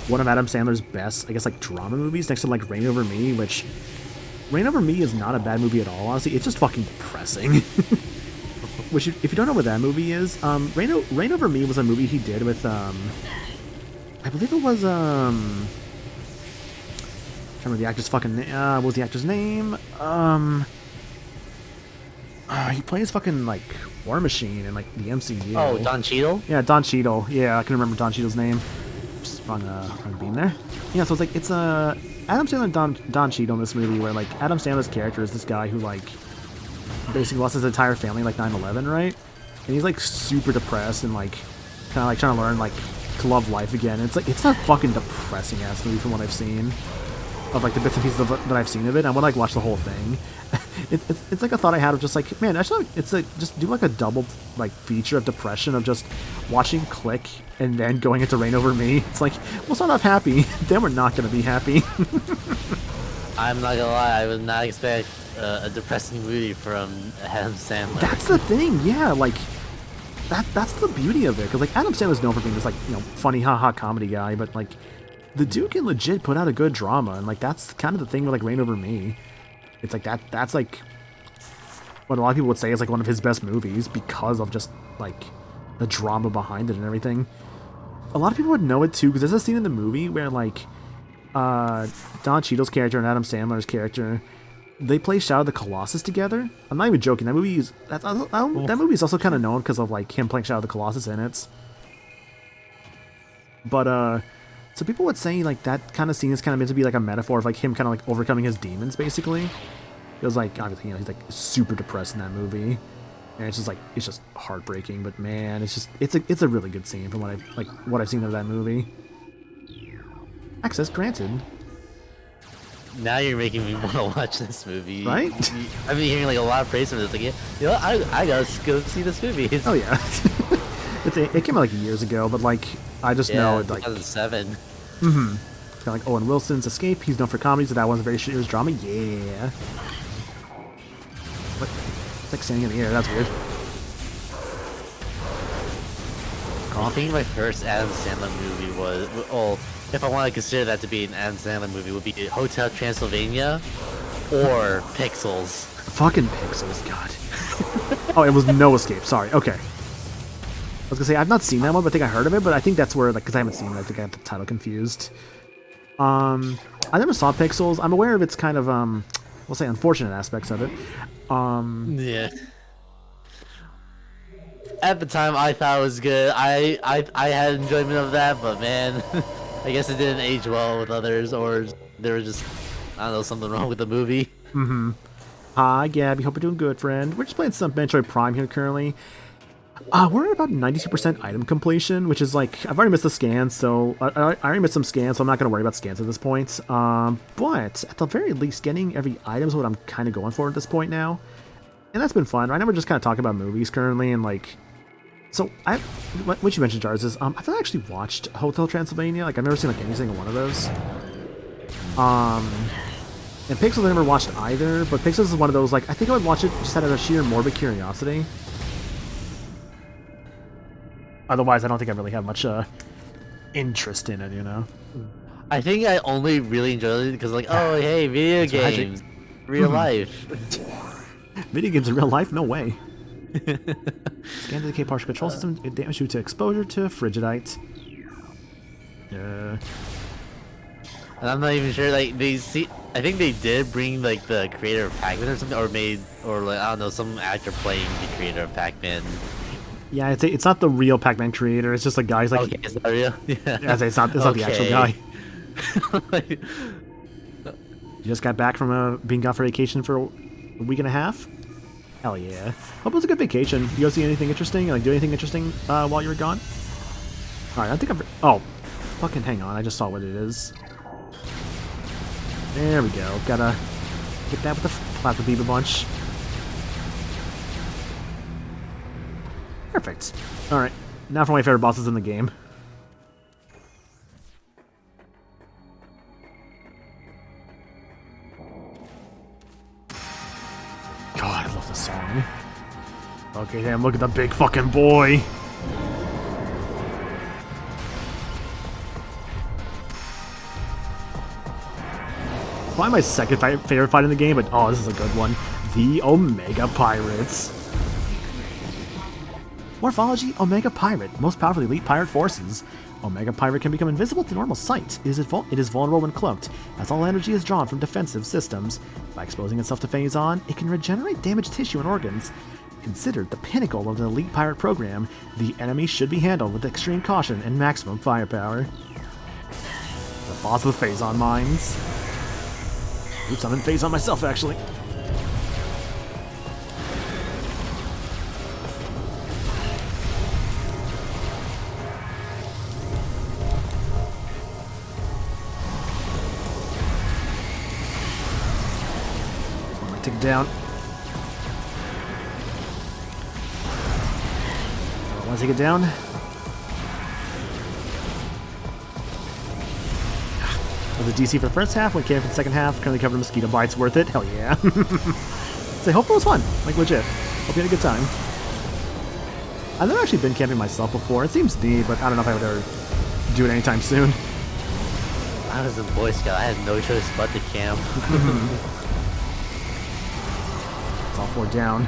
S1: one of Adam Sandler's best, I guess, like, drama movies, next to, like, Reign Over Me, which... Reign Over Me is not a bad movie at all, honestly. It's just fucking depressing. Which, if you don't know what that movie is, Reign Over Me was a movie he did with, I believe it was, I can't remember the actor's fucking name. What was the actor's name? He plays fucking, like, War Machine in, like, the MCU.
S2: Oh, Don Cheadle?
S1: Yeah, Don Cheadle. Yeah, I can remember Don Cheadle's name. Just wrong beam there. Yeah, so it's like, it's Adam Sandler and Don Cheadle in this movie where, like, Adam Sandler's character is this guy who, like, basically lost his entire family, like, 9/11, right? And he's, like, super depressed and, like, kind of, like, trying to learn, like, to love life again. And it's, like, it's a fucking depressing-ass movie from what I've seen. Of, like, the bits and pieces that I've seen of it. I want to, like, watch the whole thing. It's like a thought I had of just, like, man, actually, it's, like, just do, like, a double, like, feature of depression of just watching Click and then going into Reign Over Me. It's like, we'll start off happy, then we're not going to be happy.
S2: I'm not gonna lie, I would not expect a depressing movie from Adam Sandler.
S1: That's the thing, yeah, like, that's the beauty of it. Because, like, Adam Sandler's known for being this, like, you know, funny, haha comedy guy, but, like, the dude can legit put out a good drama, and, like, that's kind of the thing with, like, Reign Over Me. It's like, that's, like, what a lot of people would say is, like, one of his best movies because of just, like, the drama behind it and everything. A lot of people would know it, too, because there's a scene in the movie where, like, Don Cheadle's character and Adam Sandler's character, they play Shadow of the Colossus together. I'm not even joking. That movie is that movie is also kind of known because of like him playing Shadow of the Colossus in it. But so people would say like that kind of scene is kind of meant to be like a metaphor of like him kind of like overcoming his demons, basically. It was like obviously he's like super depressed in that movie, and it's just heartbreaking. But man, it's a really good scene from what I've seen of that movie. Access granted.
S2: Now you're making me want to watch this movie.
S1: Right?
S2: I've been hearing like a lot of praise from this. Like, yeah, I gotta go see this movie.
S1: Oh yeah. It came out like years ago, but like I just know it like
S2: 2007.
S1: Kind of like Owen Wilson's Escape. He's known for comedy, so that one's a very serious drama. Yeah. What? It's like standing in the air. That's weird.
S2: I think my first Adam Sandler movie was, well, if I want to consider that to be an Adam Sandler movie, would be Hotel Transylvania or Pixels.
S1: Fucking Pixels, God. Oh, it was No Escape. Sorry. Okay. I was gonna say I've not seen that one, but I think I heard of it. But I think that's where, like, because I haven't seen it, I think I got the title confused. I never saw Pixels. I'm aware of its kind of we'll say unfortunate aspects of it.
S2: Yeah. At the time, I thought it was good. I had enjoyment of that, but man, I guess it didn't age well with others, or there was just, I don't know, something wrong with the movie.
S1: Hi, Gabby. Hope you're doing good, friend. We're just playing some Metroid Prime here currently. We're at about 92% item completion, which is like, I've already missed the scans, so I already missed some scans, so I'm not going to worry about scans at this point. But at the very least, getting every item is what I'm kind of going for at this point now. And that's been fun. Right now we're just kind of talking about movies currently, and like, so what you mentioned, Jars, is I've not actually watched Hotel Transylvania. Like, I've never seen like any single one of those. And Pixels I never watched either, but Pixels is one of those, like, I think I would watch it just out of a sheer morbid curiosity. Otherwise, I don't think I really have much interest in it, you know?
S2: I think I only really enjoyed it because, like, oh, hey, video games, real life.
S1: Video games in real life? No way. Scan to decay partial control system. It damages you to exposure to frigidite.
S2: And I'm not even sure, like, I think they did bring, like, the creator of Pac-Man or something, or like, I don't know, some actor playing the creator of Pac-Man.
S1: Yeah, it's not the real Pac-Man creator. It's just like guys like.
S2: Okay, is that real? Yeah.
S1: It's not the actual guy. You just got back from being gone for vacation for a week and a half. Hell yeah! Hope it was a good vacation. You guys see anything interesting? Like, do anything interesting while you were gone? All right, I think I'm. Oh, fucking hang on! I just saw what it is. There we go. Gotta get that with the Plasma Beaver Bunch. Perfect. Alright, now for my favorite bosses in the game. God, I love this song. Okay, damn, look at the big fucking boy. Probably my second favorite fight in the game, but oh, this is a good one. The Omega Pirates. Morphology, Omega Pirate. Most powerful elite pirate forces. Omega Pirate can become invisible to normal sight. It is vulnerable when cloaked, as all energy is drawn from defensive systems. By exposing itself to Phazon, it can regenerate damaged tissue and organs. Considered the pinnacle of the elite pirate program, the enemy should be handled with extreme caution and maximum firepower. The boss with Phazon mines. Oops, I'm in Phazon myself, actually. Take it down. I want to take it down. Was the DC for the first half, went camping for the second half, currently covered in mosquito bites, worth it? Hell yeah. So I hope it was fun. Like, legit. Hope you had a good time. I've never actually been camping myself before. It seems neat, but I don't know if I would ever do it anytime soon.
S2: I was a Boy Scout. I had no choice but to camp.
S1: It's all four down.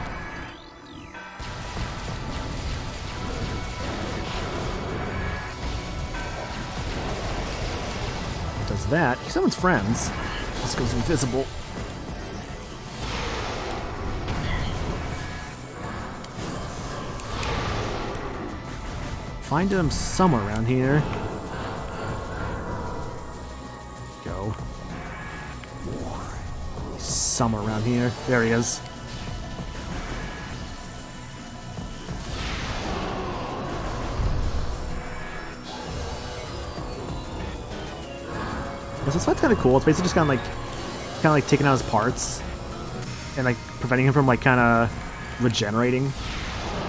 S1: Does that? He summons friends. Just goes invisible. find him somewhere around here. Go. Somewhere around here. There he is. This fight's kind of cool. It's basically just kind of like taking out his parts and like preventing him from like kind of regenerating.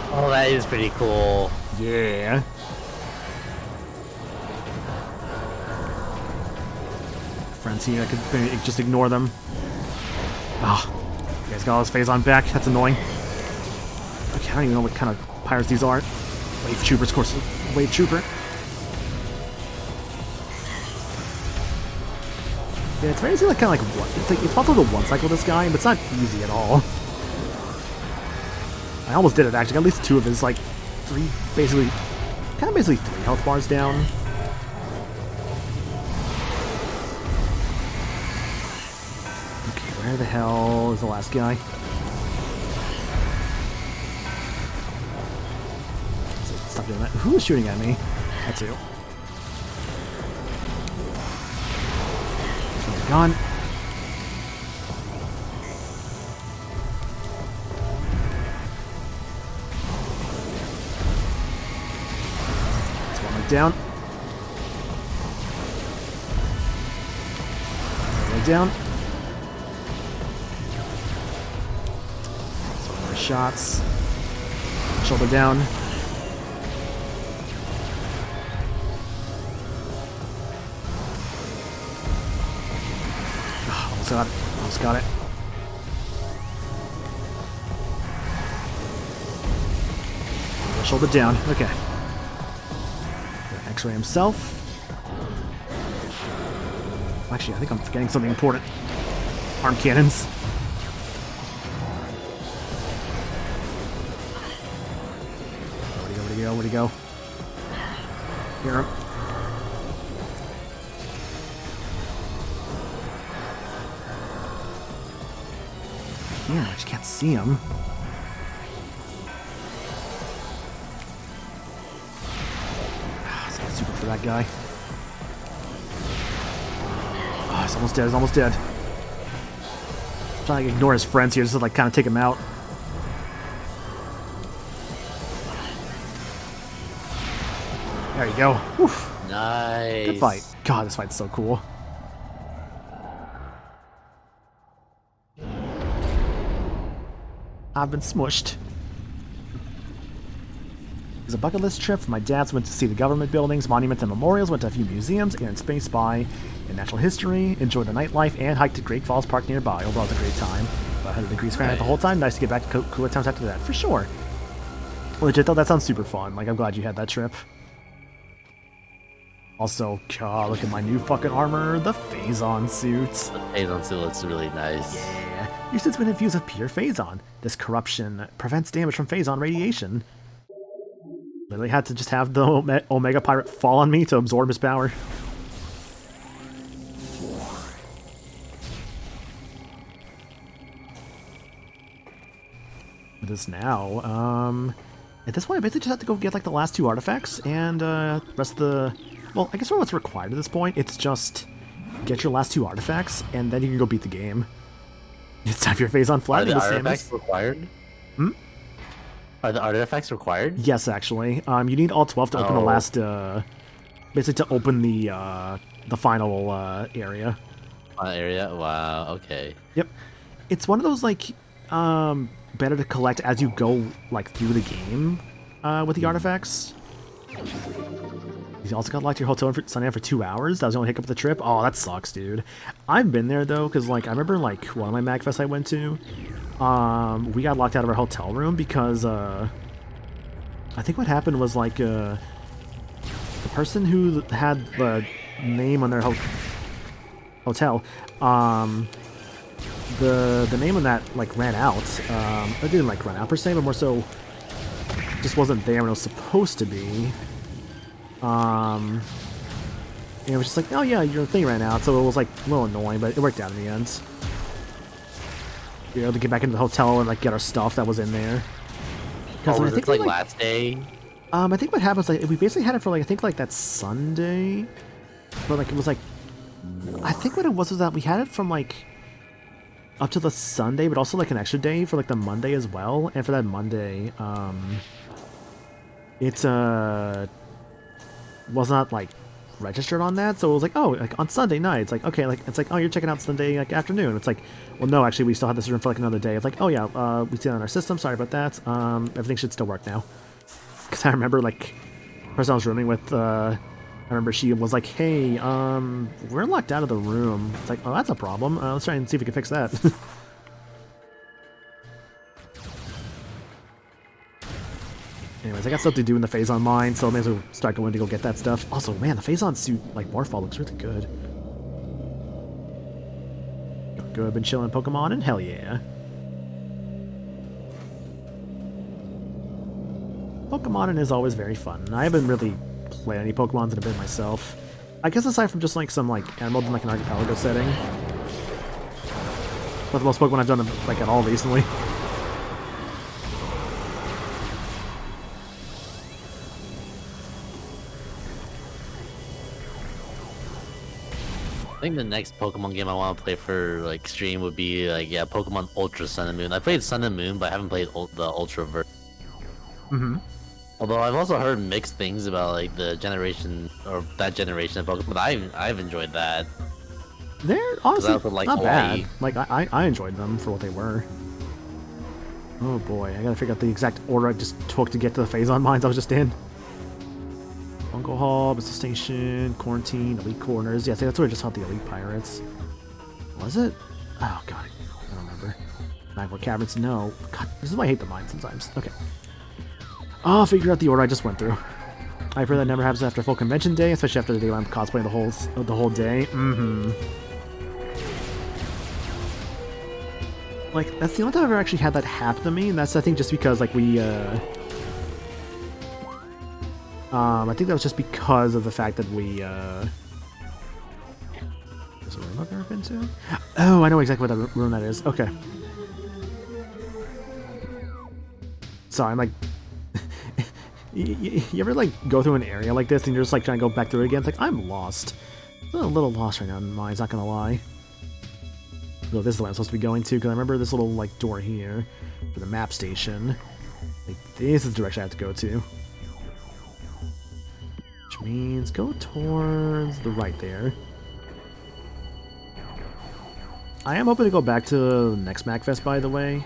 S2: Oh, that is pretty cool.
S1: Yeah. Friends here, I could maybe just ignore them. Ah, you guys got all his phase on back. That's annoying. Okay, I don't even know what kind of pirates these are. Wave troopers, of course. Wave trooper. Yeah, it's very easy, like kind of like one. It's possible to one cycle this guy, but it's not easy at all. I almost did it actually. Got at least 2 of his like 3, basically 3 health bars down. Okay, where the hell is the last guy? Stop doing that. Who is shooting at me? That's you. Gone. That's one leg down. Leg down. Some more shots. Shoulder down. Almost got it. Shoulder down. Okay. X-ray himself. Actually, I think I'm forgetting something important. Arm cannons. Where'd he go? Where'd he go? Hear him. Yeah, I just can't see him. It's not super for that guy. Oh, he's almost dead. He's almost dead. I'm trying to ignore his friends here just to like kind of take him out. There you go. Oof.
S2: Nice.
S1: Good fight. God, this fight's so cool. I've been smushed. It was a bucket list trip for my dad's. Went to see the government buildings, monuments, and memorials. Went to a few museums, air and space spy, and natural history. Enjoyed the nightlife and hiked to Great Falls Park nearby. Overall, it was a great time. About 100 degrees Fahrenheit the whole time. Nice to get back to cooler times after that, for sure. Legit though, that sounds super fun. Like, I'm glad you had that trip. Also, God, look at my new fucking armor, the Phazon suit.
S2: The Phazon suit looks really nice.
S1: Yeah, your suit's been infused with pure Phazon. This corruption prevents damage from Phazon radiation. Literally had to just have the Omega Pirate fall on me to absorb his power. With this now, at this point I basically just have to go get like the last 2 artifacts and rest of the... Well, I guess for what's required at this point, it's just get your last 2 artifacts, and then you can go beat the game. It's time for your Phazon flat.
S2: Are the artifacts required?
S1: Hmm?
S2: Are the artifacts required?
S1: Yes, actually. You need all 12 to open the last, basically to open the final area.
S2: Area? Wow, okay.
S1: Yep. It's one of those, like, better to collect as you go, like, through the game with the artifacts. You also got locked your hotel for Sunday for 2 hours. That was the only hiccup of the trip. Oh, that sucks, dude. I've been there though, because like I remember like one of my MagFests I went to, we got locked out of our hotel room because I think what happened was like the person who had the name on their hotel, the name on that like ran out. It didn't like run out per se, but more so just wasn't there when it was supposed to be. And it was just like, oh yeah, your thing ran out, so it was like a little annoying, but it worked out in the end. We were able to get back into the hotel and like get our stuff that was in there.
S2: Was it like last day?
S1: I think what happens, like, we basically had it for, like, I think, like, that Sunday. But, like, it was, like, I think what it was that we had it from, like, up to the Sunday, but also, like, an extra day for, like, the Monday as well. And for that Monday, it, was not, like, registered on that. So it was like, oh, like, on Sunday night. It's like, okay, like, it's like, oh, you're checking out Sunday, like, afternoon. It's like, well, no, actually, we still have this room for, like, another day. It's like, oh, yeah, we see it on our system. Sorry about that. Everything should still work now. Because I remember, like, the person I was rooming with, I remember she was like, hey, we're locked out of the room. It's like, oh, that's a problem. Let's try and see if we can fix that. Anyways, I got stuff to do in the Phazon mine, so I may as well start going to go get that stuff. Also, man, the Phazon suit, like, Morphball looks really good. Good, been chilling Pokemon, and hell yeah. Pokemonin is always very fun. I haven't really played any Pokemons in a bit myself. I guess aside from just like some like Emerald in like an archipelago setting. But the most Pokemon I've done like at all recently.
S2: I think the next Pokemon game I want to play for like stream would be like Pokemon Ultra Sun and Moon. I played Sun and Moon, but I haven't played the Ultra version.
S1: Mm-hmm.
S2: Although I've also heard mixed things about like the generation or that generation of Pokemon, but I've enjoyed that.
S1: They're honestly
S2: like
S1: not
S2: Hawaii.
S1: bad. Like I enjoyed them for what they were. Oh boy, I gotta figure out the exact order I just took to get to the Phazon mines I was just in. Bungle Hall, Business Station, Quarantine, Elite Corners. Yeah, I think that's where I just saw the Elite Pirates. Was it? Oh god, I don't remember. Magmore Caverns, no. God, this is why I hate the mine sometimes. Okay. I'll figure out the order I just went through. I pray that never happens after full convention day, especially after the day when I'm cosplaying the whole day. Mm-hmm. Like, that's the only time I've ever actually had that happen to me, and that's, I think, just because, like, we, I think that was just because of the fact that we, Is there a room I've ever been to? Oh, I know exactly what that room that is. Okay. Sorry, I'm like... you ever, like, go through an area like this and you're just, like, trying to go back through it again? It's like, I'm lost. I'm a little lost right now in mine, not gonna lie. Though this is the way I'm supposed to be going to, because I remember this little, like, door here for the map station. Like, this is the direction I have to go to. Which means go towards the right there. I am hoping to go back to the next MacFest, by the way.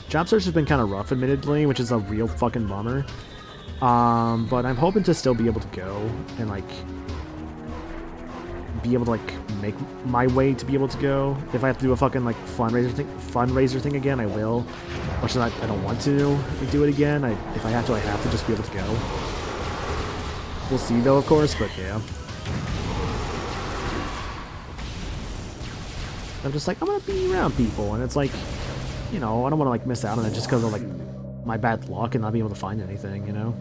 S1: Job search has been kind of rough, admittedly, which is a real fucking bummer. But I'm hoping to still be able to go and, like, be able to, like, make my way to be able to go. If I have to do a fucking, like, fundraiser thing again, I will. Which I don't want to do it again. If I have to, I have to just be able to go. We'll see, though, of course, but yeah. I'm just like, I'm gonna be around people, and it's like, you know, I don't want to, like, miss out on it just because of, like, my bad luck and not being able to find anything, you know?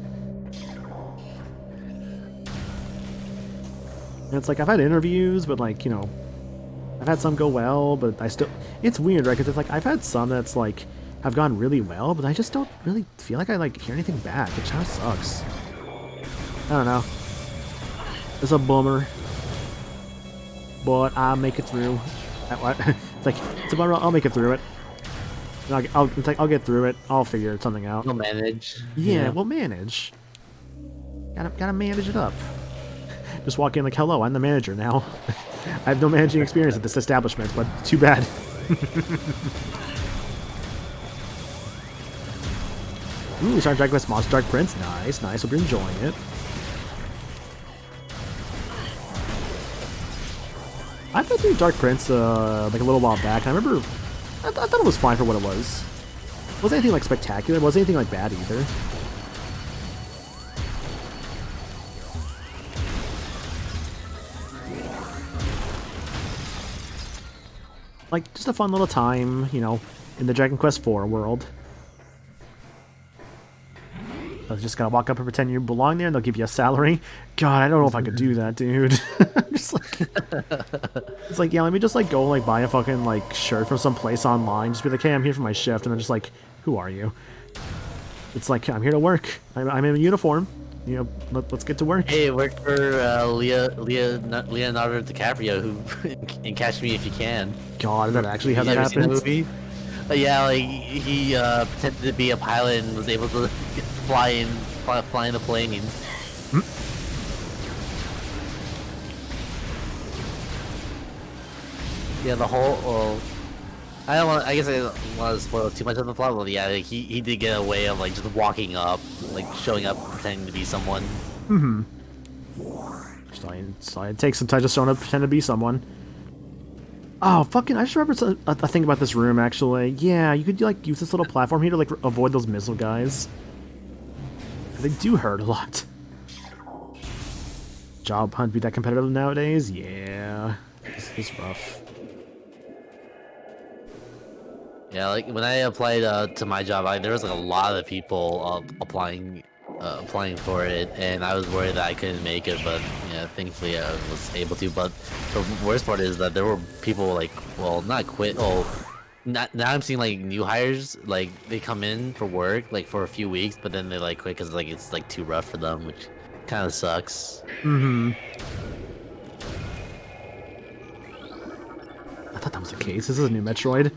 S1: And it's like, I've had interviews, but, like, you know, I've had some go well, but I still... It's weird, right? Because it's like, I've had some that's, like, have gone really well, but I just don't really feel like I, like, hear anything back, which kind of sucks. I don't know. It's a bummer. But I'll make it through. It's like, it's a bummer, I'll make it through it. It's like, I'll get through it. I'll figure something out.
S2: We'll manage.
S1: Yeah, we'll manage. Gotta manage it up. Just walk in like, hello, I'm the manager now. I have no managing experience at this establishment, but too bad. Ooh, Star Dragon Quest Monster Dark Prince. Nice, nice. Hope you're enjoying it. I played through Dark Prince like a little while back, and I remember I thought it was fine for what it was. It wasn't anything like spectacular. It wasn't anything like bad either. Like, just a fun little time, you know, in the Dragon Quest IV world. I just gotta walk up and pretend you belong there and they'll give you a salary. God, I don't know if I could do that, dude. I'm just like... It's like, yeah, let me just, like, go, like, buy a fucking, like, shirt from some place online. Just be like, hey, I'm here for my shift. And then just like, who are you? It's like, I'm here to work. I'm in a uniform. You know, let's get to work.
S2: Hey, it worked for Leonardo DiCaprio, who in Catch Me If You Can.
S1: God, is that actually how
S2: Have
S1: that
S2: you ever seen the
S1: happened?
S2: movie? Yeah, like he pretended to be a pilot and was able to fly in the plane. Yeah, the whole. Well, I don't want. I guess I don't want to spoil too much of the plot. But yeah, like, he did get a way of like just walking up, like showing up, pretending to be someone.
S1: So it takes some time just showing up, pretend to be someone. Oh, fucking! I just remember a thing about this room. Actually, yeah, you could like use this little platform here to like avoid those missile guys. They do hurt a lot. Job hunt be that competitive nowadays? Yeah, it's rough.
S2: Yeah, like when I applied to my job, there was like a lot of people applying for it, and I was worried that I couldn't make it, but yeah, thankfully I was able to. But the worst part is that there were people like, well, not quit. Oh, now I'm seeing like new hires, like they come in for work like for a few weeks, but then they like quit because like it's like too rough for them, which kind of sucks.
S1: I thought that was the case. This is a new Metroid.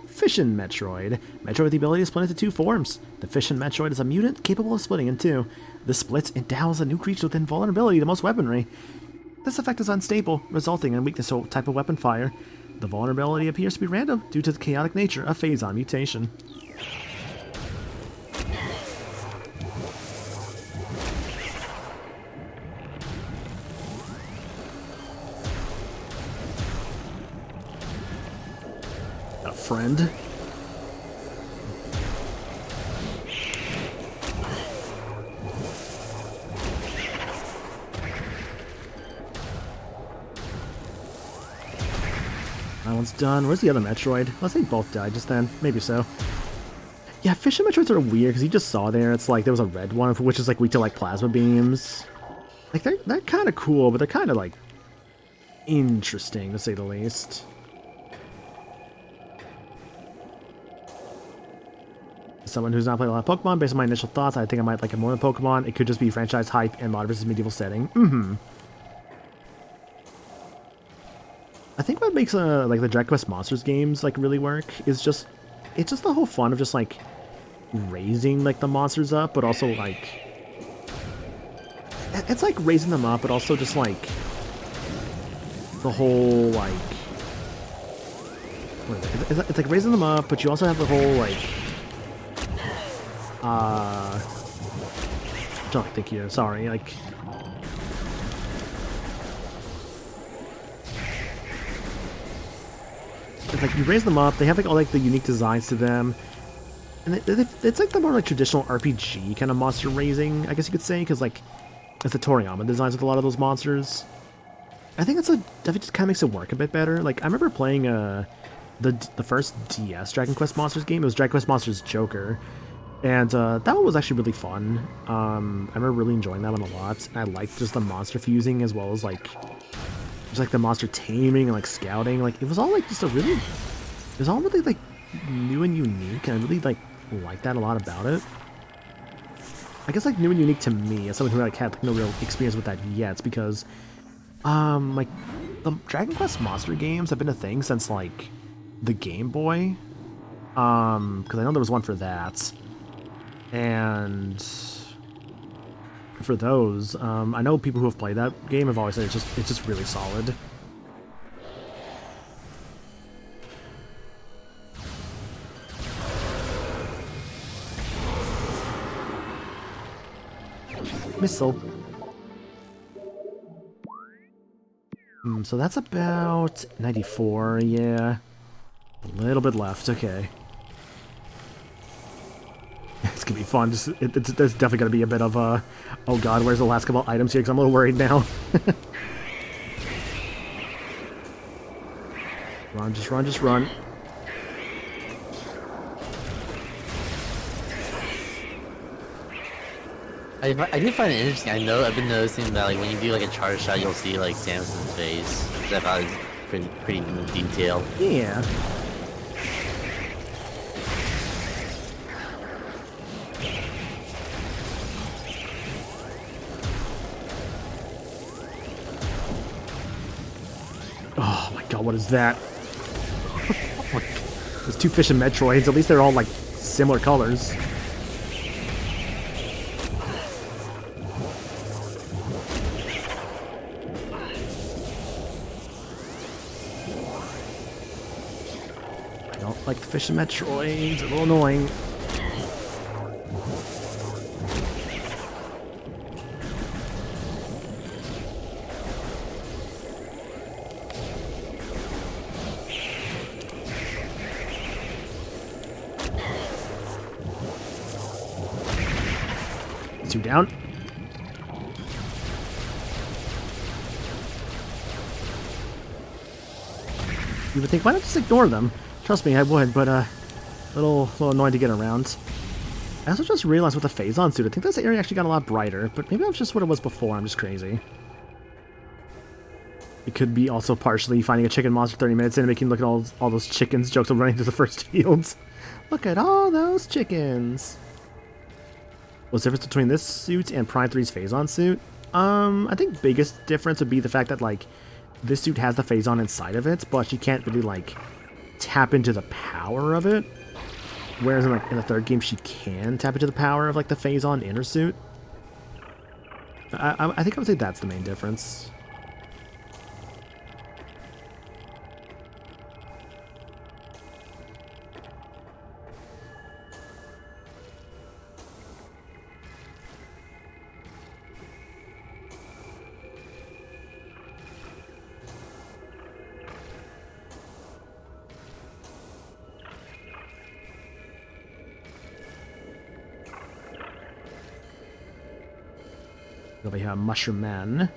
S1: Fission Metroid. Metroid with the ability to split into two forms. The Fission Metroid is a mutant capable of splitting in two. This split endows a new creature with invulnerability to most weaponry. This effect is unstable, resulting in weakness to type of weapon fire. The vulnerability appears to be random due to the chaotic nature of phase-on mutation. A friend? That one's done. Where's the other Metroid? Unless they both died just then. Maybe so. Yeah, Fission Metroids are weird, because you just saw there, it's like, there was a red one, which is like weak to like plasma beams. Like, they're kind of cool, but they're kind of like interesting, to say the least. Someone who's not played a lot of Pokemon, based on my initial thoughts, I think I might like it more than Pokemon. It could just be franchise hype and modern versus medieval setting. I think what makes like the Dragon Quest Monsters games like really work is just it's just the whole fun of just like raising like the monsters up, but also like it's like raising them up, but also just like the whole like what is it? It's like raising them up, but you also have the whole like I'm trying to think here. Sorry, like. It's like you raise them up, they have like all like the unique designs to them, and it's like the more like traditional RPG kind of monster raising, I guess you could say, because like it's the Toriyama designs with a lot of those monsters. I think that just kind of makes it work a bit better. Like I remember playing the first DS Dragon Quest Monsters game. It was Dragon Quest Monsters Joker, and that one was actually really fun. I remember really enjoying that one a lot. I liked just the monster fusing as well as like. Just like the monster taming and like scouting, like it was all like just it was all really like new and unique, and I really like that a lot about it. I guess like new and unique to me as someone who like had like, no real experience with that yet, because like the Dragon Quest monster games have been a thing since like the Game Boy, because I know there was one for that, and for those, I know people who have played that game have always said it's just really solid. Missile. So that's about 94, yeah. A little bit left, okay. It's gonna be fun. There's definitely gonna be a bit of a... Oh god, where's the last couple items here? Because I'm a little worried now. Run, just run, just run.
S2: I do find it interesting. I've been noticing that like when you do like a charge shot, you'll see like Samson's face. Which I thought was pretty detailed.
S1: Yeah. god, what is that? Those two fish and Metroids, at least they're all like similar colors. I don't like the fish and Metroids, a little annoying. Two down. You would think, why not just ignore them? Trust me, I would, but little annoying to get around. I also just realized with the Phazon suit, I think this area actually got a lot brighter, but maybe that's just what it was before, I'm just crazy. It could be also partially finding a chicken monster 30 minutes in and making look at all those chickens jokes of running through the first fields. Look at all those chickens. What's the difference between this suit and Prime 3's Phazon suit? I think biggest difference would be the fact that, like, this suit has the Phazon inside of it, but she can't really, like, tap into the power of it. Whereas in, like, in the third game, she can tap into the power of, like, the Phazon inner suit. I think I would say that's the main difference. Over here, Mushroom Man.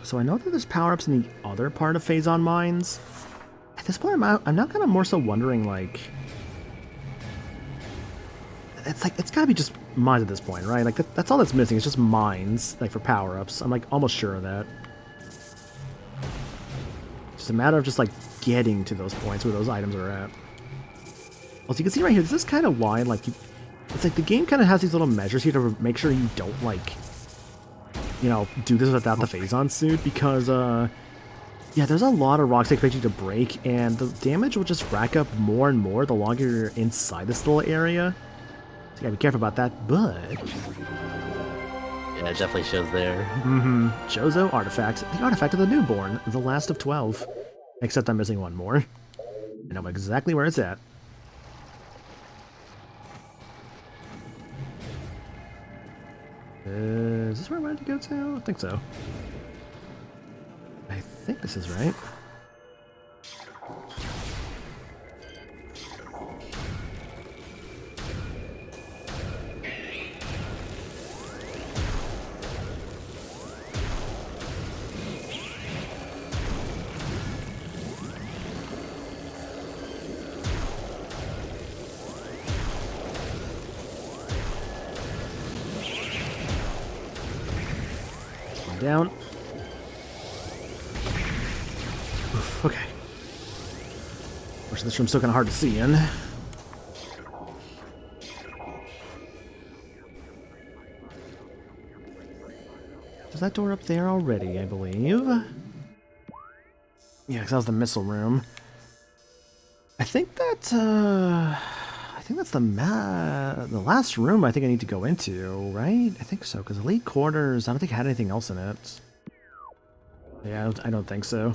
S1: So I know that there's power-ups in the other part of Phazon Mines. At this point, I'm now kind of more so wondering, like... It's gotta be just mines at this point, right? Like, that's all that's missing. It's just mines, like, for power-ups. I'm, like, almost sure of that. It's just a matter of just, like, getting to those points where those items are at. Also, you can see right here, this is kind of why, like, it's like the game kind of has these little measures here to make sure you don't, like, you know, do this without the Phazon suit, because, yeah, there's a lot of rocks that expect you to break, and the damage will just rack up more and more the longer you're inside this little area. So you gotta be careful about that, but...
S2: Yeah, it definitely shows there.
S1: Mm-hmm. Chozo Artifact. The Artifact of the Newborn. The last of 12. Except I'm missing one more. I know exactly where it's at. Is this where I wanted to go to? I think so. I think this is right. Down. Oof, okay. Which this room's still kind of hard to see in. Is that door up there already, I believe? Yeah, because that was the missile room. I think that, I think that's the last room I think I need to go into, right? I think so, because Elite Quarters, I don't think it had anything else in it. Yeah, I don't think so.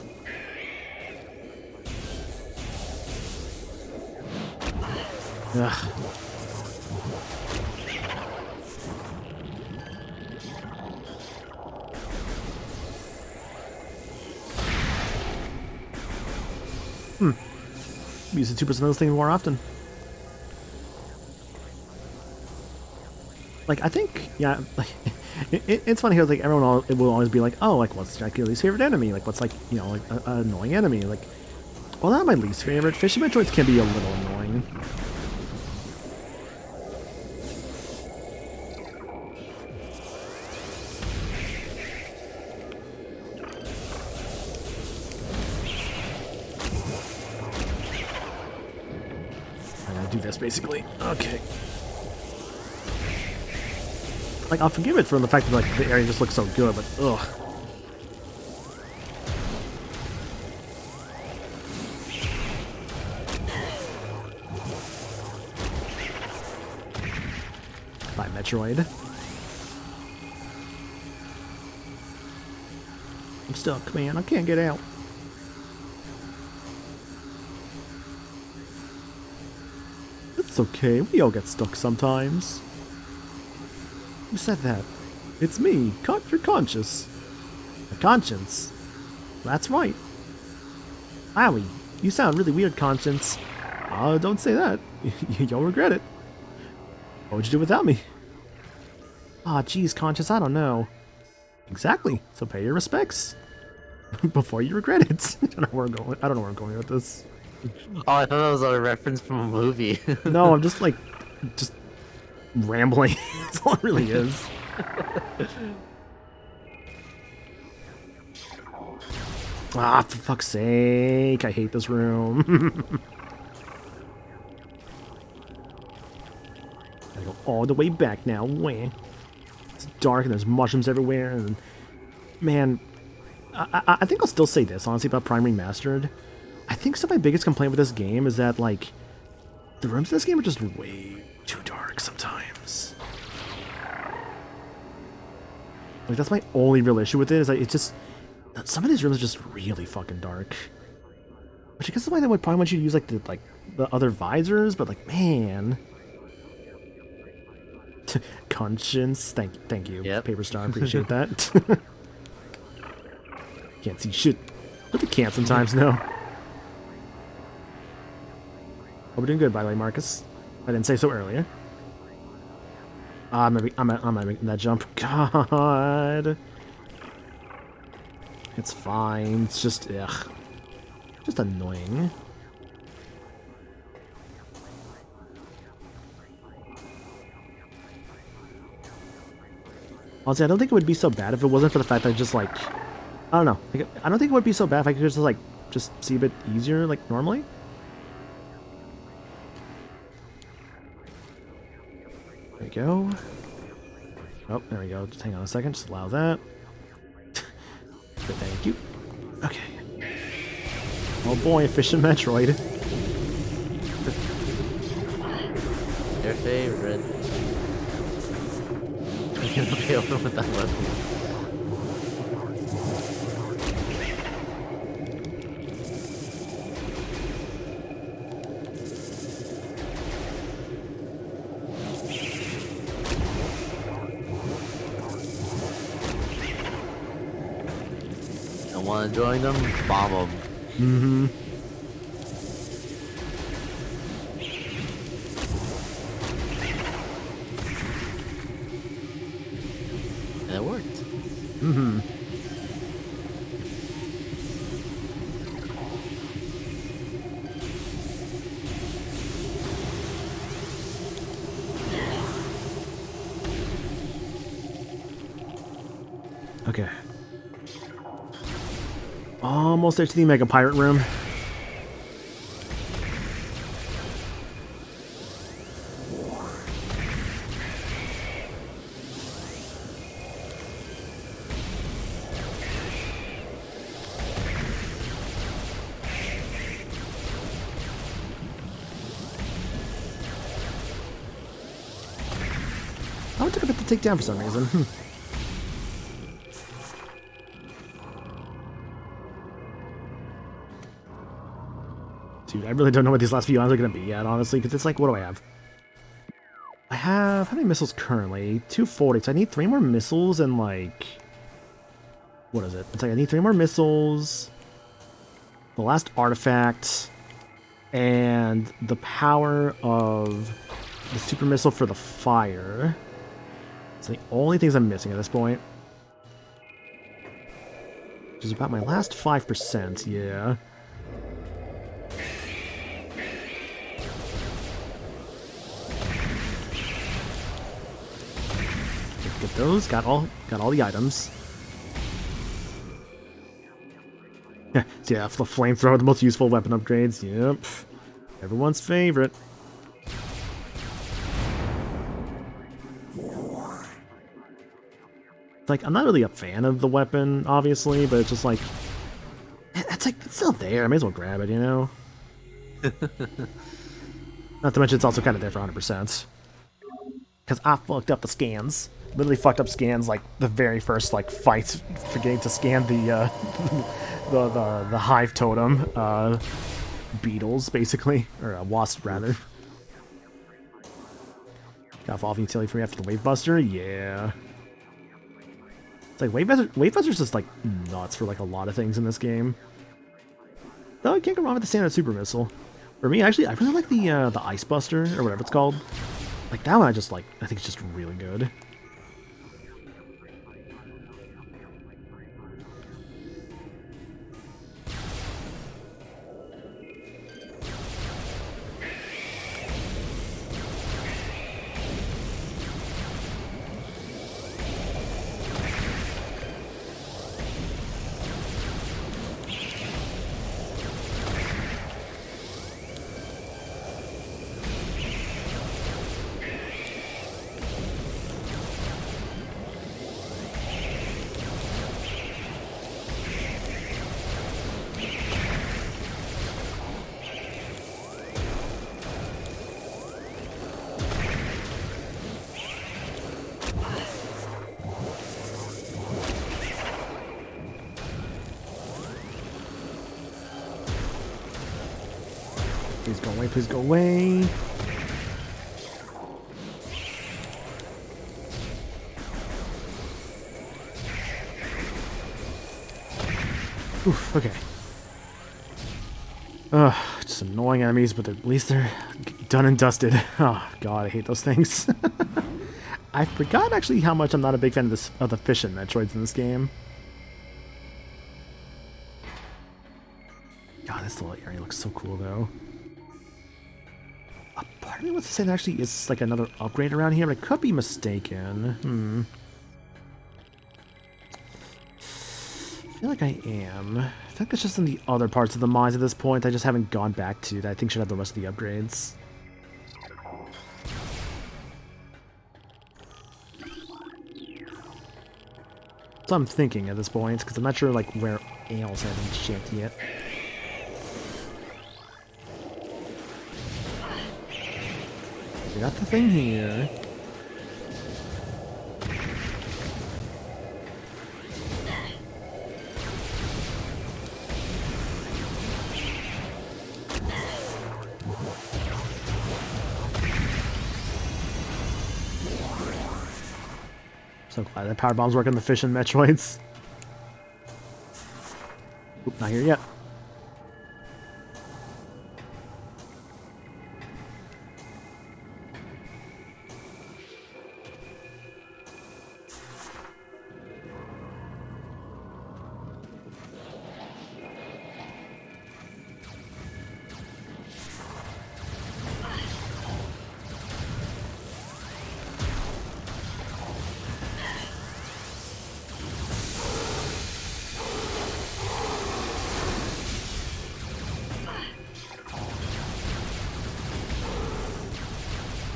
S1: Ugh. Use the 2% of those things more often. Like, I think, yeah, like, it's funny how, like, everyone it will always be like, oh, like, what's your least favorite enemy? Like, what's, like, you know, like, an annoying enemy? Like, well, not my least favorite. Fish and Metroids can be a little annoying. I gotta do this, basically. Okay. Like, I'll forgive it for the fact that, like, the area just looks so good, but ugh. By Metroid. I'm stuck, man. I can't get out. It's okay. We all get stuck sometimes. Who said that? It's me, your conscience. A conscience? That's right. Owie, you sound really weird, Conscience. Don't say that. You'll regret it. What would you do without me? Ah, geez, Conscience, I don't know. Exactly. So pay your respects before you regret it. I don't know where I'm going with this.
S2: Oh, I thought that was a reference from a movie.
S1: No, I'm just rambling. That's all it really is. Ah, for fuck's sake! I hate this room. Gotta go all the way back now. Wah. It's dark and there's mushrooms everywhere, and man, I think I'll still say this honestly about Prime Remastered. I think my biggest complaint with this game is that, like, the rooms in this game are just way too dark sometimes. Like, that's my only real issue with it, is like, it's just, some of these rooms are just really fucking dark. Which I guess is why they would probably want you to use, like, the other visors, but, like, man. Conscience, thank you,
S2: yep.
S1: Paper Star, appreciate that. Can't see shit. But they can't sometimes, no. Oh, we're doing good, by the way, Marcus. I didn't say so earlier. I'm making that jump. God. It's fine. It's just, ugh. Just annoying. Honestly, I don't think it would be so bad if it wasn't for the fact that I just, like, I don't know. Like, I don't think it would be so bad if I could just, like, just see a bit easier, like, normally. There we go. Oh, there we go. Just hang on a second. Just allow that. Thank you. Okay. Oh boy, efficient Metroid.
S2: Your favorite. You're gonna be able with that weapon. Want to join them? Bomb them.
S1: Mm-hmm.
S2: And it worked.
S1: Mm-hmm. Okay. Almost there to the Mega Pirate Room. Oh, it took a bit to take down for some reason. Dude, I really don't know what these last few items are going to be yet, honestly, because it's like, what do I have? I have, how many missiles currently? 240, so I need 3 more missiles and, like, what is it? It's like I need 3 more missiles, the last artifact, and the power of the super missile for the fire. It's the only things I'm missing at this point. Which is about my last 5%, yeah. Get those. Got all the items. Yeah, so yeah, the flamethrower, the most useful weapon upgrades. Yep, everyone's favorite. Like, I'm not really a fan of the weapon, obviously, but it's just like, it's like, it's still there. I may as well grab it, you know? Not to mention it's also kind of there for 100%. Because I fucked up the scans. Literally fucked up scans, like, the very first, like, fight, forgetting to scan the, the hive totem, beetles, basically. Or, wasps, rather. Got evolving utility for me after the Wave Buster? Yeah. It's like, Wave Buster's just, like, nuts for, like, a lot of things in this game. Though I can't go wrong with the standard Super Missile. For me, actually, I really like the Ice Buster, or whatever it's called. Like, that one I just, like, I think it's just really good. Please go away, please go away. Oof, okay. Ugh, just annoying enemies, but at least they're done and dusted. Oh god, I hate those things. I forgot actually how much I'm not a big fan of the fishing Metroids in this game. God, this little area looks so cool though. A part of me wants to say there actually is like another upgrade around here, but I could be mistaken. I feel like I am. I think it's just in the other parts of the mines at this point I just haven't gone back to that I think should have the rest of the upgrades. So I'm thinking at this point, because I'm not sure like where else I haven't checked yet. We got the thing here. So glad that power bombs work on the fish and Metroids. Oop, not here yet.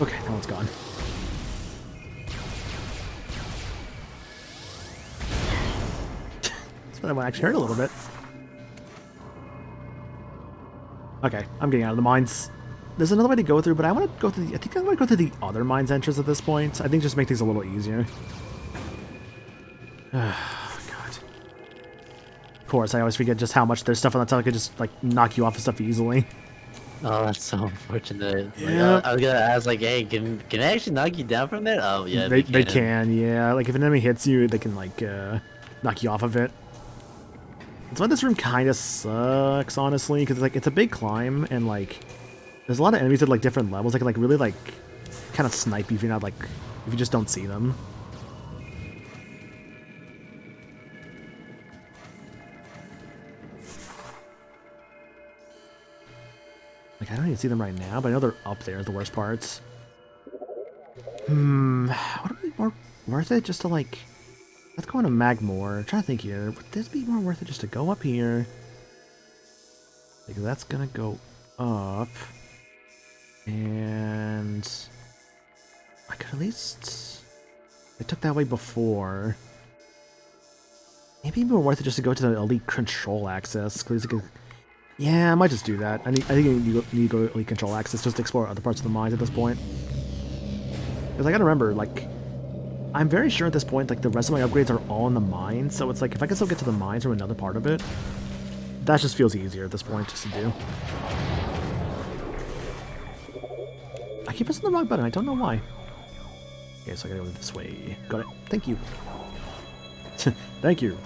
S1: Okay, that one's gone. That one actually hurt a little bit. Okay, I'm getting out of the mines. There's another way to go through, but I want to go through I think I want to go through the other mines entrance at this point. I think just make things a little easier. God. Of course, I always forget just how much there's stuff on the top that could just, like, knock you off of stuff easily.
S2: Oh, that's so unfortunate.
S1: Yeah.
S2: Like, I was gonna ask, like, hey, can I actually knock you down from there? Oh, yeah,
S1: They can, yeah. Like, if an enemy hits you, they can, like, knock you off of it. That's why this room kind of sucks, honestly, because, like, it's a big climb, and, like, there's a lot of enemies at, like, different levels that can, like, really, like, kind of snipe you if you're not, like, if you just don't see them. Like, I don't even see them right now, but I know they're up there, the worst parts. Would it be more worth it just to, like... Let's go into Magmore. I'm trying to think here. Would this be more worth it just to go up here? Like, that's gonna go up. And... I could at least... I took that way before. Maybe more worth it just to go to the elite control access. Cause like yeah, I might just do that. I think you need to go to elite control access just to explore other parts of the mines at this point. Because I gotta remember, like, I'm very sure at this point, like, the rest of my upgrades are all in the mines. So it's like, if I can still get to the mines from another part of it, that just feels easier at this point just to do. I keep pressing the wrong button. I don't know why. Okay, so I gotta go this way. Got it. Thank you. Thank you.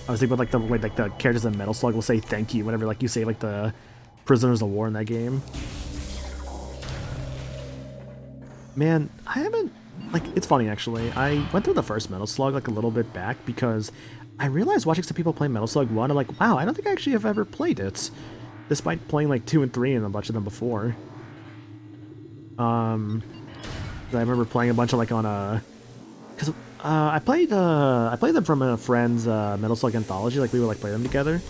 S1: I was thinking about like the way like the characters in Metal Slug will say thank you whenever like you say like the prisoners of war in that game. Man, I haven't like it's funny actually. I went through the first Metal Slug like a little bit back because I realized watching some people play Metal Slug 1, I'm like, wow, I don't think I actually have ever played it. Despite playing like 2 and 3 and a bunch of them before. I remember playing a bunch of like on a because I played them from a friend's Metal Slug anthology, like we would like play them together.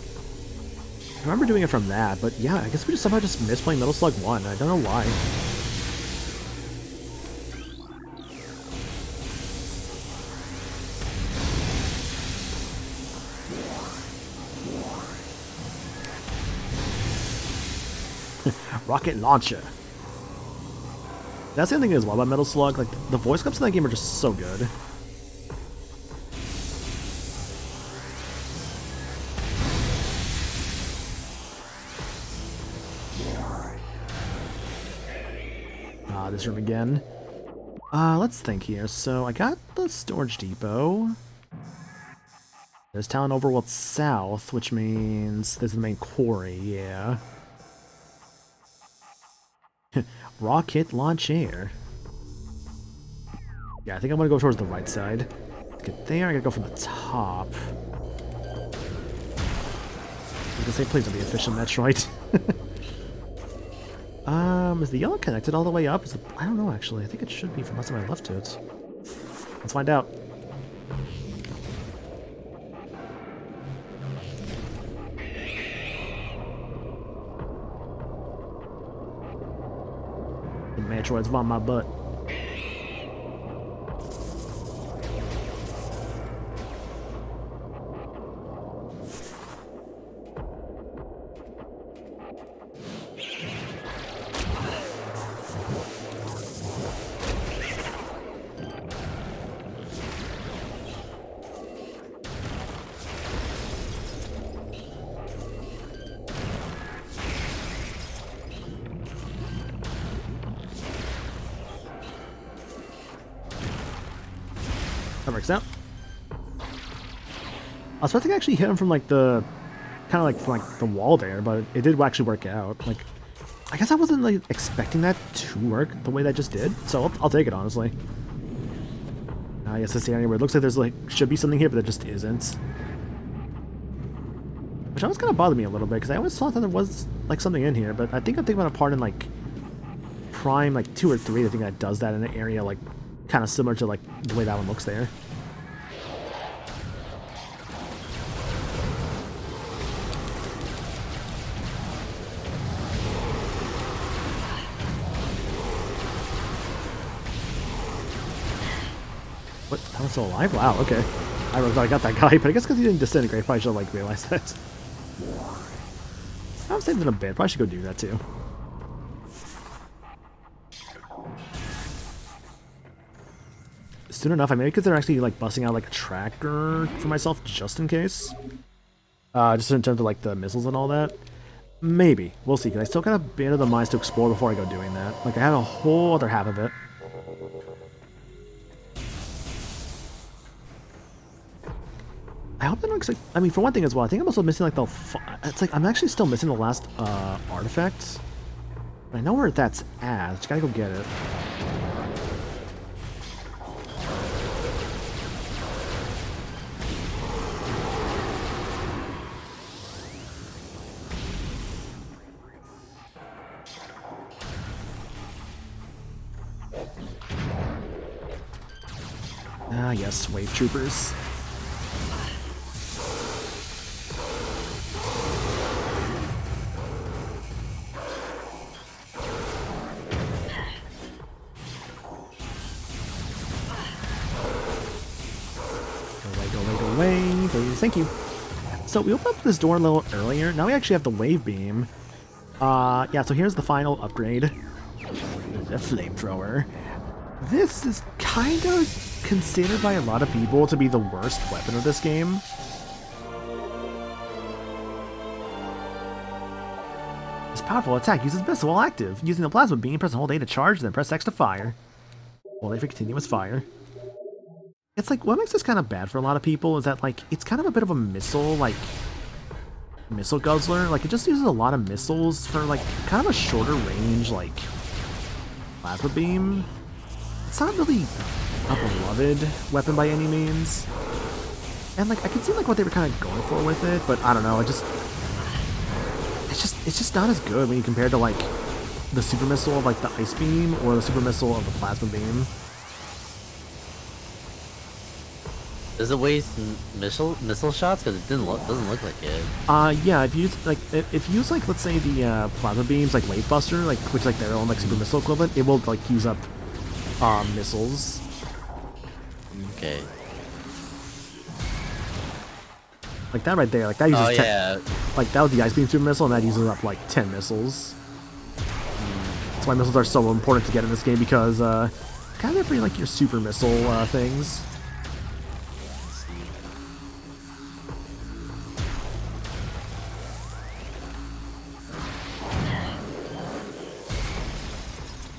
S1: I remember doing it from that, but yeah, I guess we just somehow just missed playing Metal Slug 1. I don't know why. Rocket launcher. That's the other thing as well about Metal Slug, like the voice clips in that game are just so good. This room again. Let's think here. So I got the storage depot. There's Tallon Overworld South, which means there's the main quarry, yeah. Rocket launcher. Yeah, I think I'm gonna go towards the right side. To get there, I gotta go from the top. I was gonna say, please don't be a fish in Metroid. Is the yellow connected all the way up? I don't know, actually. I think it should be from last time I left it. Let's find out. The Metroid's on my butt. That works out. I was expecting to actually hit him from like the kind of like from like the wall there, but it did actually work out. Like, I guess I wasn't like expecting that to work the way that just did, so I'll take it honestly. Yes, that's the area where it looks like there's like should be something here, but there just isn't. Which always kind of bothered me a little bit because I always thought that there was like something in here, but I think I'm thinking about a part in like Prime like 2 or 3. I think that does that in an area like kind of similar to like the way that one looks there. What? That one's still alive? Wow, okay. I really thought I got that guy, but I guess because he didn't disintegrate, probably should have like realized that. I'm saving it a bit. Probably should go do that too. Soon enough, I maybe consider actually like busting out like a tracker for myself just in case. Just in terms of like the missiles and all that. Maybe. We'll see, because I still got a bit of the mines to explore before I go doing that. Like I have a whole other half of it. I hope that looks like, I mean, for one thing as well, I think I'm also missing like the, it's like, I'm actually still missing the last artifact. But I know where that's at, just gotta go get it. Ah, yes, wave troopers. go away, please, thank you. So we opened up this door a little earlier, now we actually have the wave beam. Yeah, so here's the final upgrade. The flamethrower. This is kind of considered by a lot of people to be the worst weapon of this game. This powerful attack uses missile while active. Using the plasma beam, press and hold A to charge, then press X to fire. Hold A for continuous fire. It's like, what makes this kind of bad for a lot of people is that, like, it's kind of a bit of a missile, like, missile guzzler. Like, it just uses a lot of missiles for, like, kind of a shorter range, like, plasma beam. It's not really a beloved weapon by any means. And, like, I can see, like, what they were kind of going for with it, but I don't know, it's just not as good when you compare it to, like, the super missile of, like, the ice beam or the super missile of the plasma beam.
S2: Does it waste missile shots? Because it doesn't look like it.
S1: Yeah. If you use like let's say the plasma beams like Wave Buster, like which like their own like super missile equivalent, it will like use up missiles.
S2: Okay.
S1: Like that right there, like that uses 10.
S2: Yeah.
S1: Like that was the ice beam super missile, and that uses up like 10 missiles. That's why missiles are so important to get in this game because kind of for like your super missile things.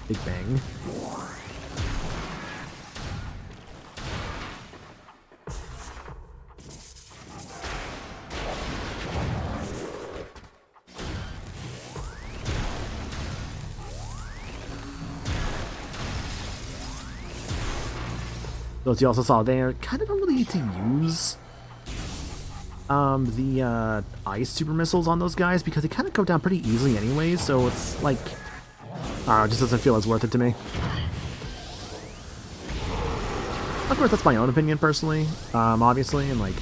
S1: Big bang. Those you also saw there, kind of don't really need to use the ice super missiles on those guys because they kind of go down pretty easily anyways, so it's like, I don't know, it just doesn't feel as worth it to me. Of course, that's my own opinion personally, obviously, and like,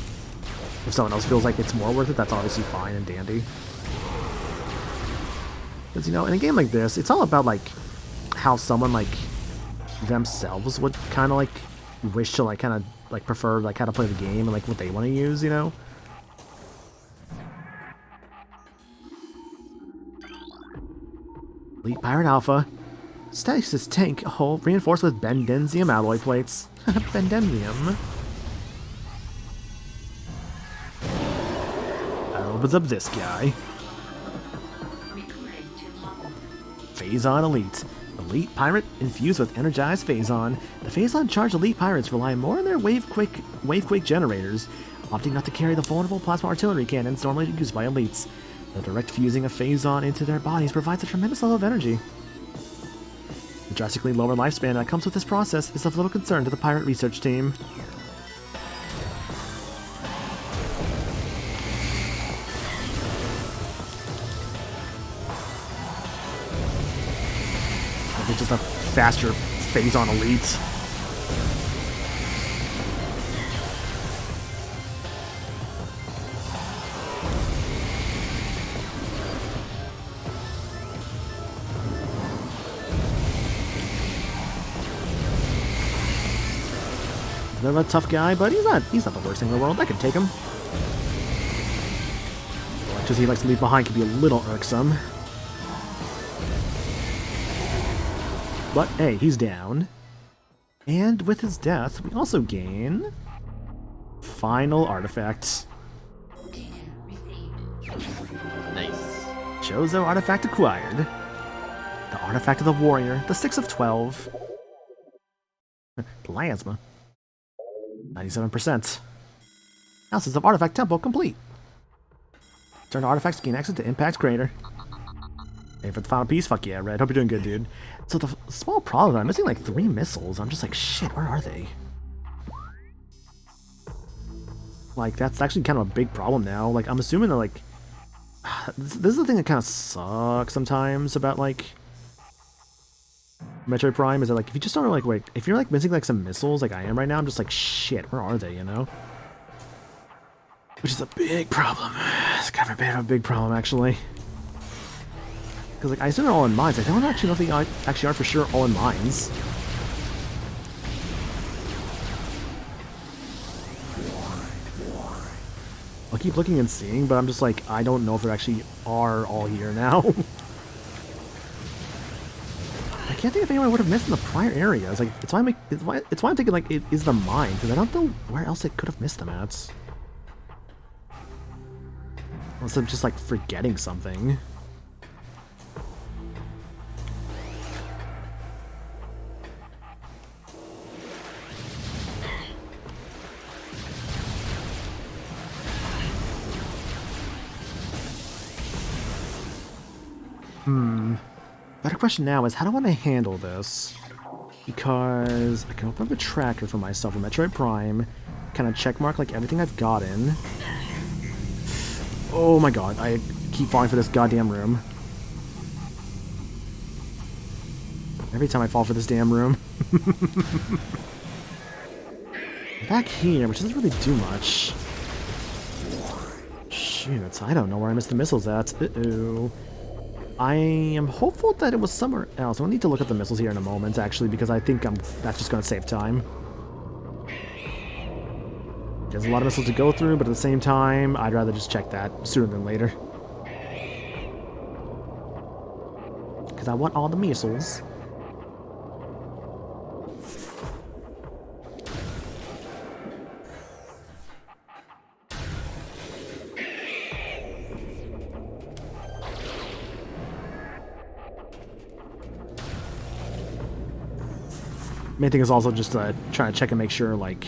S1: if someone else feels like it's more worth it, that's obviously fine and dandy. Because, you know, in a game like this, it's all about like, how someone like, themselves would kind of like, wish to like, kind of like, prefer like, how to play the game and like, what they want to use, you know? Elite Pirate Alpha. Stasis tank hull reinforced with bendenzium alloy plates. Bendenzium. That opens up this guy. Phazon Elite. Elite Pirate infused with energized Phazon. The Phazon charged Elite Pirates rely more on their Wavequake generators, opting not to carry the vulnerable plasma artillery cannons normally used by Elites. The direct fusing of Phazon into their bodies provides a tremendous level of energy. The drastically lower lifespan that comes with this process is of little concern to the pirate research team. I think just a faster Phazon Elite. Bit of a tough guy, but he's not the worst thing in the world. I can take him. The electricity he likes to leave behind can be a little irksome. But hey, he's down. And with his death, we also gain final artifact.
S2: Nice.
S1: Chozo artifact acquired. The artifact of the warrior, the 6 of 12. Plasma. 97%. Houses of Artifact Temple complete. Turn to artifacts to gain access to Impact Crater. Hey, for the final piece? Fuck yeah, Red. Hope you're doing good, dude. So the small problem, I'm missing like 3 missiles. I'm just like, shit, where are they? Like, that's actually kind of a big problem now. Like, I'm assuming that, like... This is the thing that kind of sucks sometimes about, like... Metroid Prime, is that, like, if you just don't know, like, wait, if you're, like, missing, like, some missiles, like I am right now, I'm just like, shit, where are they, you know? Which is a big problem. It's kind of a bit of a big problem, actually. Because, like, I assume they're all in mines. I don't actually know if they actually are for sure all in mines. I'll keep looking and seeing, but I'm just like, I don't know if they actually are all here now. I can't think if anyone would have missed in the prior areas. Like, it's why I'm thinking, like, it is the mine, because I don't know where else it could have missed them at. Unless I'm just, like, forgetting something. Better question now is, how do I want to handle this? Because I can open up a tracker for myself with Metroid Prime, kind of checkmark like everything I've gotten. Oh my god, I keep falling for this goddamn room. Every time I fall for this damn room. Back here, which doesn't really do much. Shoot, I don't know where I missed the missiles at. Uh-oh. I am hopeful that it was somewhere else. I'll need to look at the missiles here in a moment, actually, because I think that's just going to save time. There's a lot of missiles to go through, but at the same time, I'd rather just check that sooner than later. Because I want all the missiles. Main thing is also just trying to check and make sure, like,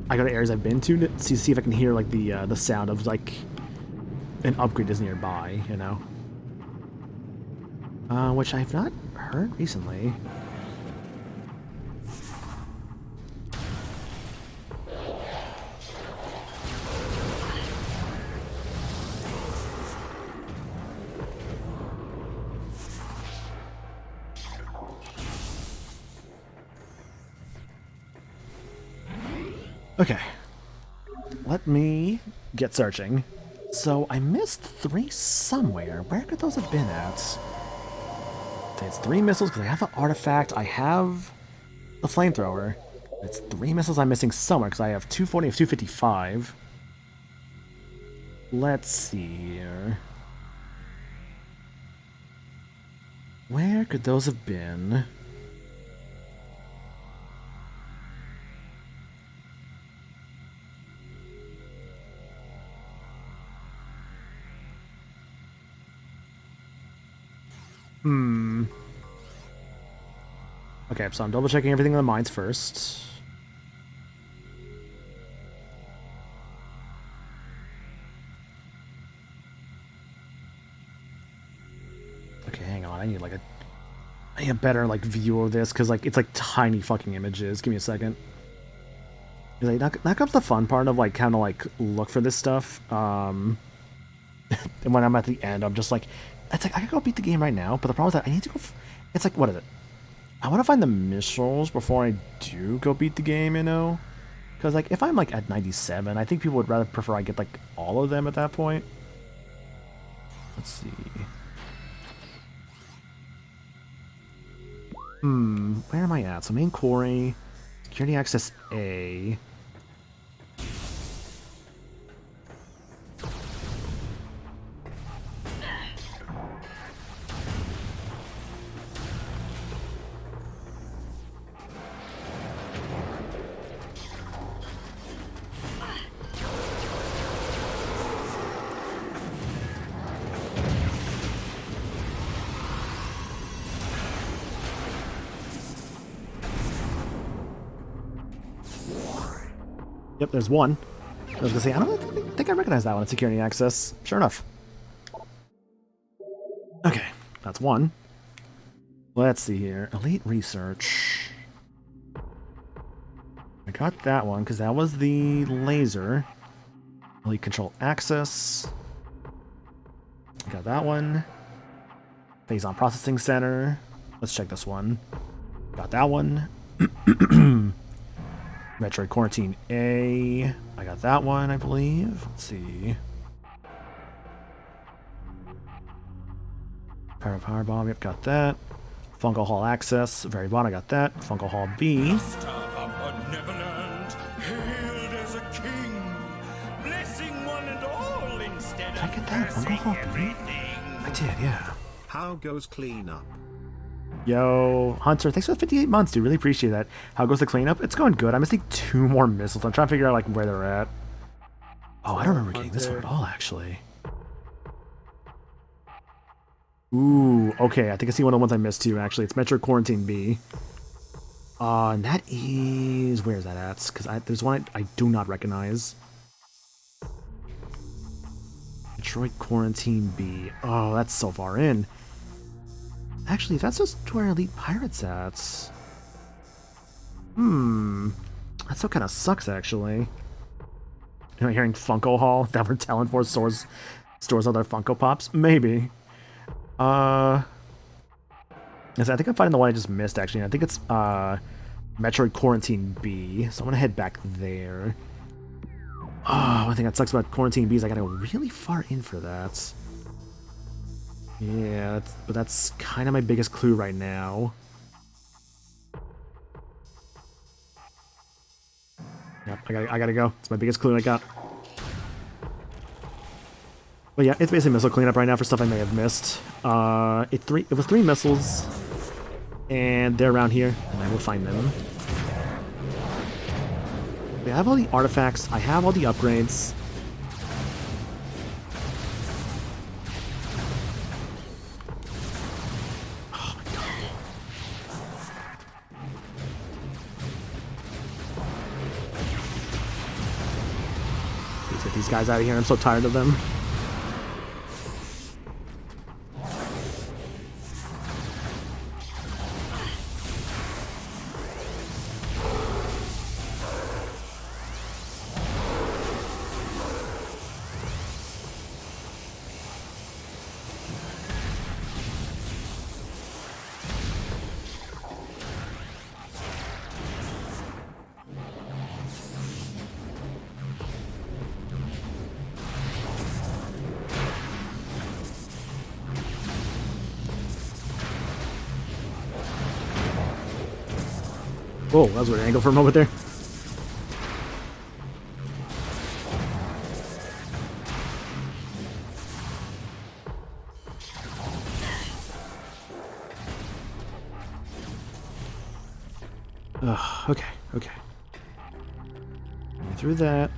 S1: I go to areas I've been to see if I can hear, like, the sound of, like, an upgrade is nearby, you know? Which I've not heard recently. Okay, let me get searching. So I missed 3 somewhere. Where could those have been at? Okay, it's 3 missiles because I have the artifact. I have the flamethrower. It's 3 missiles I'm missing somewhere because I have 240 of 255. Let's see here. Where could those have been? Okay, so I'm double checking everything in the mines first. Okay, hang on. I need a better like view of this because like it's like tiny fucking images. Give me a second. Like, that comes the fun part of like kind of like look for this stuff. And when I'm at the end, I'm just like, it's like I could go beat the game right now, but the problem is that I need to go. It's like, what is it? I want to find the missiles before I do go beat the game, you know? Because, like, if I'm, like, at 97, I think people would rather prefer I get, like, all of them at that point. Let's see. Where am I at? So, main quarry, security access A. Yep, there's one. I was gonna say, I don't think I recognize that one at security access. Sure enough. Okay, that's one. Let's see here. Elite research. I got that one because that was the laser. Elite control access. I got that one. Phase-on processing center. Let's check this one. Got that one. Metroid Quarantine A. I got that one, I believe. Let's see. Power Bomb, yep, got that. Fungal Hall Access, very bottom, I got that. Fungal Hall B.
S3: Hailed as a king, blessing one
S1: Did I get that fungal hall B? I did, yeah.
S3: How goes cleanup?
S1: Yo, Hunter, thanks for the 58 months, dude. Really appreciate that. How goes the cleanup? It's going good. I'm missing 2 more missiles. I'm trying to figure out like where they're at. Oh, I don't remember getting this one at all, actually. Ooh, okay. I think I see one of the ones I missed too, actually. It's Metroid Quarantine B. And that is... Where is that at? Because there's one I do not recognize. Metroid Quarantine B. Oh, that's so far in. Actually, that's just where Elite Pirate's at. That still kind of sucks, actually. You know, hearing Funko Hall that we're telling for stores all their Funko Pops? Maybe. Yes, I think I'm finding the one I just missed, actually. I think it's Metroid Quarantine B. So I'm gonna head back there. Oh, one thing that sucks about Quarantine B is I gotta go really far in for that. Yeah, but that's kind of my biggest clue right now. Yep, I gotta go. It's my biggest clue I got. But yeah, it's basically missile cleanup right now for stuff I may have missed. It was 3 missiles, and they're around here, and I will find them. I have all the artifacts. I have all the upgrades. Oh my god. Let's get these guys out of here. I'm so tired of them. Whoa, that was a weird angle for a moment there. Ugh, okay. Through that.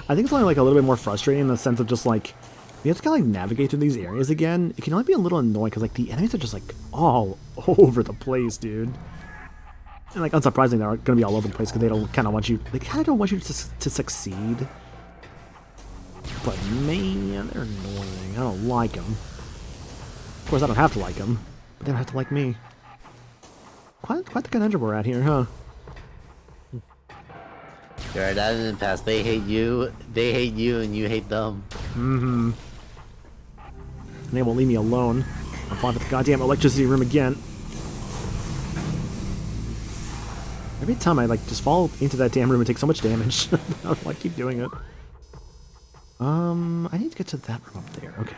S1: I think it's only like a little bit more frustrating in the sense of just like you have to kind of like navigate through these areas again. It can only be a little annoying because like the enemies are just like all over the place, dude. And like unsurprisingly, they're going to be all over the place because they don't kind of want you. They kind of don't want you to succeed. But man, they're annoying. I don't like them. Of course, I don't have to like them, but they don't have to like me. Quite the conundrum we're at here, huh?
S2: You're right, that in the past. They hate you, and you hate them.
S1: Mm-hmm. And they won't leave me alone. I'm flying for the goddamn electricity room again. Every time I like just fall into that damn room and take so much damage. I don't like keep doing it. I need to get to that room up there. Okay.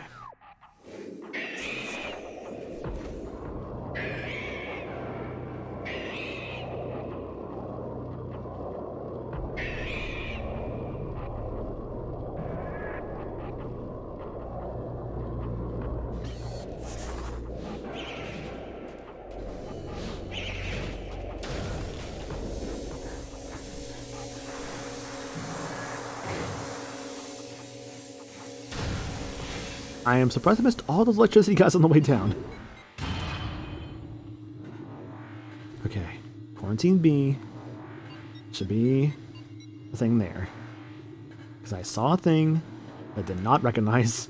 S1: I am surprised I missed all those electricity guys on the way down. Okay. Quarantine B. Should be a thing there. Because I saw a thing that I did not recognize.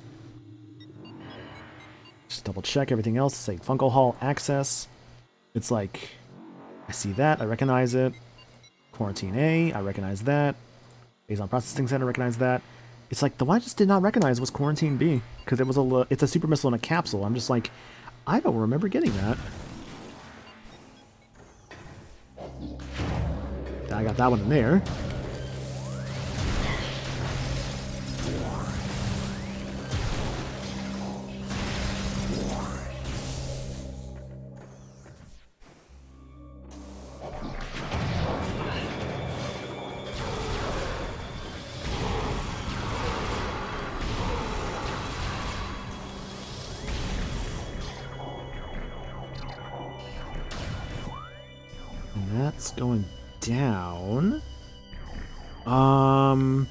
S1: Just double check everything else. Say Funko Hall access. It's like, I see that, I recognize it. Quarantine A, I recognize that. Phazon Processing Center, recognize that. It's like the one I just did not recognize was Quarantine B because it's a super missile in a capsule. I'm just like, I don't remember getting that. I got that one in there. it's going down. I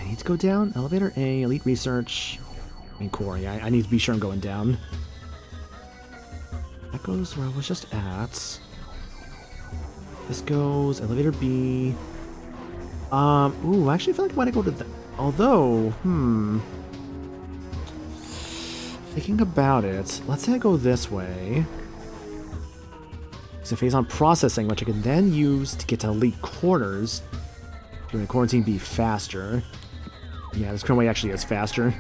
S1: need to go down? Elevator A, Elite Research. I mean, Quarry. I need to be sure I'm going down. That goes where I was just at. This goes Elevator B. Ooh, I actually feel like I might go to the... Although, thinking about it, let's say I go this way. It's a phase on processing, which I can then use to get to Elite Quarters. Doing Quarantine B faster. Yeah, this current way actually is faster.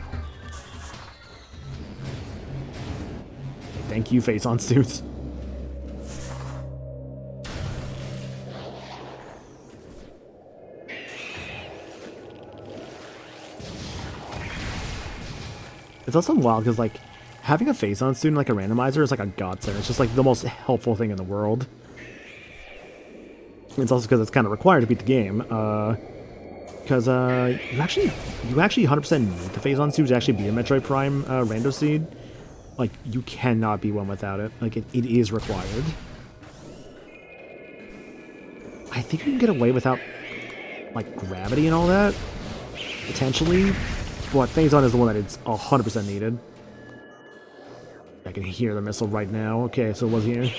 S1: Thank you, Face on Suits. It's also wild because, like, having a face on student like a randomizer is like a godsend. It's just like the most helpful thing in the world. It's also because it's kind of required to beat the game. Because you actually 100% need the phase on suit to actually be a Metroid Prime rando seed. Like, you cannot be one without it. Like, it is required. I think you can get away without, like, gravity and all that, potentially. But phase on is the one that is 100% needed. I can hear the missile right now. Okay, so it was here.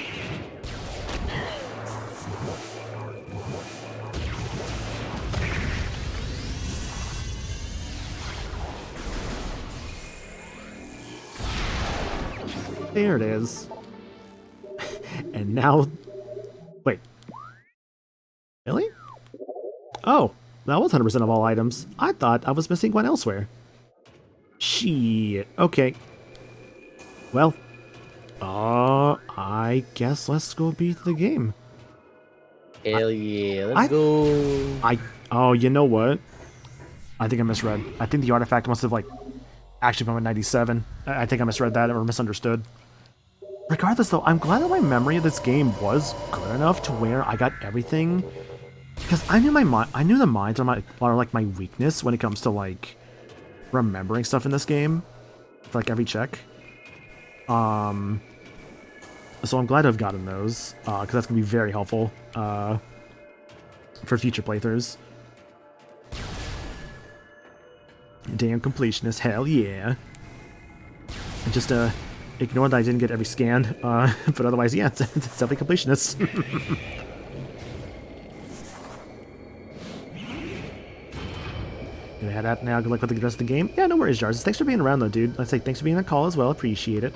S1: There it is. And now... Wait. Really? Oh, that was 100% of all items. I thought I was missing one elsewhere. Shit. Okay. Well. I guess let's go beat the game.
S2: Hell yeah, let's go.
S1: Oh, you know what? I think I misread. I think the artifact must have, like, actually been 97. I think I misread that or misunderstood. Regardless, though, I'm glad that my memory of this game was good enough to where I got everything. Because I knew the mines are like my weakness when it comes to, like, remembering stuff in this game for, like, every check. So I'm glad to have gotten those, because that's gonna be very helpful for future playthroughs. Damn completionist, hell yeah! And just ignore that I didn't get every scan, but otherwise, yeah, it's definitely completionist. Gonna head out now. Good luck with the rest of the game. Yeah, no worries, Jars. Thanks for being around, though, dude. Let's say thanks for being on the call as well. Appreciate it.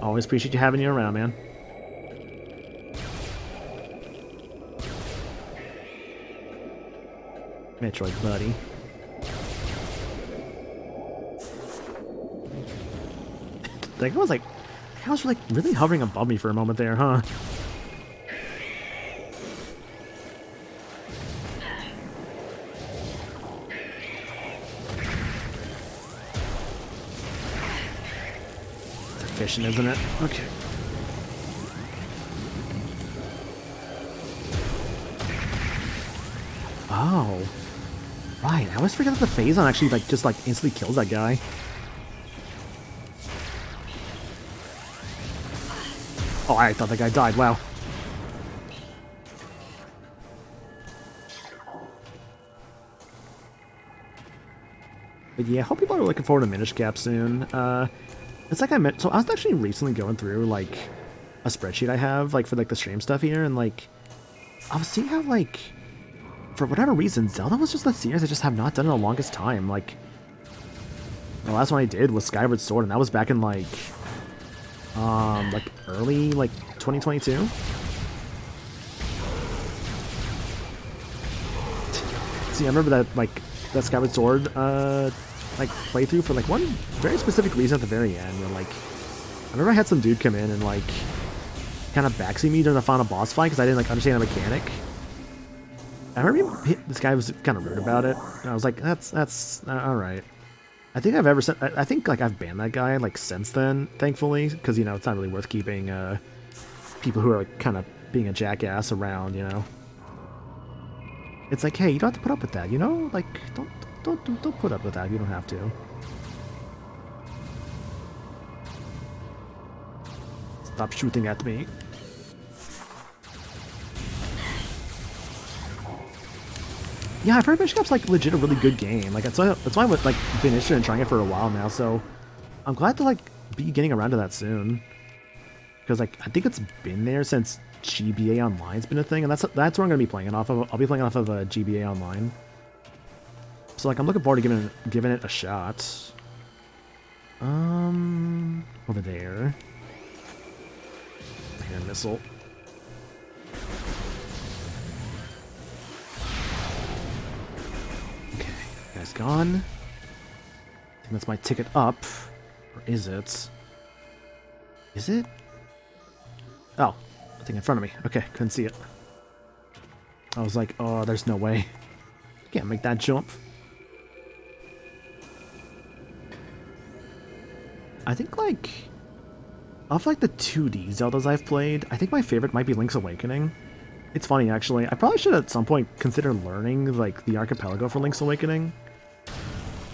S1: Always appreciate you having you around, man. Metroid, buddy. That guy was like really hovering above me for a moment there, huh? Fishing, isn't it? Okay. Oh. Right, I always forget that the Phazon actually, like, just, like, instantly kills that guy. Oh, I thought that guy died, wow. But yeah, I hope people are looking forward to Minish Cap soon. It's like I meant, so I was actually recently going through, like, a spreadsheet I have, like, for, like, the stream stuff here, and, like, I was seeing how, like, for whatever reason, Zelda was just the series I just have not done in the longest time. Like, the last one I did was Skyward Sword, and that was back in, like early, like, 2022? See, I remember that, like, that Skyward Sword, like, playthrough for, like, one very specific reason at the very end, where, like, I remember I had some dude come in and, like, kind of backseat me during the final boss fight, because I didn't, like, understand the mechanic. I remember this guy was kind of rude about it, and I was like, that's, alright. I think like, I've banned that guy, like, since then, thankfully, because, you know, it's not really worth keeping, people who are, like, kind of being a jackass around, you know? It's like, hey, you don't have to put up with that, you know? Like, don't put up with that, you don't have to. Stop shooting at me. Yeah, I've heard Minish Cap's like legit a really good game. Like that's why I've like been interested in trying it for a while now. So I'm glad to like be getting around to that soon. Because like I think it's been there since GBA Online's been a thing, and that's where I'm gonna be playing it off of. I'll be playing it off of GBA Online. So like I'm looking forward to giving it a shot. Over there. Air missile. Okay, guy's gone. I think that's my ticket up. Or is it? Is it? Oh, I think in front of me. Okay, couldn't see it. I was like, oh, there's no way. Can't make that jump. I think, like, of, like, the 2D Zeldas I've played, I think my favorite might be Link's Awakening. It's funny, actually. I probably should at some point consider learning, like, the Archipelago for Link's Awakening.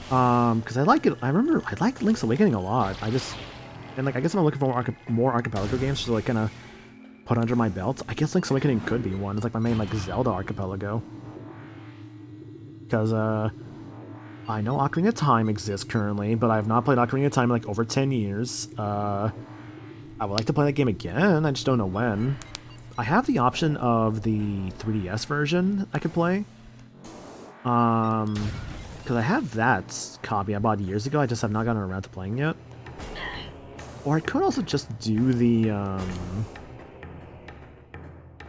S1: Because I like it. I remember I liked Link's Awakening a lot. I guess I'm looking for more Archipelago games to, like, kind of put under my belt. I guess Link's Awakening could be one. It's, like, my main, like, Zelda Archipelago. Because, I know Ocarina of Time exists currently, but I have not played Ocarina of Time in like over 10 years. I would like to play that game again, I just don't know when. I have the option of the 3DS version I could play. Because I have that copy I bought years ago, I just have not gotten around to playing yet. Or I could also just do the,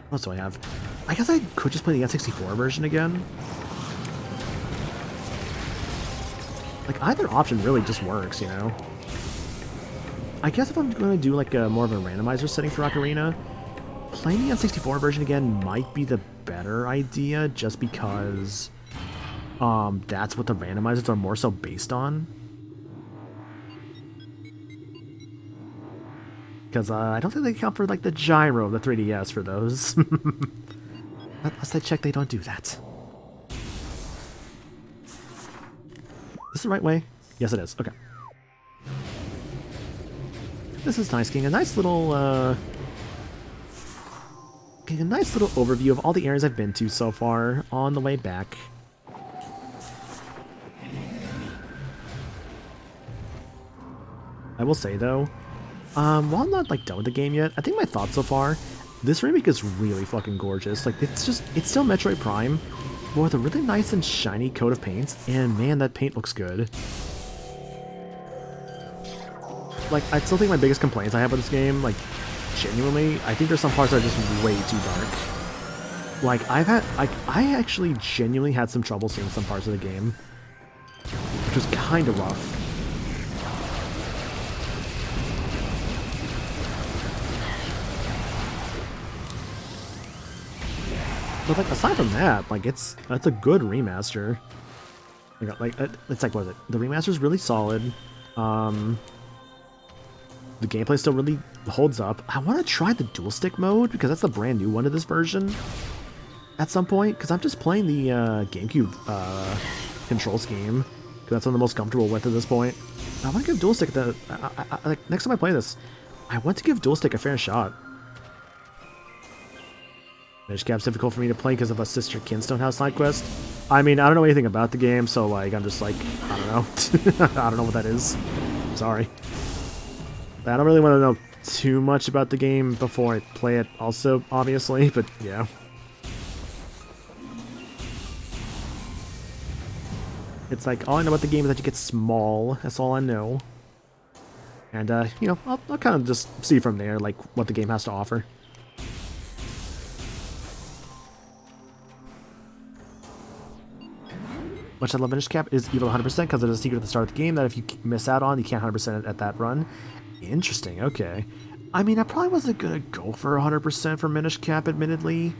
S1: what else do I have? I guess I could just play the N64 version again. Like, either option really just works, you know? I guess if I'm going to do, like, more of a randomizer setting for Ocarina, playing the N64 version again might be the better idea, just because that's what the randomizers are more so based on. Because I don't think they count for, like, the gyro of the 3DS for those. Last I checked, they don't do that. Is this the right way? Yes, it is. Okay. This is nice, getting a nice little, getting a nice little overview of all the areas I've been to so far on the way back. I will say, though, while I'm not, like, done with the game yet, I think my thoughts so far, this remake is really fucking gorgeous. Like, it's still Metroid Prime, but with a really nice and shiny coat of paint, and man, that paint looks good. Like, I still think my biggest complaints I have with this game, like, genuinely, I think there's some parts that are just way too dark. Like, I actually genuinely had some trouble seeing some parts of the game, which was kind of rough. But, like, aside from that, like, that's a good remaster. Like, it's like, what is it? The remaster's really solid. The gameplay still really holds up. I want to try the dual stick mode, because that's the brand new one to this version at some point, because I'm just playing the GameCube control scheme, because that's one I'm the most comfortable with at this point. I want to give dual stick like, next time I play this, I want to give dual stick a fair shot. Minish Cap's difficult for me to play because of a Sister Kinstone House side quest. I mean, I don't know anything about the game, so, like, I'm just like, I don't know. I don't know what that is. Sorry. I don't really want to know too much about the game before I play it also, obviously, but yeah. It's like, all I know about the game is that you get small. That's all I know. And, you know, I'll kind of just see from there, like, what the game has to offer. Much I love Minish Cap is evil 100% because there's a secret at the start of the game that if you miss out on, you can't 100% at that run. Interesting, okay. I mean, I probably wasn't gonna go for 100% for Minish Cap, admittedly.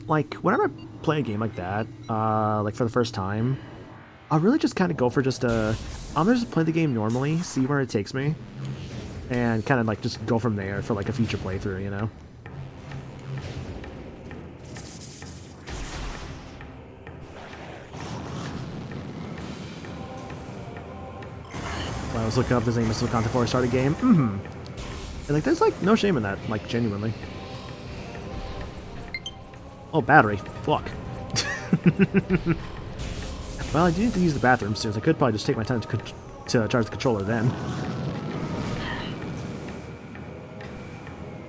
S1: Like, whenever I play a game like that, like for the first time, I'll really just kind of go for just I'm gonna just play the game normally, see where it takes me, and kind of like just go from there for like a future playthrough, you know? I was looking up his name missile content before I started the game. And like, there's like no shame in that, like, genuinely. Oh, battery. Fuck. Well, I do need to use the bathroom soon, so I could probably just take my time to charge the controller then.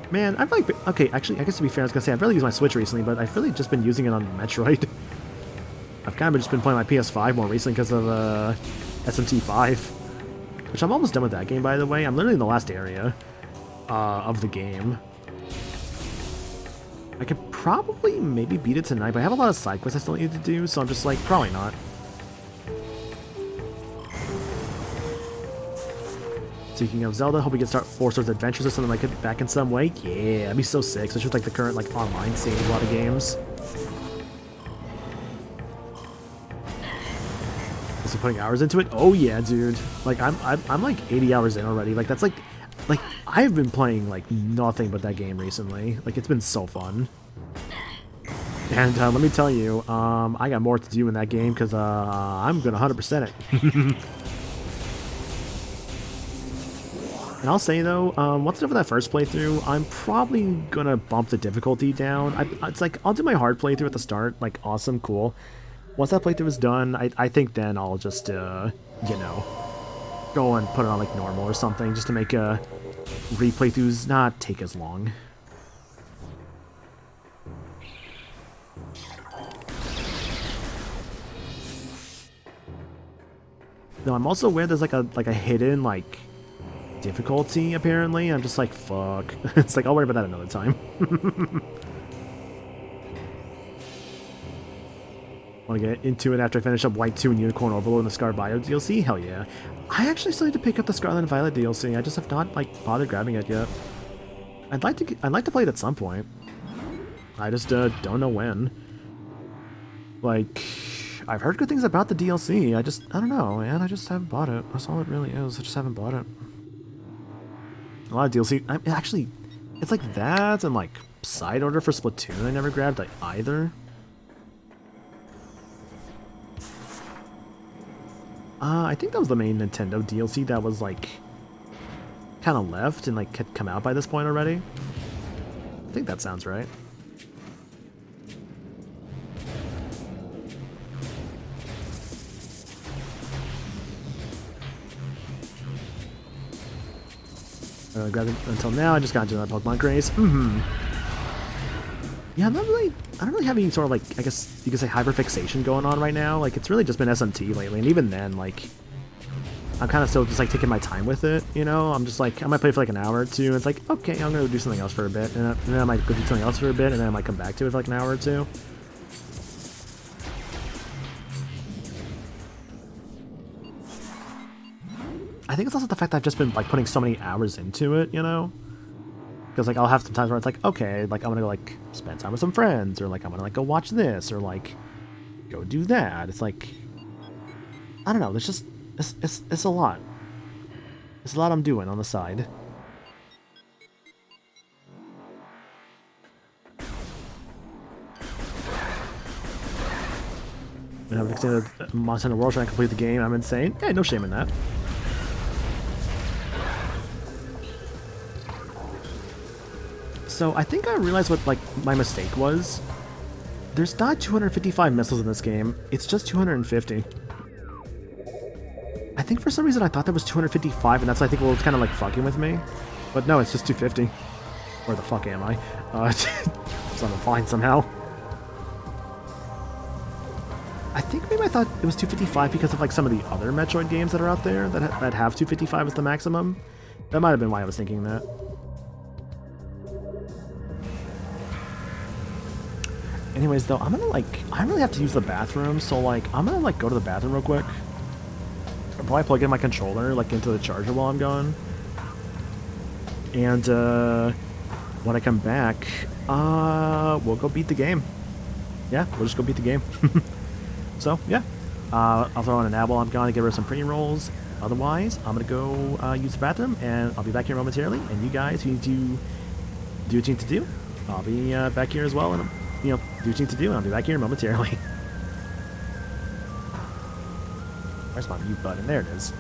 S1: Man, I've like... Okay, actually, I guess to be fair, I was gonna say, I've really used my Switch recently, but I've really just been using it on Metroid. I've kind of just been playing my PS5 more recently because of SMT5. Which I'm almost done with that game, by the way. I'm literally in the last area of the game. I could probably maybe beat it tonight, but I have a lot of side quests I still need to do, so I'm just like, probably not. Speaking of Zelda, hope we can start Four Swords Adventures or something like it back in some way. Yeah, that'd be so sick, especially with like the current like online scene of a lot of games. Also putting hours into it. Oh yeah, dude. Like I'm like 80 hours in already. Like that's like I've been playing like nothing but that game recently. Like it's been so fun. And let me tell you, I got more to do in that game because I'm gonna 100% it. And I'll say though, once over that first playthrough, I'm probably gonna bump the difficulty down. It's like, I'll do my hard playthrough at the start, like, awesome, cool. Once that playthrough is done, I think then I'll just, you know, go and put it on, like, normal or something, just to make, replaythroughs not take as long. Though I'm also aware there's, like a hidden, like, difficulty, apparently. I'm just like, fuck. It's like, I'll worry about that another time. Want to get into it after I finish up White 2 and Unicorn Overlord and the Scar Bio DLC? Hell yeah. I actually still need to pick up the Scarlet and Violet DLC. I just have not, like, bothered grabbing it yet. I'd like to play it at some point. I just, don't know when. Like, I've heard good things about the DLC. I don't know, man. I just haven't bought it. That's all it really is. I just haven't bought it. A lot of DLC. Actually, it's like that and like side order for Splatoon I never grabbed like either. I think that was the main Nintendo DLC that was like kind of left and like had come out by this point already. I think that sounds right. Grabbed it until now. I just got into that Pokemon craze. Yeah, I don't really have any sort of like, I guess you could say hyperfixation going on right now. Like it's really just been SMT lately, and even then, like I'm kind of still just like taking my time with it. You know, I'm just like I might play for like an hour or two. And it's like okay, I'm gonna do something else for a bit, and then I might go do something else for a bit, and then I might come back to it for like an hour or two. I think it's also the fact that I've just been like putting so many hours into it, you know? Because like I'll have some times where it's like, okay, like I'm gonna go like spend time with some friends, or like I'm gonna like go watch this, or like go do that. It's like I don't know. There's just it's a lot. It's a lot I'm doing on the side. And I'm extended Monster Hunter World trying to complete the game. I'm insane. Hey, no shame in that. So I think I realized what like my mistake was. There's not 255 missiles in this game. It's just 250. I think for some reason I thought that was 255, and that's I think what was kind of like fucking with me. But no, it's just 250. Where the fuck am I? So I'm fine somehow. I think maybe I thought it was 255 because of like some of the other Metroid games that are out there that have 255 as the maximum. That might have been why I was thinking that. Anyways, though, I'm gonna like, I really have to use the bathroom, so like, I'm gonna like go to the bathroom real quick. I'll probably plug in my controller like into the charger while I'm gone. And when I come back, we'll go beat the game. Yeah, we'll just go beat the game. So yeah, I'll throw in an ad while I'm gone to give her some pre-rolls. Otherwise, I'm gonna go use the bathroom, and I'll be back here momentarily. And you guys who need to do what you need to do, I'll be back here as well. And you know, do what you need to do, and I'll be back here momentarily. Where's my mute button? There it is.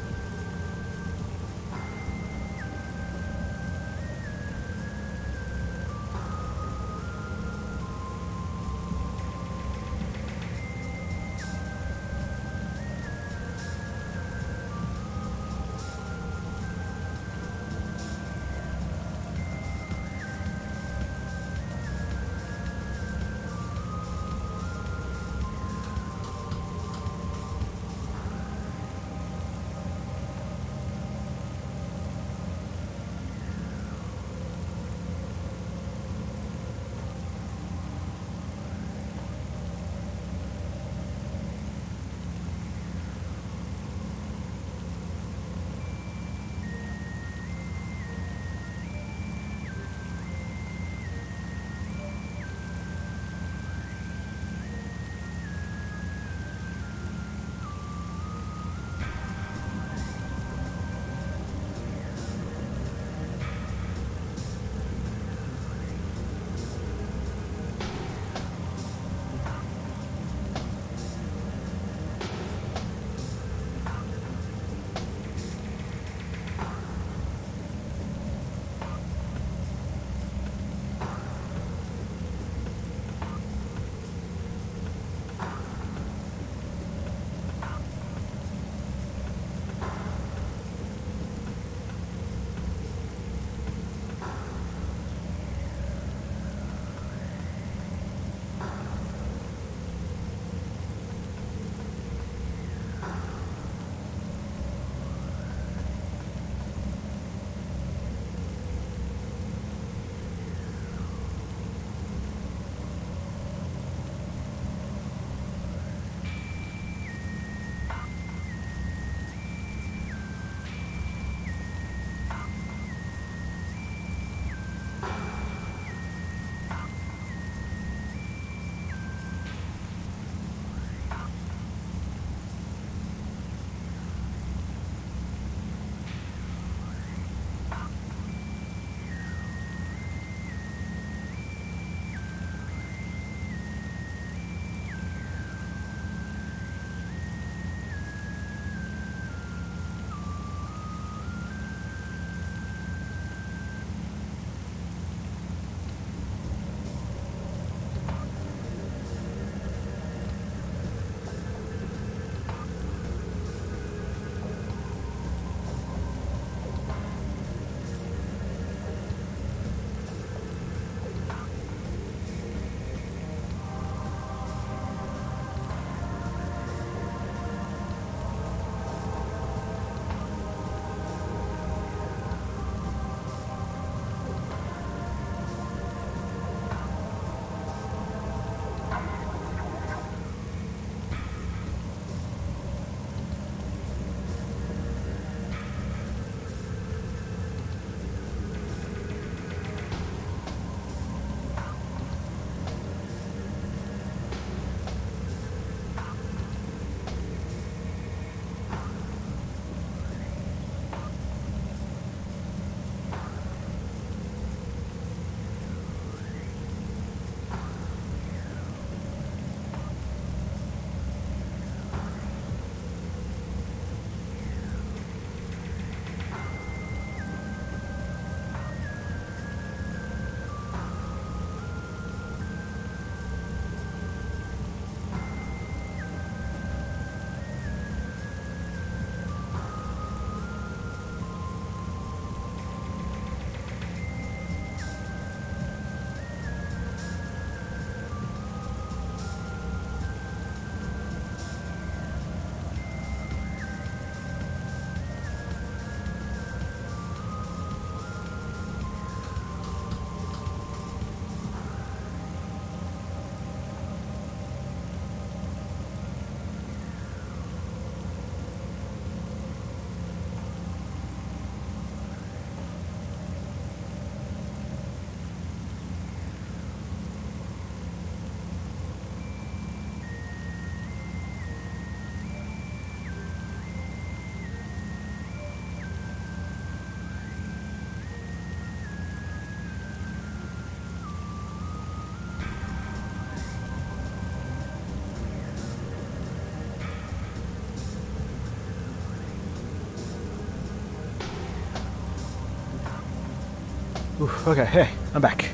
S1: Okay, hey, I'm back.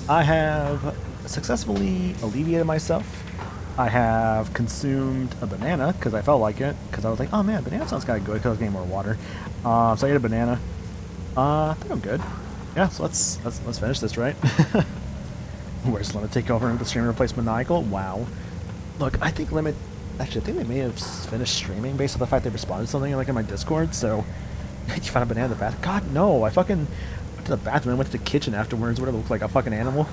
S1: I have successfully alleviated myself. I have consumed a banana because I felt like it. Because I was like, oh man, banana sounds kind of good because I was getting more water. So I ate a banana. I think I'm good. Yeah, so let's finish this, right? Where's Limit take over and the stream replace Maniacal? Wow. Look, I think Limit. Actually, I think they may have finished streaming based on the fact they responded to something like in my Discord. So you found a banana in the bathroom? God no! I fucking went to the bathroom and went to the kitchen afterwards. Whatever, looked like a fucking animal.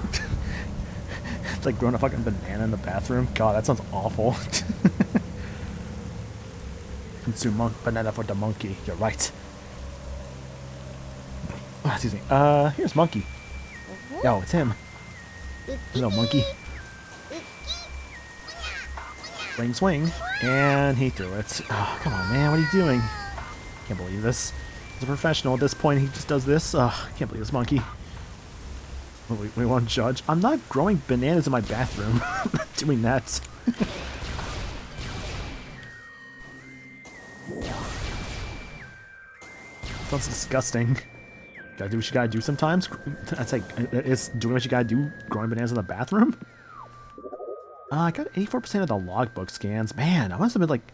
S1: It's like growing a fucking banana in the bathroom. God, that sounds awful. Consume banana for the monkey. You're right. Oh, excuse me. Here's Monkey. Yo, it's him. Hello, Monkey. Swing, swing. And he threw it. Oh, come on, man. What are you doing? Can't believe this. He's a professional at this point. He just does this. Oh, can't believe this monkey. We won't judge. I'm not growing bananas in my bathroom. I'm not doing that. Sounds disgusting. Gotta do what you gotta do sometimes. That's like, it's doing what you gotta do, growing bananas in the bathroom. I got 84% of the logbook scans. Man, I must have been like...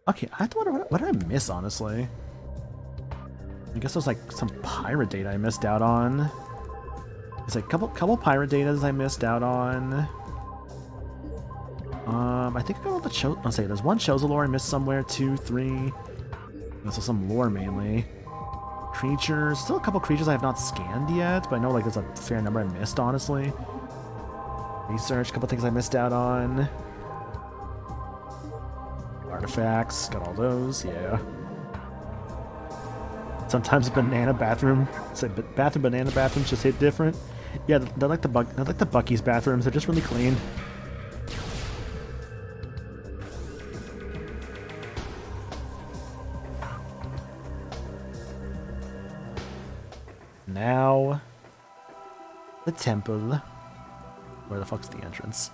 S1: Okay, I thought, what did I miss, honestly? I guess there's like some pirate data I missed out on. There's like a couple pirate datas I missed out on. I think I got all the I'll say there's one Chozo lore I missed somewhere, 2, 3. Also some lore mainly. Creatures, still a couple creatures I have not scanned yet, but I know like there's a fair number I missed, honestly. Research, a couple things I missed out on. Artifacts, got all those, yeah. Sometimes a banana bathroom, it's like banana bathrooms just hit different. Yeah, they're like the Bucky's bathrooms. They're just really clean. Now, the temple. Where the fuck's the entrance?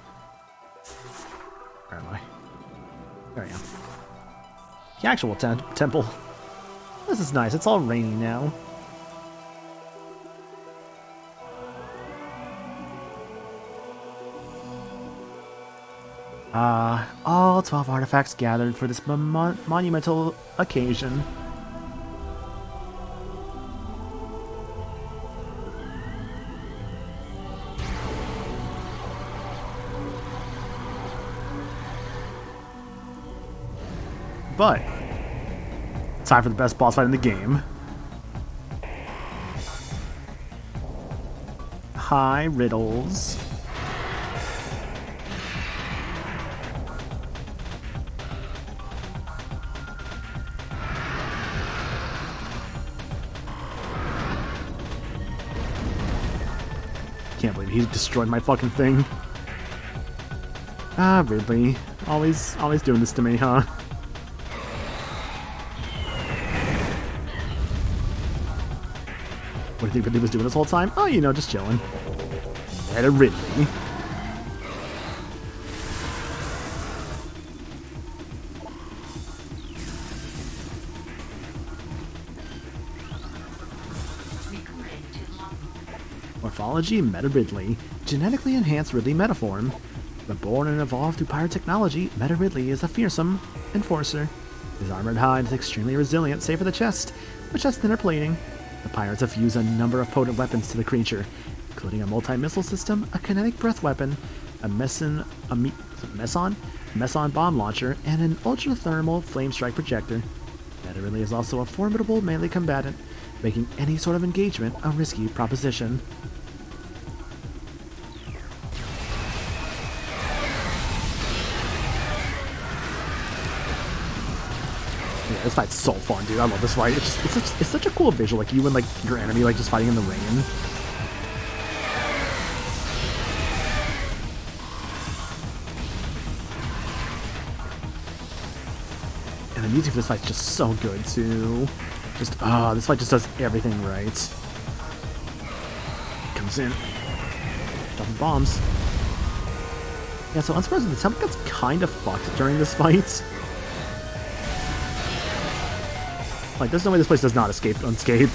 S1: Where am I? There I am. The actual temple. This is nice. It's all rainy now. All 12 artifacts gathered for this monumental occasion. But time for the best boss fight in the game. Hi, Riddles. Can't believe he destroyed my fucking thing. Ah, Ridley. Always doing this to me, huh? What do you think Ridley was doing this whole time? Oh, you know, just chilling. Meta Ridley. Morphology, Meta Ridley. Genetically enhanced Ridley metaform. Reborn and evolved through pirate technology, Meta Ridley is a fearsome enforcer. His armored hide is extremely resilient, save for the chest, which has thinner plating. The pirates have fused a number of potent weapons to the creature, including a multi-missile system, a kinetic breath weapon, a meson bomb launcher, and an ultra-thermal flame strike projector. Meta Ridley is also a formidable melee combatant, making any sort of engagement a risky proposition. Yeah, this fight's so fun, dude. I love this fight. It's such a cool visual, like you and like your enemy like just fighting in the rain. And the music for this fight's just so good too. Just this fight just does everything right. Comes in, dropping bombs. Yeah, so unsurprisingly, the temple gets kind of fucked during this fight. Like, there's no way this place does not escape unscathed.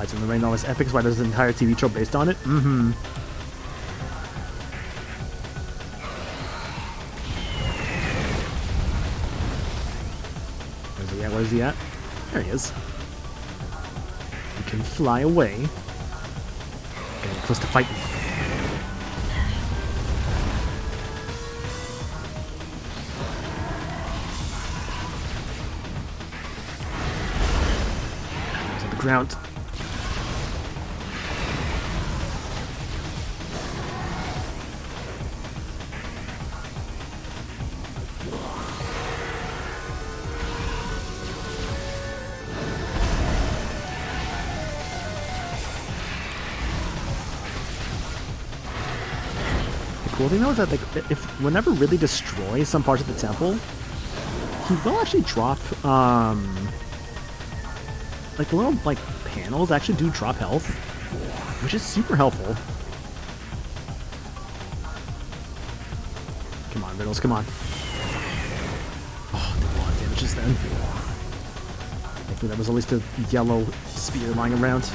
S1: Fights in the Rain always epic, why there's an entire TV show based on it? Mm-hmm. Where's he at? Where's he at? There he is. He can fly away. Getting close to fighting. He's on the ground. Cool thing though is that like if whenever really destroys some parts of the temple, he will actually drop like the little like panels actually do drop health, which is super helpful. Come on, Riddles, come on. Oh, did a lot of damage just then. Hopefully that was at least a yellow spear lying around.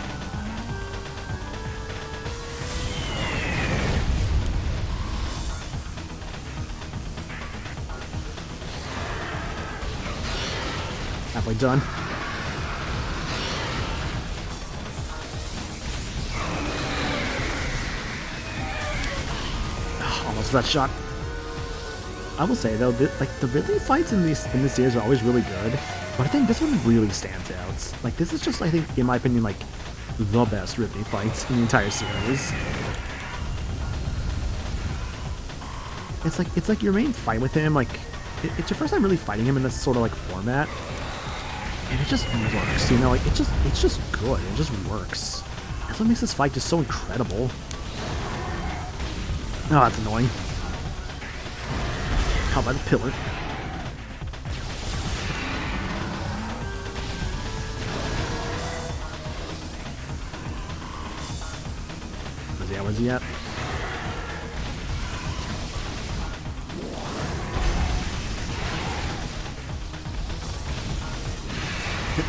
S1: Halfway done. Almost that shot. I will say though, like the Ridley fights in this series are always really good, but I think this one really stands out. Like this is just, I think, in my opinion, like the best Ridley fights in the entire series. It's like your main fight with him, like it's your first time really fighting him in this sort of like format. And it just works, you know, like it's just good, it just works. That's what makes this fight just so incredible. Oh, that's annoying. How about the pillar? Where's he at?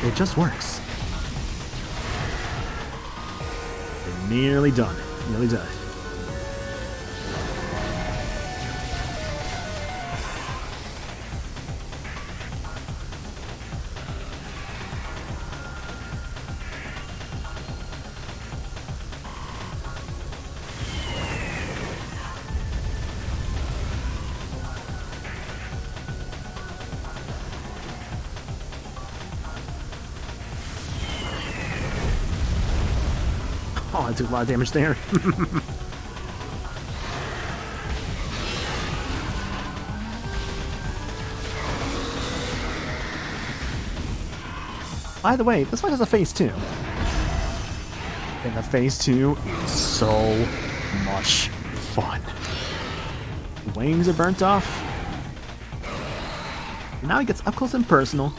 S1: It just works. We're nearly done. Nearly done. Oh, I took a lot of damage there. By the way, this fight has a phase 2. And the phase 2 is so much fun. Wings are burnt off. And now he gets up close and personal.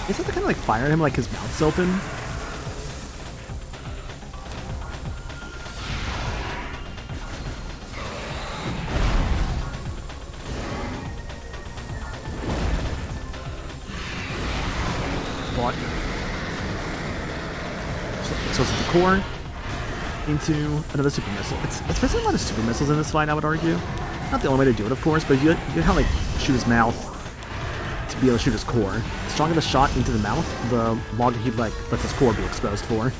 S1: Is that to kind of like fire him like his mouth's open? What? So it's the core into another super missile. It's basically a lot of super missiles in this fight, I would argue. Not the only way to do it, of course, but you kind of like shoot his mouth to be able to shoot his core. The stronger the shot into the mouth, the longer he like lets his core be exposed for.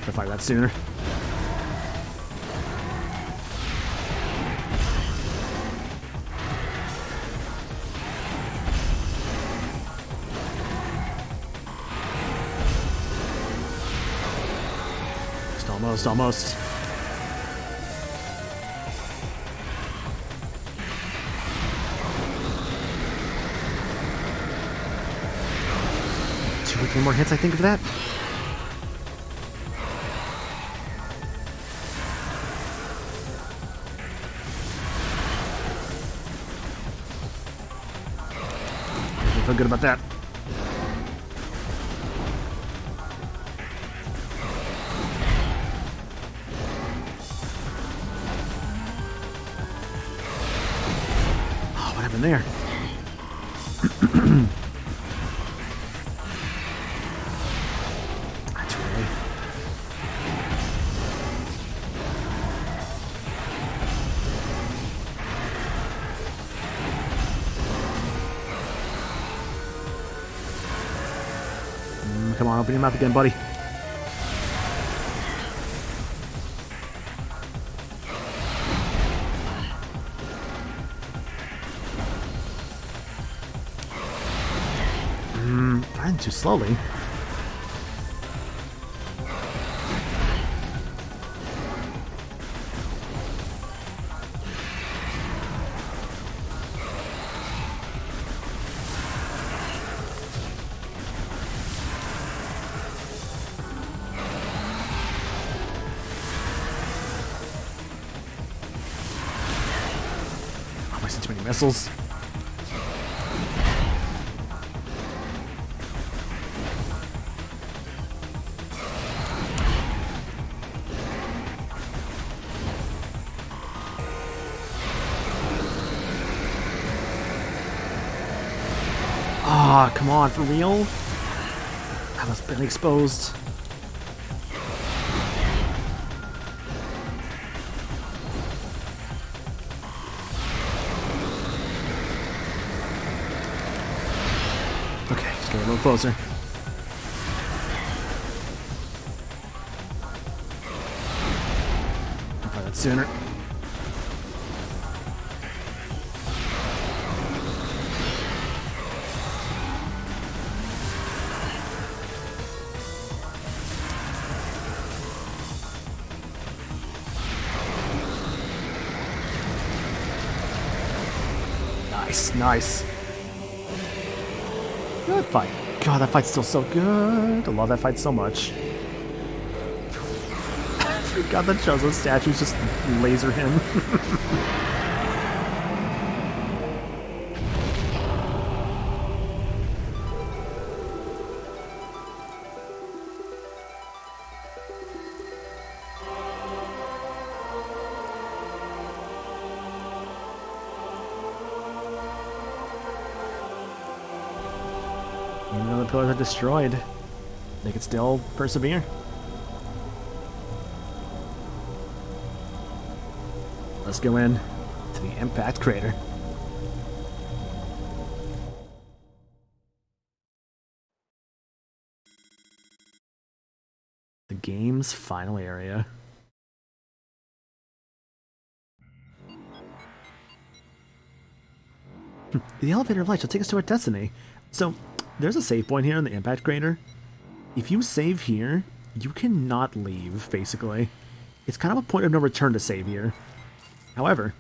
S1: Gotta fire that sooner. Almost. 2 or 3 more hits, I think, of that. I feel good about that. What happened there? That's really... Come on, open your mouth again, buddy. Firing too slowly. I'm wasting too many missiles. Ah, come on, for real? I was barely exposed. Okay, just get a little closer. I'll find that sooner. Nice. Good fight. God, that fight's still so good. I love that fight so much. I forgot that Chozo statues just laser him. Even though the pillars are destroyed, they can still persevere. Let's go in to the impact crater. The game's final area. The elevator of light shall take us to our destiny. So, there's a save point here in the impact crater. If you save here, you cannot leave, basically. It's kind of a point of no return to save here. However,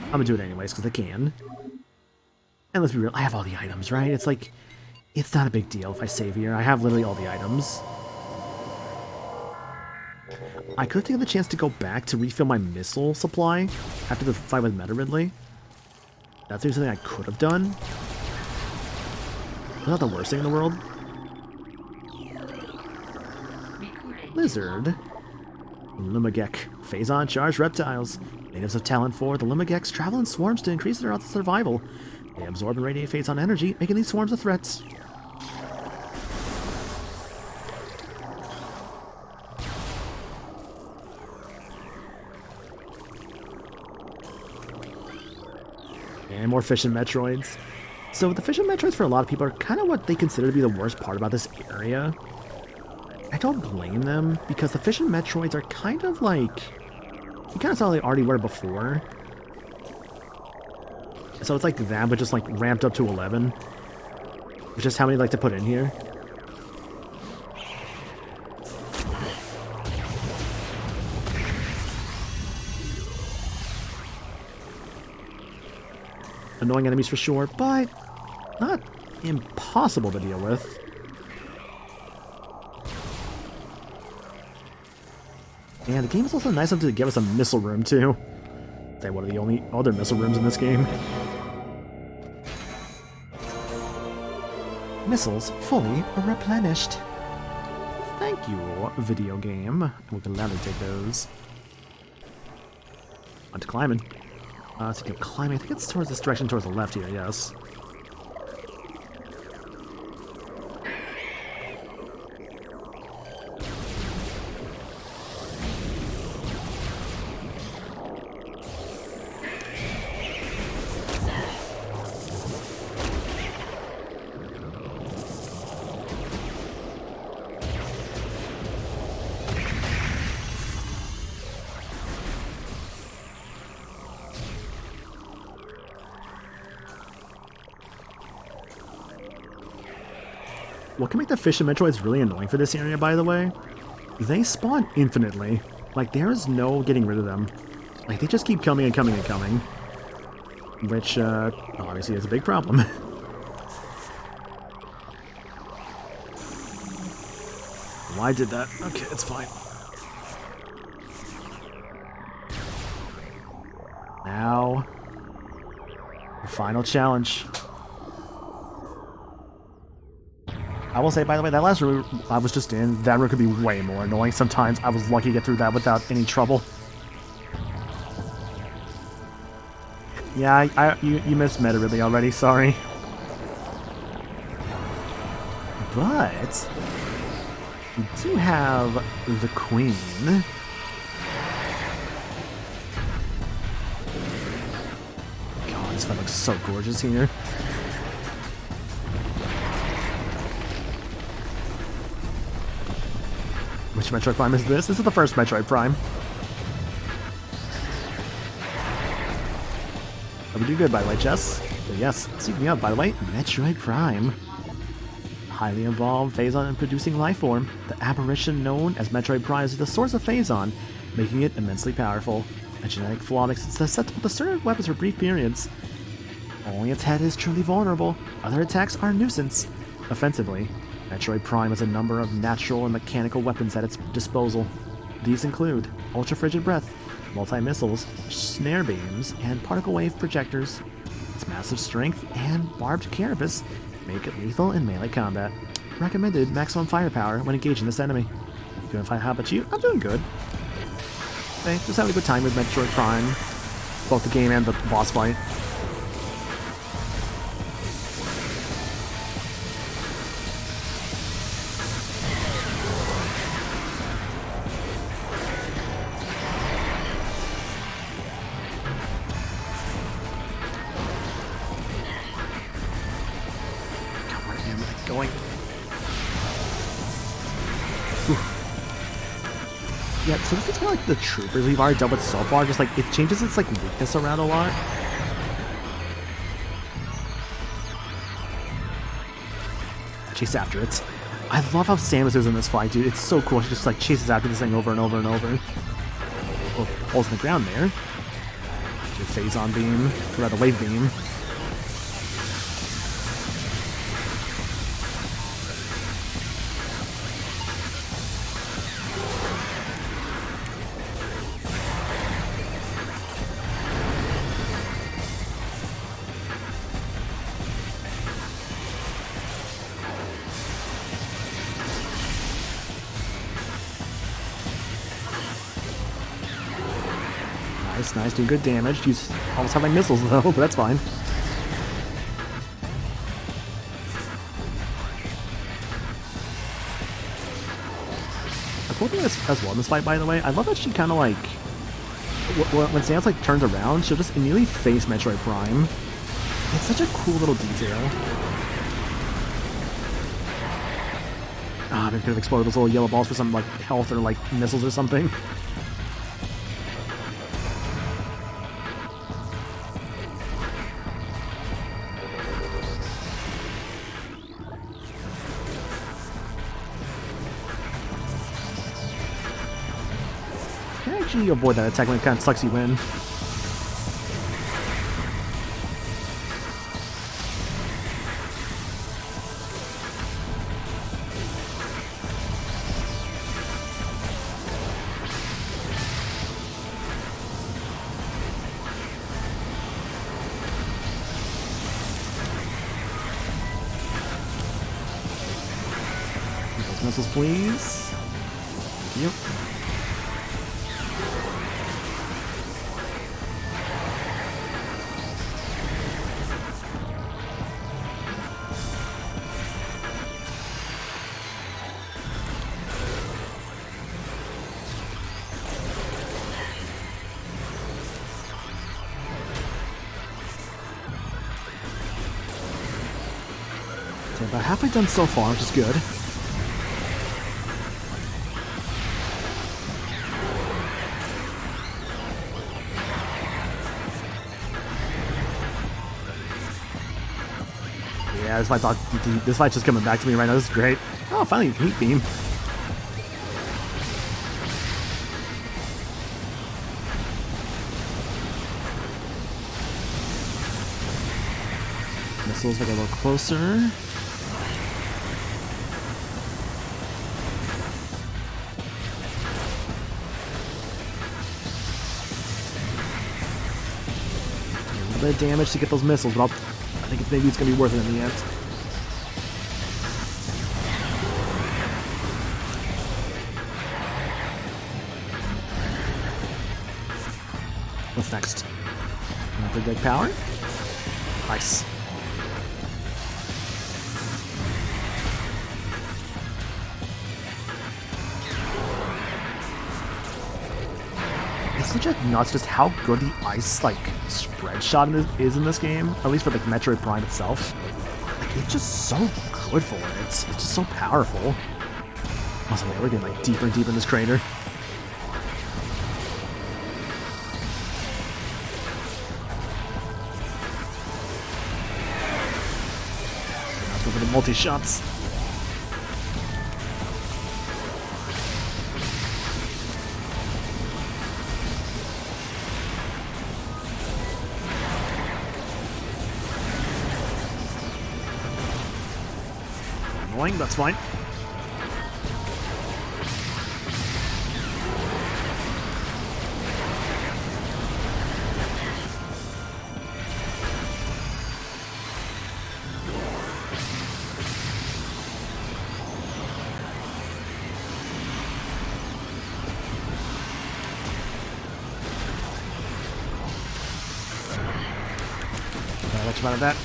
S1: I'm gonna do it anyways, because I can. And let's be real, I have all the items, right? It's like, it's not a big deal if I save here. I have literally all the items. I could have taken the chance to go back to refill my missile supply after the fight with Metroid. That's something I could have done. Not the worst thing in the world. Lizard. Lumagek. Phazon charged reptiles. Natives of Tallon 4, the Lumageks travel in swarms to increase their odds of survival. They absorb and radiate Phazon energy, making these swarms a threat. And more fission Metroids. So the fission Metroids for a lot of people are kind of what they consider to be the worst part about this area. I don't blame them, because the fission Metroids are kind of like... You kind of saw they already were before. So it's like that, but just like ramped up to 11. Which is how many like to put in here. Annoying enemies for sure, but not impossible to deal with. And the game is also nice enough to give us a missile room too. That's one of the only other missile rooms in this game. Missiles fully replenished. Thank you, video game. We can gladly take those. On to climbing. So keep climbing. I think it's towards this direction, towards the left here, yes. What can make the fish in Metroids really annoying for this area, by the way? They spawn infinitely. Like, there is no getting rid of them. Like, they just keep coming and coming and coming. Which, obviously is a big problem. Why did that? Okay, it's fine. Now, the final challenge. I will say, by the way, that last room I was just in, that room could be way more annoying sometimes. I was lucky to get through that without any trouble. Yeah, you missed Meta really already, sorry. But we do have the Queen. God, this fight looks so gorgeous here. Which Metroid Prime is this? This is the first Metroid Prime. Oh, we do good, by the way, Jess. But yes, speaking of, by the way, Metroid Prime. Highly evolved Phazon and producing life form. The apparition known as Metroid Prime is the source of Phazon, making it immensely powerful. A genetic flaw makes it susceptible to certain weapons for brief periods. Only its head is truly vulnerable. Other attacks are a nuisance. Offensively, Metroid Prime has a number of natural and mechanical weapons at its disposal. These include ultra-frigid breath, multi-missiles, snare beams, and particle wave projectors. Its massive strength and barbed carapace make it lethal in melee combat. Recommended maximum firepower when engaging this enemy. Doing fine, how about you? I'm doing good. Hey, just having a good time with Metroid Prime. Both the game and the boss fight. Going. Ooh. Yeah, so this is kind of like the troopers we've already dealt with so far. Just like it changes its like weakness around a lot. Chase after it. I love how Samus is in this fight, dude. It's so cool. She just like chases after this thing over and over and over. Oh, holes in the ground there. Do a Phazon beam, or rather wave beam. Nice, doing good damage. You almost have my missiles though, but that's fine. A cool thing as well in this fight, by the way, I love that she kind of like, when Samus like turns around, she'll just immediately face Metroid Prime. It's such a cool little detail. Ah, maybe could have exploded those little yellow balls for some like health or like missiles or something. Actually, you avoid that attack when it kind of sucks you in. Those missiles, please. Thank you. Okay, about halfway done so far, which is good. Yeah, this fight's just coming back to me right now. This is great. Oh, finally, heat beam. Missiles like a little closer. A little bit of damage to get those missiles, but I think maybe it's going to be worth it in the end. What's next? Big Big Power? Nice. It's legit nuts just how good the ice, like, spread shot is in this game, at least for, like, Metroid Prime itself. Like, it's just so good for it. It's just so powerful. Also, we're getting, like, deeper and deeper in this crater. Let's go for the multi-shots. Annoying, that's fine. I'll let you out of that.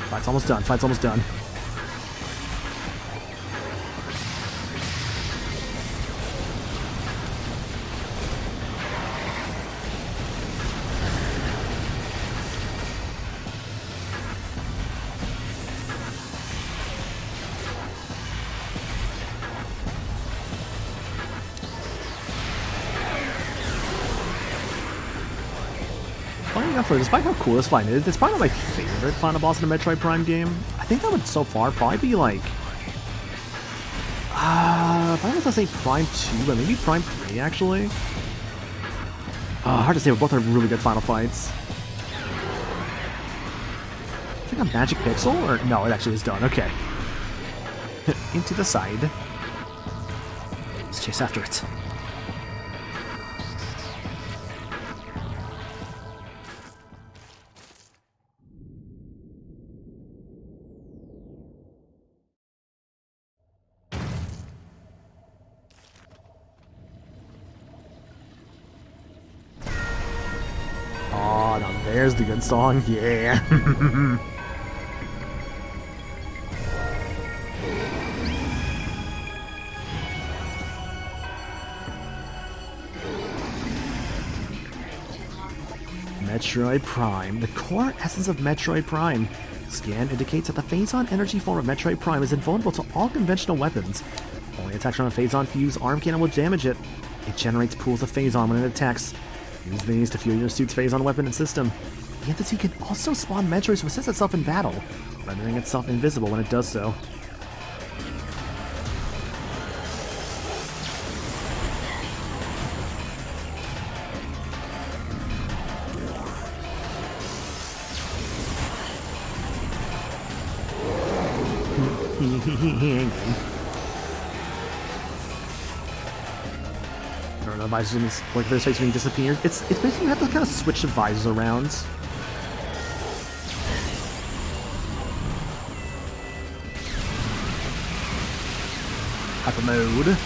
S1: Fight's almost done. Fight's almost done. Funny enough, despite how cool this fight is, it's probably not my favorite final boss in a Metroid Prime game. I think that would so far probably be like, if I was to say Prime 2, but maybe Prime 3 actually. Hard to say, but both are really good final fights. I think I'm Magic Pixel, or no, it actually is done. Okay. Into the side. Let's chase after it. Oh, now there's the good song. Yeah. Metroid Prime, the core essence of Metroid Prime. Scan indicates that the Phazon energy form of Metroid Prime is invulnerable to all conventional weapons. Only attacks from a Phazon fused arm cannon will damage it. It generates pools of Phazon when it attacks. Use these to fuel your suit's Phazon weapon and system. The entity can also spawn Metroids to assist itself in battle, rendering itself invisible when it does so. I don't know, visors in this, like their face when he disappears. It's basically you have to kind of switch the visors around. Hyper mode.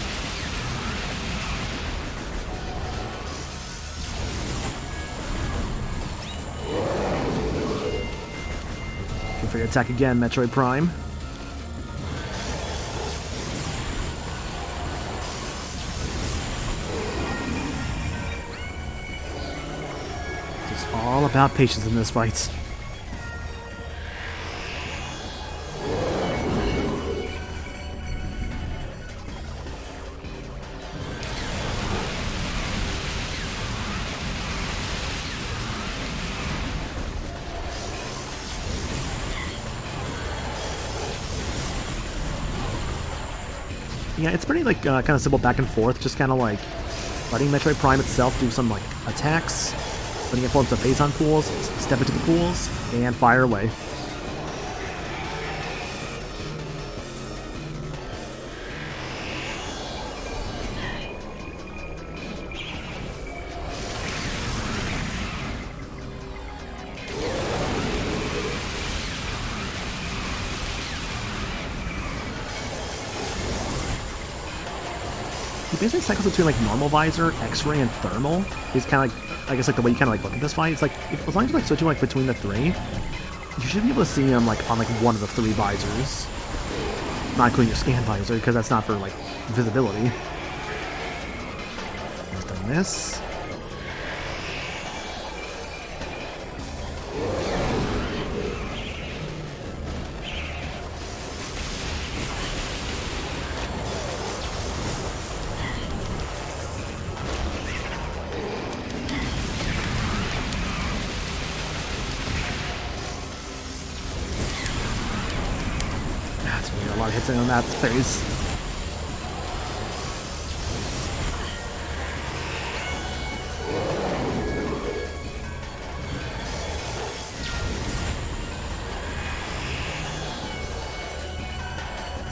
S1: Feel free to attack again, Metroid Prime. about patience in this fight. Yeah, it's pretty like kind of simple back and forth, just kind of like letting Metroid Prime itself do some like attacks, letting it form some phase on pools, step into the pools, and fire away. He basically cycles between like normal visor, X-ray, and thermal. He's kind of like, I guess like the way you kind of like look at this fight. It's like as long as you're like switching like between the three, you should be able to see him like on like one of the three visors, not including your scan visor because that's not for like visibility. He's done this. A lot of hits in on that phase.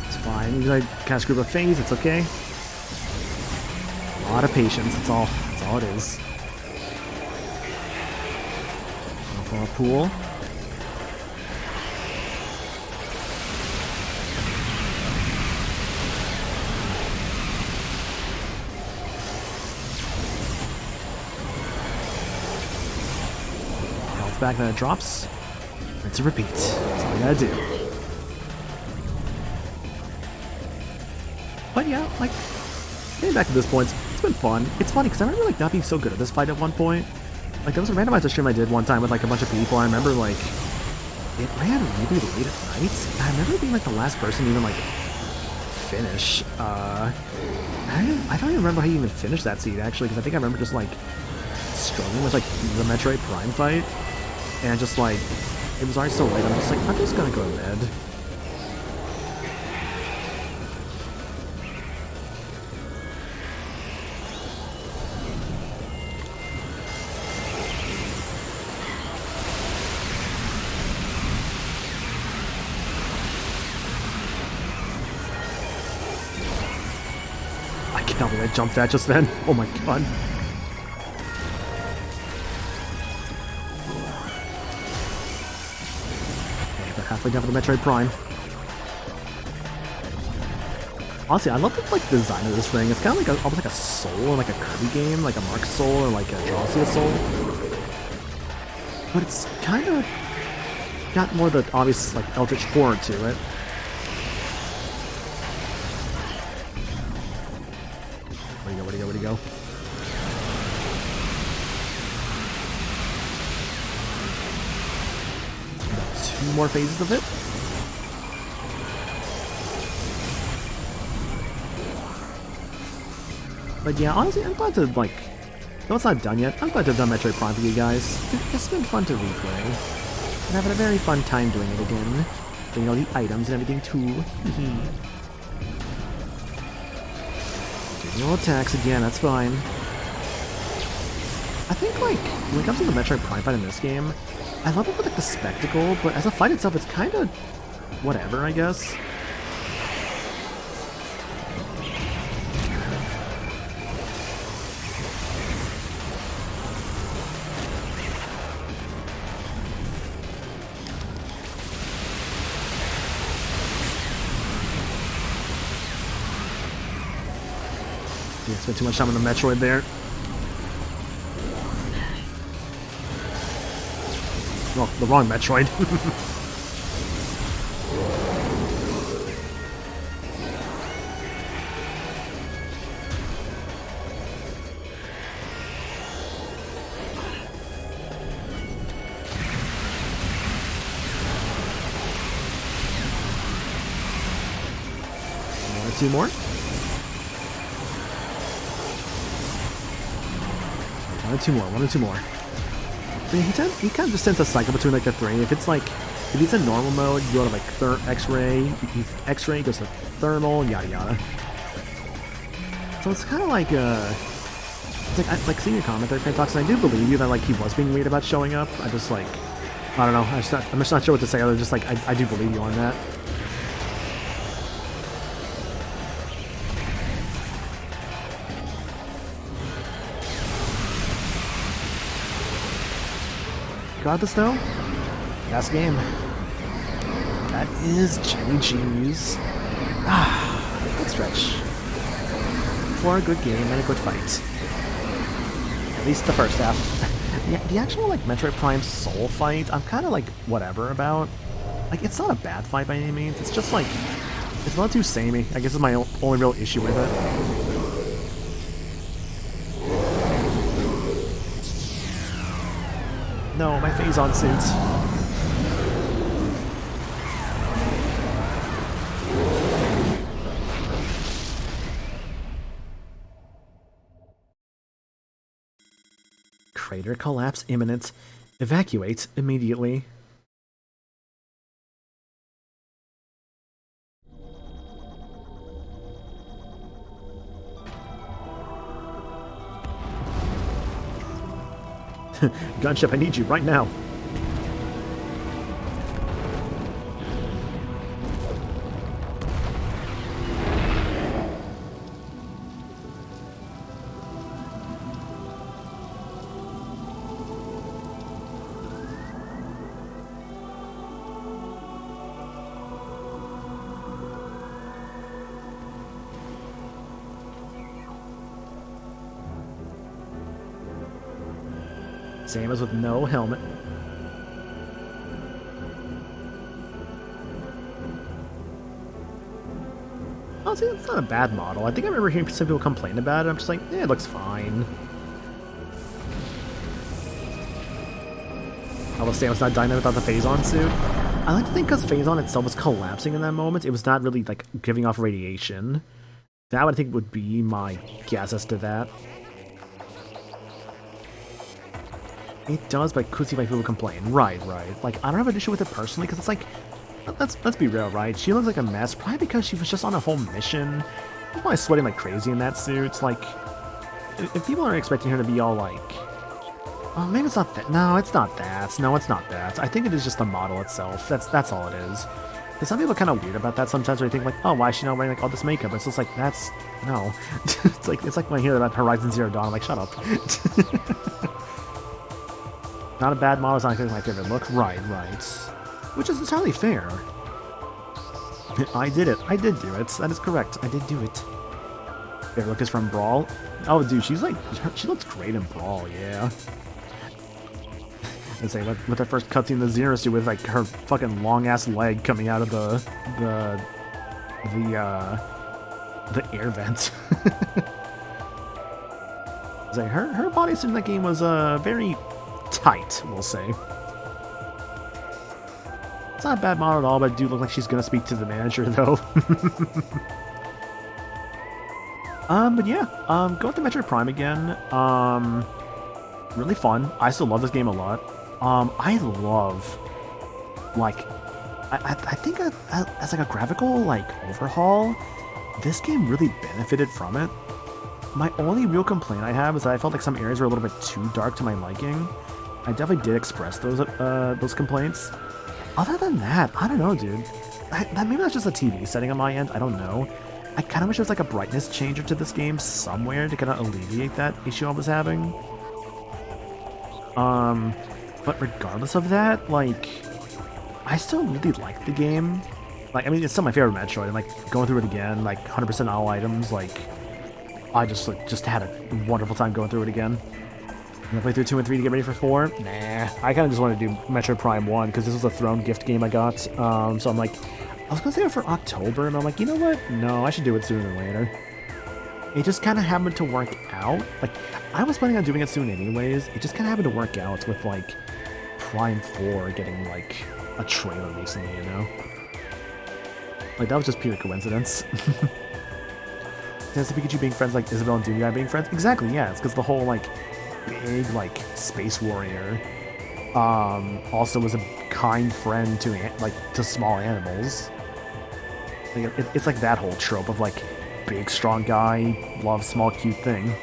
S1: It's fine. You like kind of screw up a phase, it's okay. A lot of patience, that's all it is. Go for a pool. Back, then it drops. Rinse and repeat. That's all you gotta do. But yeah, like, getting back to this point, it's been fun. It's funny because I remember like not being so good at this fight at one point. Like there was a randomizer stream I did one time with like a bunch of people. I remember like it ran really late at night. I remember being like the last person to even like finish. I don't even remember how you even finished that seed actually, because I think I remember just like struggling with like the Metroid Prime fight. And just like, it was already so late, I'm just like, I'm just gonna go to bed. I can't believe I jumped that just then. Oh my god. Halfway down for the Metroid Prime. Honestly, I love the like design of this thing. It's kind of like almost like a Soul in like a Kirby game, like a Mark Soul or like a Drossia Soul. But it's kind of got more of the obvious like eldritch horror to it. Where'd he go? Two more phases of it. But yeah, honestly, I'm glad to like, though it's not done yet, I'm glad to have done Metroid Prime for you guys. It's been fun to replay. And having a very fun time doing it again. Getting all the items and everything too. Doing all attacks again, that's fine. I think like, when it comes to the Metroid Prime fight in this game, I love it for like the spectacle, but as a fight itself, it's kind of whatever, I guess. Yeah, spent too much time on the Metroid there. Oh, the wrong Metroid. 2 more. One or two more. One or two more. I mean, he kind of just tends to cycle between like the 3. If he's in normal mode, you go to like X-ray. He's X-ray goes to thermal, yada yada. So it's kind of like it's like I seeing your comment there, Fantox, and I do believe you that like he was being weird about showing up. I just like I don't know. I'm just not sure what to say. Other than just like I do believe you on that. Got this though? Last game. That is Chili Cheese. Good stretch. For a good game and a good fight. At least the first half. The actual like Metroid Prime Soul fight, I'm kind of like whatever about. Like it's not a bad fight by any means. It's just like it's not too samey. I guess is my only real issue with it. No, my Phazon suits. Crater collapse imminent. Evacuate immediately. Gunship, I need you right now. Same as with no helmet. Honestly, it's not a bad model. I think I remember hearing some people complain about it. I'm just like, it looks fine. Although Samus not dying without the Phazon suit. I like to think because Phazon itself was collapsing in that moment, it was not really like giving off radiation. That would I think would be my guess as to that. It does, but I could see why people complain. Right. Like, I don't have an issue with it personally, because it's like, let's be real, right? She looks like a mess, probably because she was just on a whole mission. She's probably sweating like crazy in that suit. It's like, if people are expecting her to be all like, oh, maybe it's not that. No, it's not that. No, it's not that. I think it is just the model itself. That's all it is. Because some people are kind of weird about that sometimes, where they think like, oh, why is she not wearing like all this makeup? It's just like, that's, no. it's like when I hear about Horizon Zero Dawn, I'm like, shut up. Not a bad model, it's not exactly my favorite look. Right. Which is entirely fair. I did it. I did do it. That is correct. I did do it. Favorite look is from Brawl. Oh, dude, she looks great in Brawl, yeah. And say, with her first cutscene, the Zero suit with, like, her fucking long-ass leg coming out of the air vent. Say, her bodysuit in that game was, very tight, we'll say. It's not a bad model at all, but I do look like she's gonna speak to the manager, though. But yeah, going to Metroid Prime again. Really fun. I still love this game a lot. I love, like, I think as like a graphical, like, overhaul, this game really benefited from it. My only real complaint I have is that I felt like some areas were a little bit too dark to my liking. I definitely did express those complaints. Other than that, I don't know, dude. Maybe that's just a TV setting on my end. I don't know. I kind of wish there was like a brightness changer to this game somewhere to kind of alleviate that issue I was having. But regardless of that, like, I still really like the game. Like, I mean, it's still my favorite Metroid, and like going through it again, like 100% all items, like, I just had a wonderful time going through it again. I'm gonna play through 2 and 3 to get ready for 4. Nah, I kind of just want to do Metroid Prime 1 because this was a Throne gift game I got. So I'm like, I was gonna save it for October, and I'm like, you know what? No, I should do it sooner than later. It just kind of happened to work out. Like, I was planning on doing it soon anyways. It just kind of happened to work out with like Prime 4 getting like a trailer recently, you know? Like, that was just pure coincidence. Instead of Pikachu being friends like Isabelle and Doom being friends? Exactly, yeah. It's because the whole, like, big, like, space warrior also was a kind friend to small animals. Like, it's like that whole trope of, like, big, strong guy, loves small, cute thing.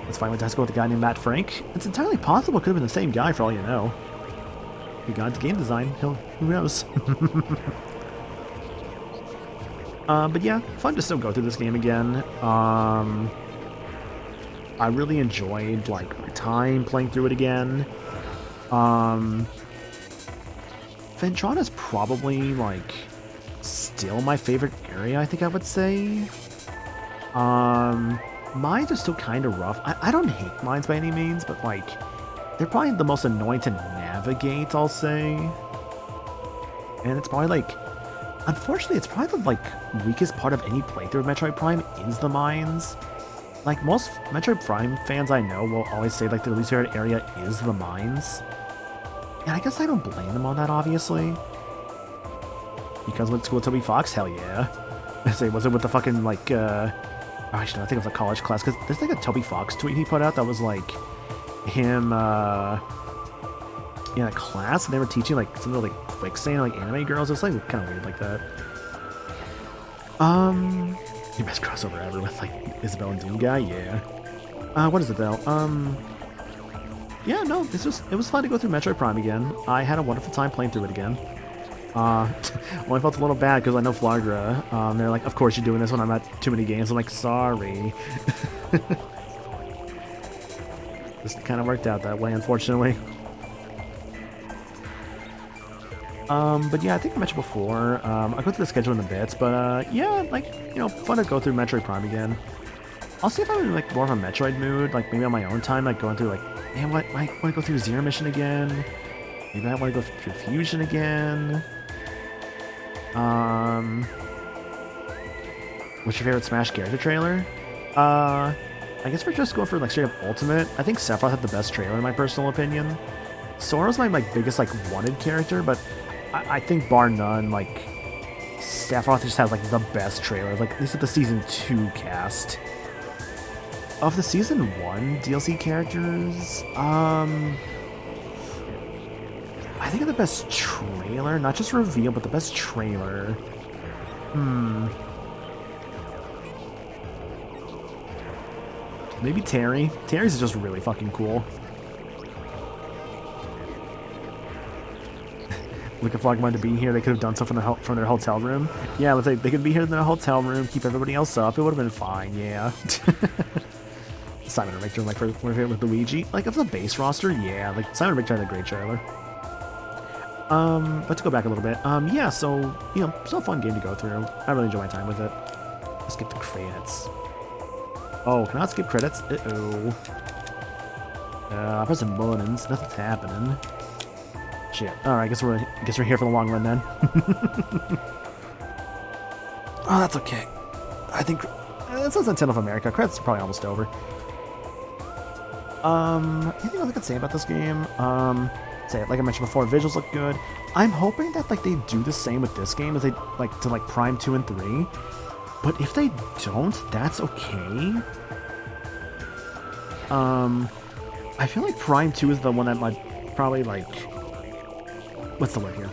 S1: Let's find went to high school with a guy named Matt Frank. It's entirely possible it could have been the same guy for all you know. He got into game design. Who knows? But yeah, fun to still go through this game again. I really enjoyed, like, my time playing through it again. Ventrona is probably, like, still my favorite area, I think I would say. Mines are still kind of rough. I don't hate mines by any means, but, like, they're probably the most annoying to navigate, I'll say. And it's probably, like, unfortunately, it's probably the, like, weakest part of any playthrough of Metroid Prime is the mines. Like, most Metroid Prime fans I know will always say, like, their least favorite area is the mines. And I guess I don't blame them on that, obviously. Because went to school with Toby Fox? Hell yeah. I say, was it with the fucking, like, actually, no, I think it was a college class, because there's, like, a Toby Fox tweet he put out that was, like, him, in a class, and they were teaching, like, some of the, like, quicksand, like, anime girls. It's, like, kind of weird like that. The best crossover ever with, like, Isabelle and Doom guy, yeah. What is it, though? Yeah, no, it was fun to go through Metroid Prime again. I had a wonderful time playing through it again. Well, I felt a little bad because I know Flagra. They're like, of course you're doing this when I'm at too many games. I'm like, sorry. Just kind of worked out that way, unfortunately. But yeah, I think I mentioned before, I'll go through the schedule in a bit, but yeah, like, you know, fun to go through Metroid Prime again. I'll see if I'm in, like, more of a Metroid mood, like, maybe on my own time, like, going through, like, man, I want to go through Zero Mission again. Maybe I want to go through Fusion again. What's your favorite Smash character trailer? I guess we're just going for, like, straight up Ultimate. I think Sephiroth had the best trailer, in my personal opinion. Sora's my, like, biggest, like, wanted character, but I think bar none, like, Sephiroth just has, like, the best trailer, like, at least at the Season 2 cast. Of the Season 1 DLC characters, I think of the best trailer, not just reveal, but the best trailer. Maybe Terry. Terry's just really fucking cool. Looking for Flogmon to be here. They could have done stuff from their hotel room. Yeah, let's say they could be here in their hotel room, keep everybody else up. It would have been fine, yeah. Simon and Richter, like, for with Luigi. Like, of the base roster, yeah. Like, Simon and Richter had a great trailer. Let's go back a little bit. Yeah, so, you know, still a fun game to go through. I really enjoy my time with it. Let's skip the credits. Oh, cannot skip credits? Uh-oh. I'm pressing buttons. Nothing's happening. Shit. Alright, I guess we're here for the long run then. Oh, that's okay. I think this is Nintendo of America. Credits are probably almost over. Anything else I could say about this game? Like I mentioned before, visuals look good. I'm hoping that, like, they do the same with this game as they like to, like, Prime 2 and 3. But if they don't, that's okay. I feel like Prime 2 is the one that might probably, like, what's the word here?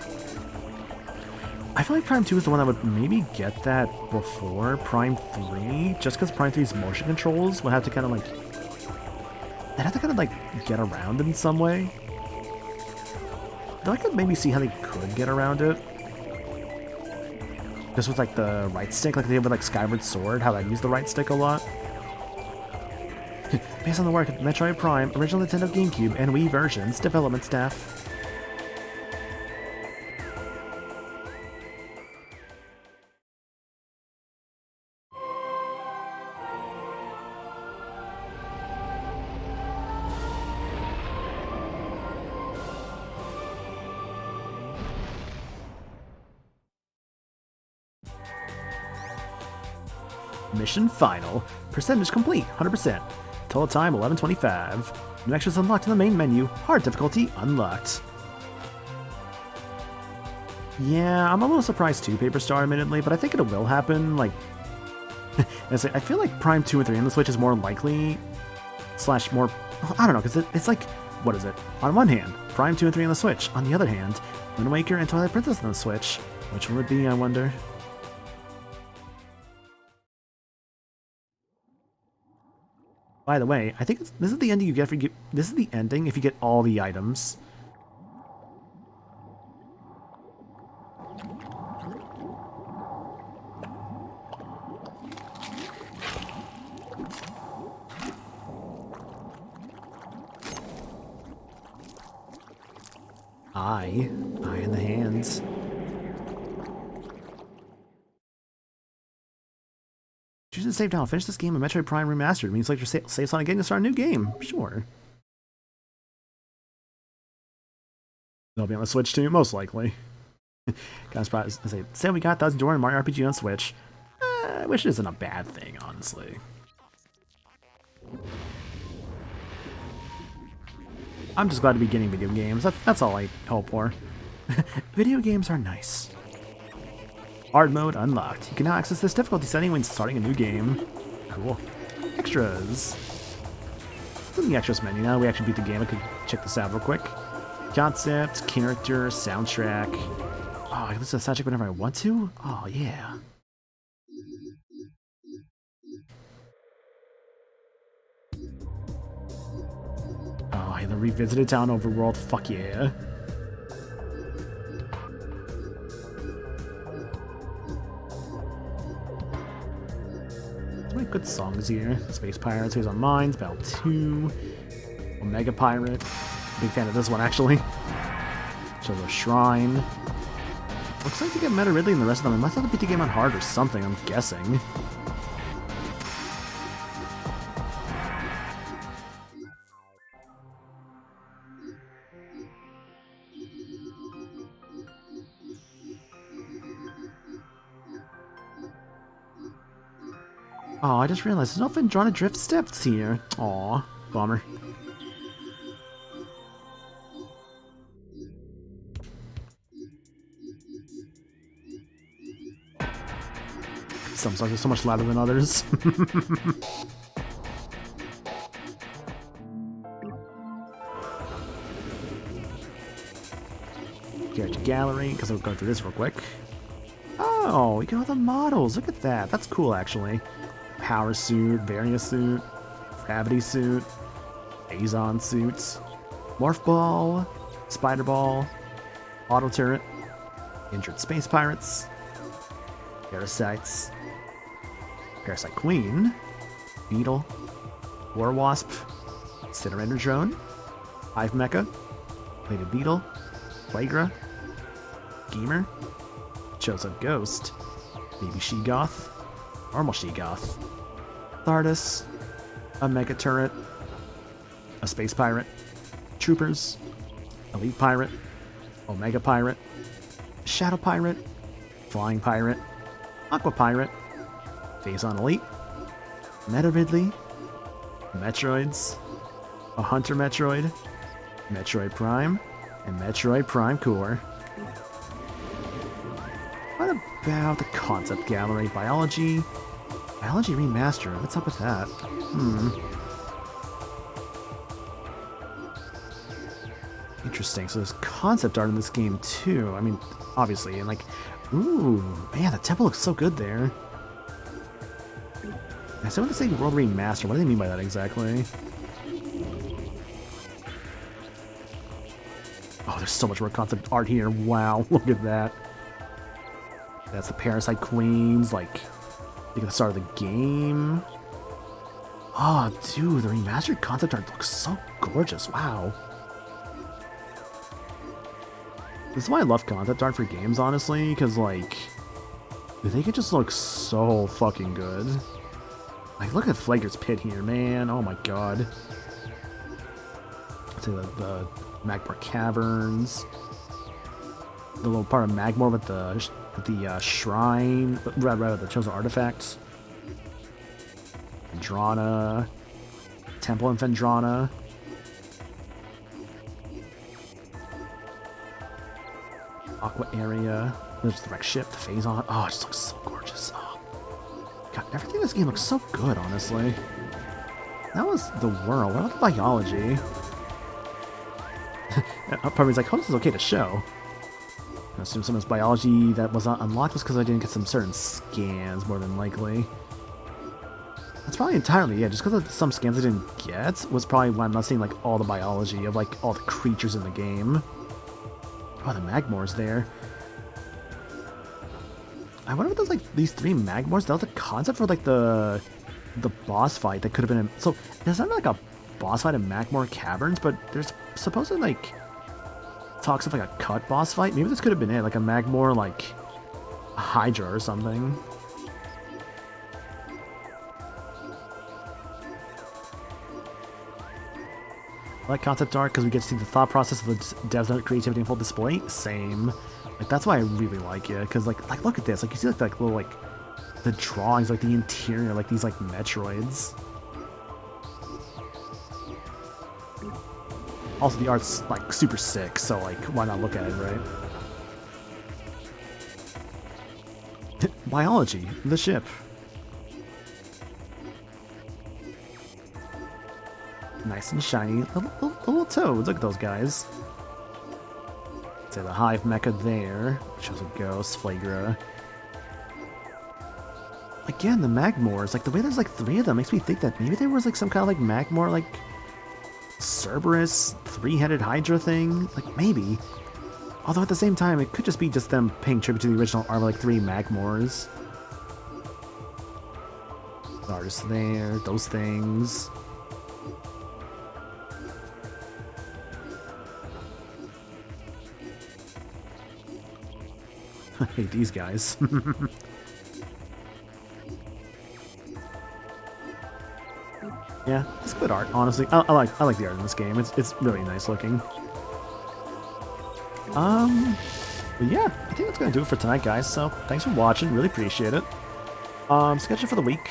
S1: I feel like Prime 2 is the one that would maybe get that before Prime 3, just because Prime 3's motion controls would have to kind of, like, they'd have to kind of, like, get around in some way. I could maybe see how they could get around it. Just with, like, the right stick, like they have with, like, Skyward Sword, how I use the right stick a lot. Based on the work of Metroid Prime, original Nintendo GameCube, and Wii versions, development staff. Mission final. Percentage complete, 100%. Total time, 11:25. New extras unlocked in the main menu. Hard difficulty unlocked. Yeah, I'm a little surprised too, Paper Star, admittedly, but I think it will happen. Like, I feel like Prime 2 and 3 on the Switch is more likely, / more, I don't know, because it's like, what is it? On one hand, Prime 2 and 3 on the Switch. On the other hand, Wind Waker and Twilight Princess on the Switch. Which one would be, I wonder? By the way, I think this is the ending you get this is the ending if you get all the items. Eye in the hands. Choose to save down. Finish this game in Metroid Prime Remastered. It means like your saves on again to start a new game. Sure. They'll be on the Switch too, most likely. Kind of surprised. I say we got Thousand Door and Mario RPG on Switch. Which isn't a bad thing, honestly. I'm just glad to be getting video games. That's all I hope for. Video games are nice. Hard mode unlocked. You can now access this difficulty setting when starting a new game. Cool. Extras. In the extras menu now, we actually beat the game. I could check this out real quick. Concept, character, soundtrack. Oh, I can listen to the soundtrack whenever I want to? Oh, yeah. Oh, yeah, the revisited town overworld. Fuck yeah. Good songs here. Space Pirates, Here's on Mines, Battle 2, Omega Pirate. Big fan of this one, actually. Shows a shrine. Looks like to get Meta Ridley and the rest of them. I must have to beat the game on hard or something, I'm guessing. Oh, I just realized there's no Phendrana Drift Steps here. Aw, bummer. Some songs are so much louder than others. Character gallery, because we'll go through this real quick. Oh, we got all the models. Look at that. That's cool, actually. Power suit, Varia suit, gravity suit, Azon suits, Morph Ball, Spider Ball, Auto Turret, Injured Space Pirates, Parasites, Parasite Queen, Beetle, War Wasp, Incinerator Drone, Hive Mecha, Plated Beetle, Plagra, Gamer, Chosen Ghost, Baby She-Goth, Normal She-Goth, Thardus, a Mega Turret, a Space Pirate, Troopers, Elite Pirate, Omega Pirate, Shadow Pirate, Flying Pirate, Aqua Pirate, Phazon Elite, Meta Ridley, Metroids, a Hunter Metroid, Metroid Prime, and Metroid Prime Core. What about the concept gallery? Biology Remastered. What's up with that? Interesting. So there's concept art in this game too. I mean, obviously, and like, ooh, man, the temple looks so good there. I said when they say World Remaster, what do they mean by that exactly? Oh, there's so much more concept art here. Wow, look at that. That's the Parasite Queens, like, at the start of the game. Oh, dude, the remastered concept art looks so gorgeous. Wow. This is why I love concept art for games, honestly, because, like, they can just look so fucking good. Like, look at Flager's Pit here, man. Oh my god. See the Magmor Caverns. The little part of Magmor with the shrine, rather the chosen artifacts. Phendrana. Temple in Aqua area. There's the wreck ship, the phase on. Oh, it just looks so gorgeous. Oh. God, everything in this game looks so good, honestly. That was the world. What about the biology? Part of me's like, oh, this is okay to show. I assume some of this biology that was not unlocked was because I didn't get some certain scans, more than likely. That's probably entirely, yeah, just because of some scans I didn't get was probably why I'm not seeing, like, all the biology of, like, all the creatures in the game. Oh, the Magmore's there. I wonder if there's, like, these 3 Magmores. That was the concept for, like, the boss fight that could have been in... So, there's not, like, a boss fight in Magmore Caverns, but there's supposedly, like, talks of, like, a cut boss fight. Maybe this could have been it, like a Magmore, like, a Hydra or something. I like concept art because we get to see the thought process of the devs' creativity in full display. Same. Like, that's why I really like it, because, like, look at this. Like, you see, like little, like, the drawings, like, the interior, like, these, like, Metroids. Also, the art's, like, super sick, so, like, why not look at it, right? Biology, the ship. Nice and shiny. Little toads, look at those guys. Say the Hive Mecha there. Shows a ghost, Flagra. Again, the Magmores, like the way there's like 3 of them makes me think that maybe there was like some kind of like Magmore, like Cerberus, 3-headed Hydra thing. Like maybe. Although at the same time, it could just be just them paying tribute to the original armor, like 3 Magmores. The artists there, those things. I hate these guys. Yeah, it's good art, honestly. I like the art in this game. It's really nice looking. But yeah, I think that's gonna do it for tonight, guys. So thanks for watching, really appreciate it. Schedule for the week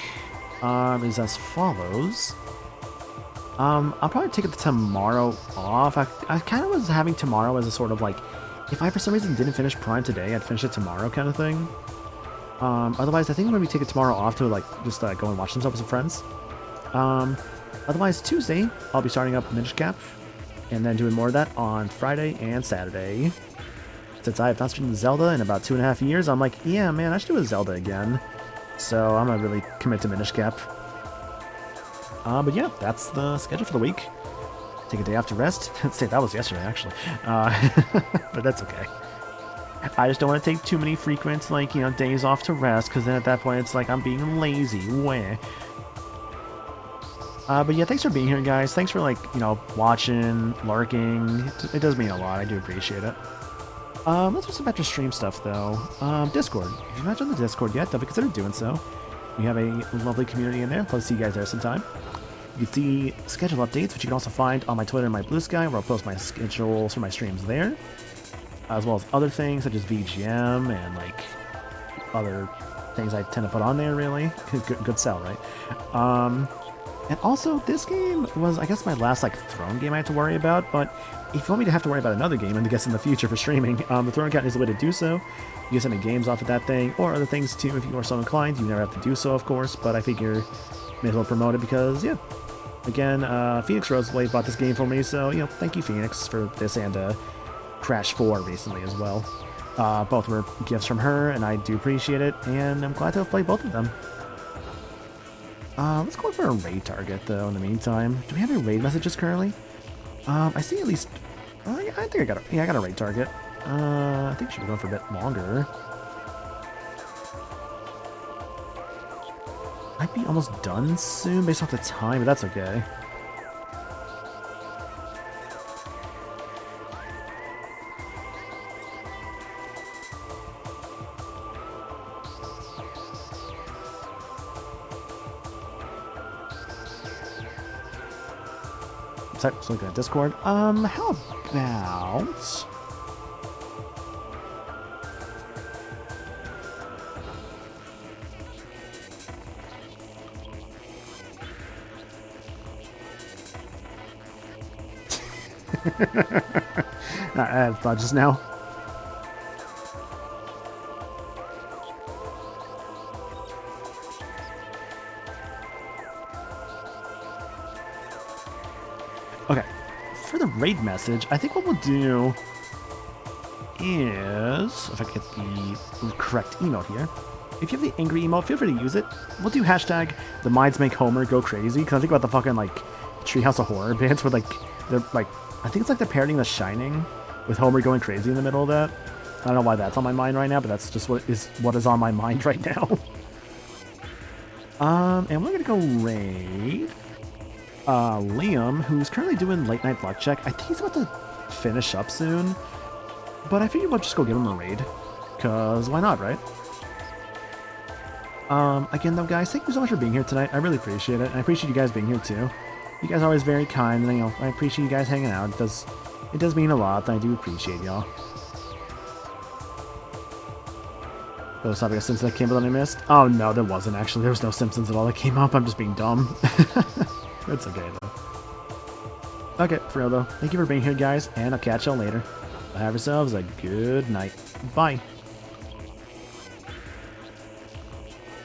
S1: is as follows. I'll probably take it tomorrow off. I kind of was having tomorrow as a sort of like, if I for some reason didn't finish Prime today, I'd finish it tomorrow kind of thing. Otherwise, I think I'm going to be taking tomorrow off to like just go and watch some stuff with some friends. Otherwise, Tuesday, I'll be starting up Minish Cap and then doing more of that on Friday and Saturday. Since I have not streamed Zelda in about 2.5 years, I'm like, yeah, man, I should do a Zelda again. So I'm going to really commit to Minish Cap. But yeah, that's the schedule for the week. Take a day off to rest. Say that was yesterday, actually. But that's okay. I just don't want to take too many frequent, like, you know, days off to rest, because then at that point it's like I'm being lazy. Wah. But yeah, thanks for being here, guys. Thanks for, like, you know, watching, lurking. It does mean a lot. I do appreciate it. Let's do some better stream stuff, though. Discord. If you've not joined the Discord yet, definitely consider doing so. We have a lovely community in there. Love to see you guys there sometime. You can see schedule updates, which you can also find on my Twitter and my Blue Sky, where I'll post my schedules for my streams there, as well as other things such as VGM and like other things I tend to put on there. Really, good sell, right? And also, this game was, I guess, my last like Throne game I had to worry about. But if you want me to have to worry about another game, and I guess in the future for streaming, the Throne account is a way to do so. You can send me games off of that thing, or other things too, if you are so inclined. You never have to do so, of course, but I figure may as well promote it because, yeah. Again, Phoenix Roseblade bought this game for me, so, you know, thank you, Phoenix, for this, and Crash 4 recently as well. Both were gifts from her, and I do appreciate it, and I'm glad to have played both of them. Let's go for a raid target, though, in the meantime. Do we have any raid messages currently? I see at least... I think I got a... Yeah, I got a raid target. I think I should be going for a bit longer. Might be almost done soon based off the time, but that's okay. Sorry, just looking at Discord. How about... I had thought just now. Okay, for the raid message, I think what we'll do is, if I get the correct emote here, if you have the angry emote, feel free to use it. We'll do hashtag the minds make Homer go crazy, because I think about the fucking, like, Treehouse of Horror bits where, like, they're, like, I think it's like they're parodying The Shining with Homer going crazy in the middle of that. I don't know why that's on my mind right now, but that's just what is on my mind right now. And we're gonna go raid Liam, who's currently doing late night blackjack. I think he's about to finish up soon, but I figured we'll just go give him a raid, cause why not, right? Again though, guys, thank you so much for being here tonight. I really appreciate it, and I appreciate you guys being here too. You guys are always very kind, and I appreciate you guys hanging out. It does mean a lot, and I do appreciate y'all. Oh, it's not like a Simpsons that came up that I missed? Oh no, there wasn't actually. There was no Simpsons at all that came up. I'm just being dumb. It's okay though. Okay, for real though. Thank you for being here, guys, and I'll catch y'all later. Have yourselves a good night. Bye.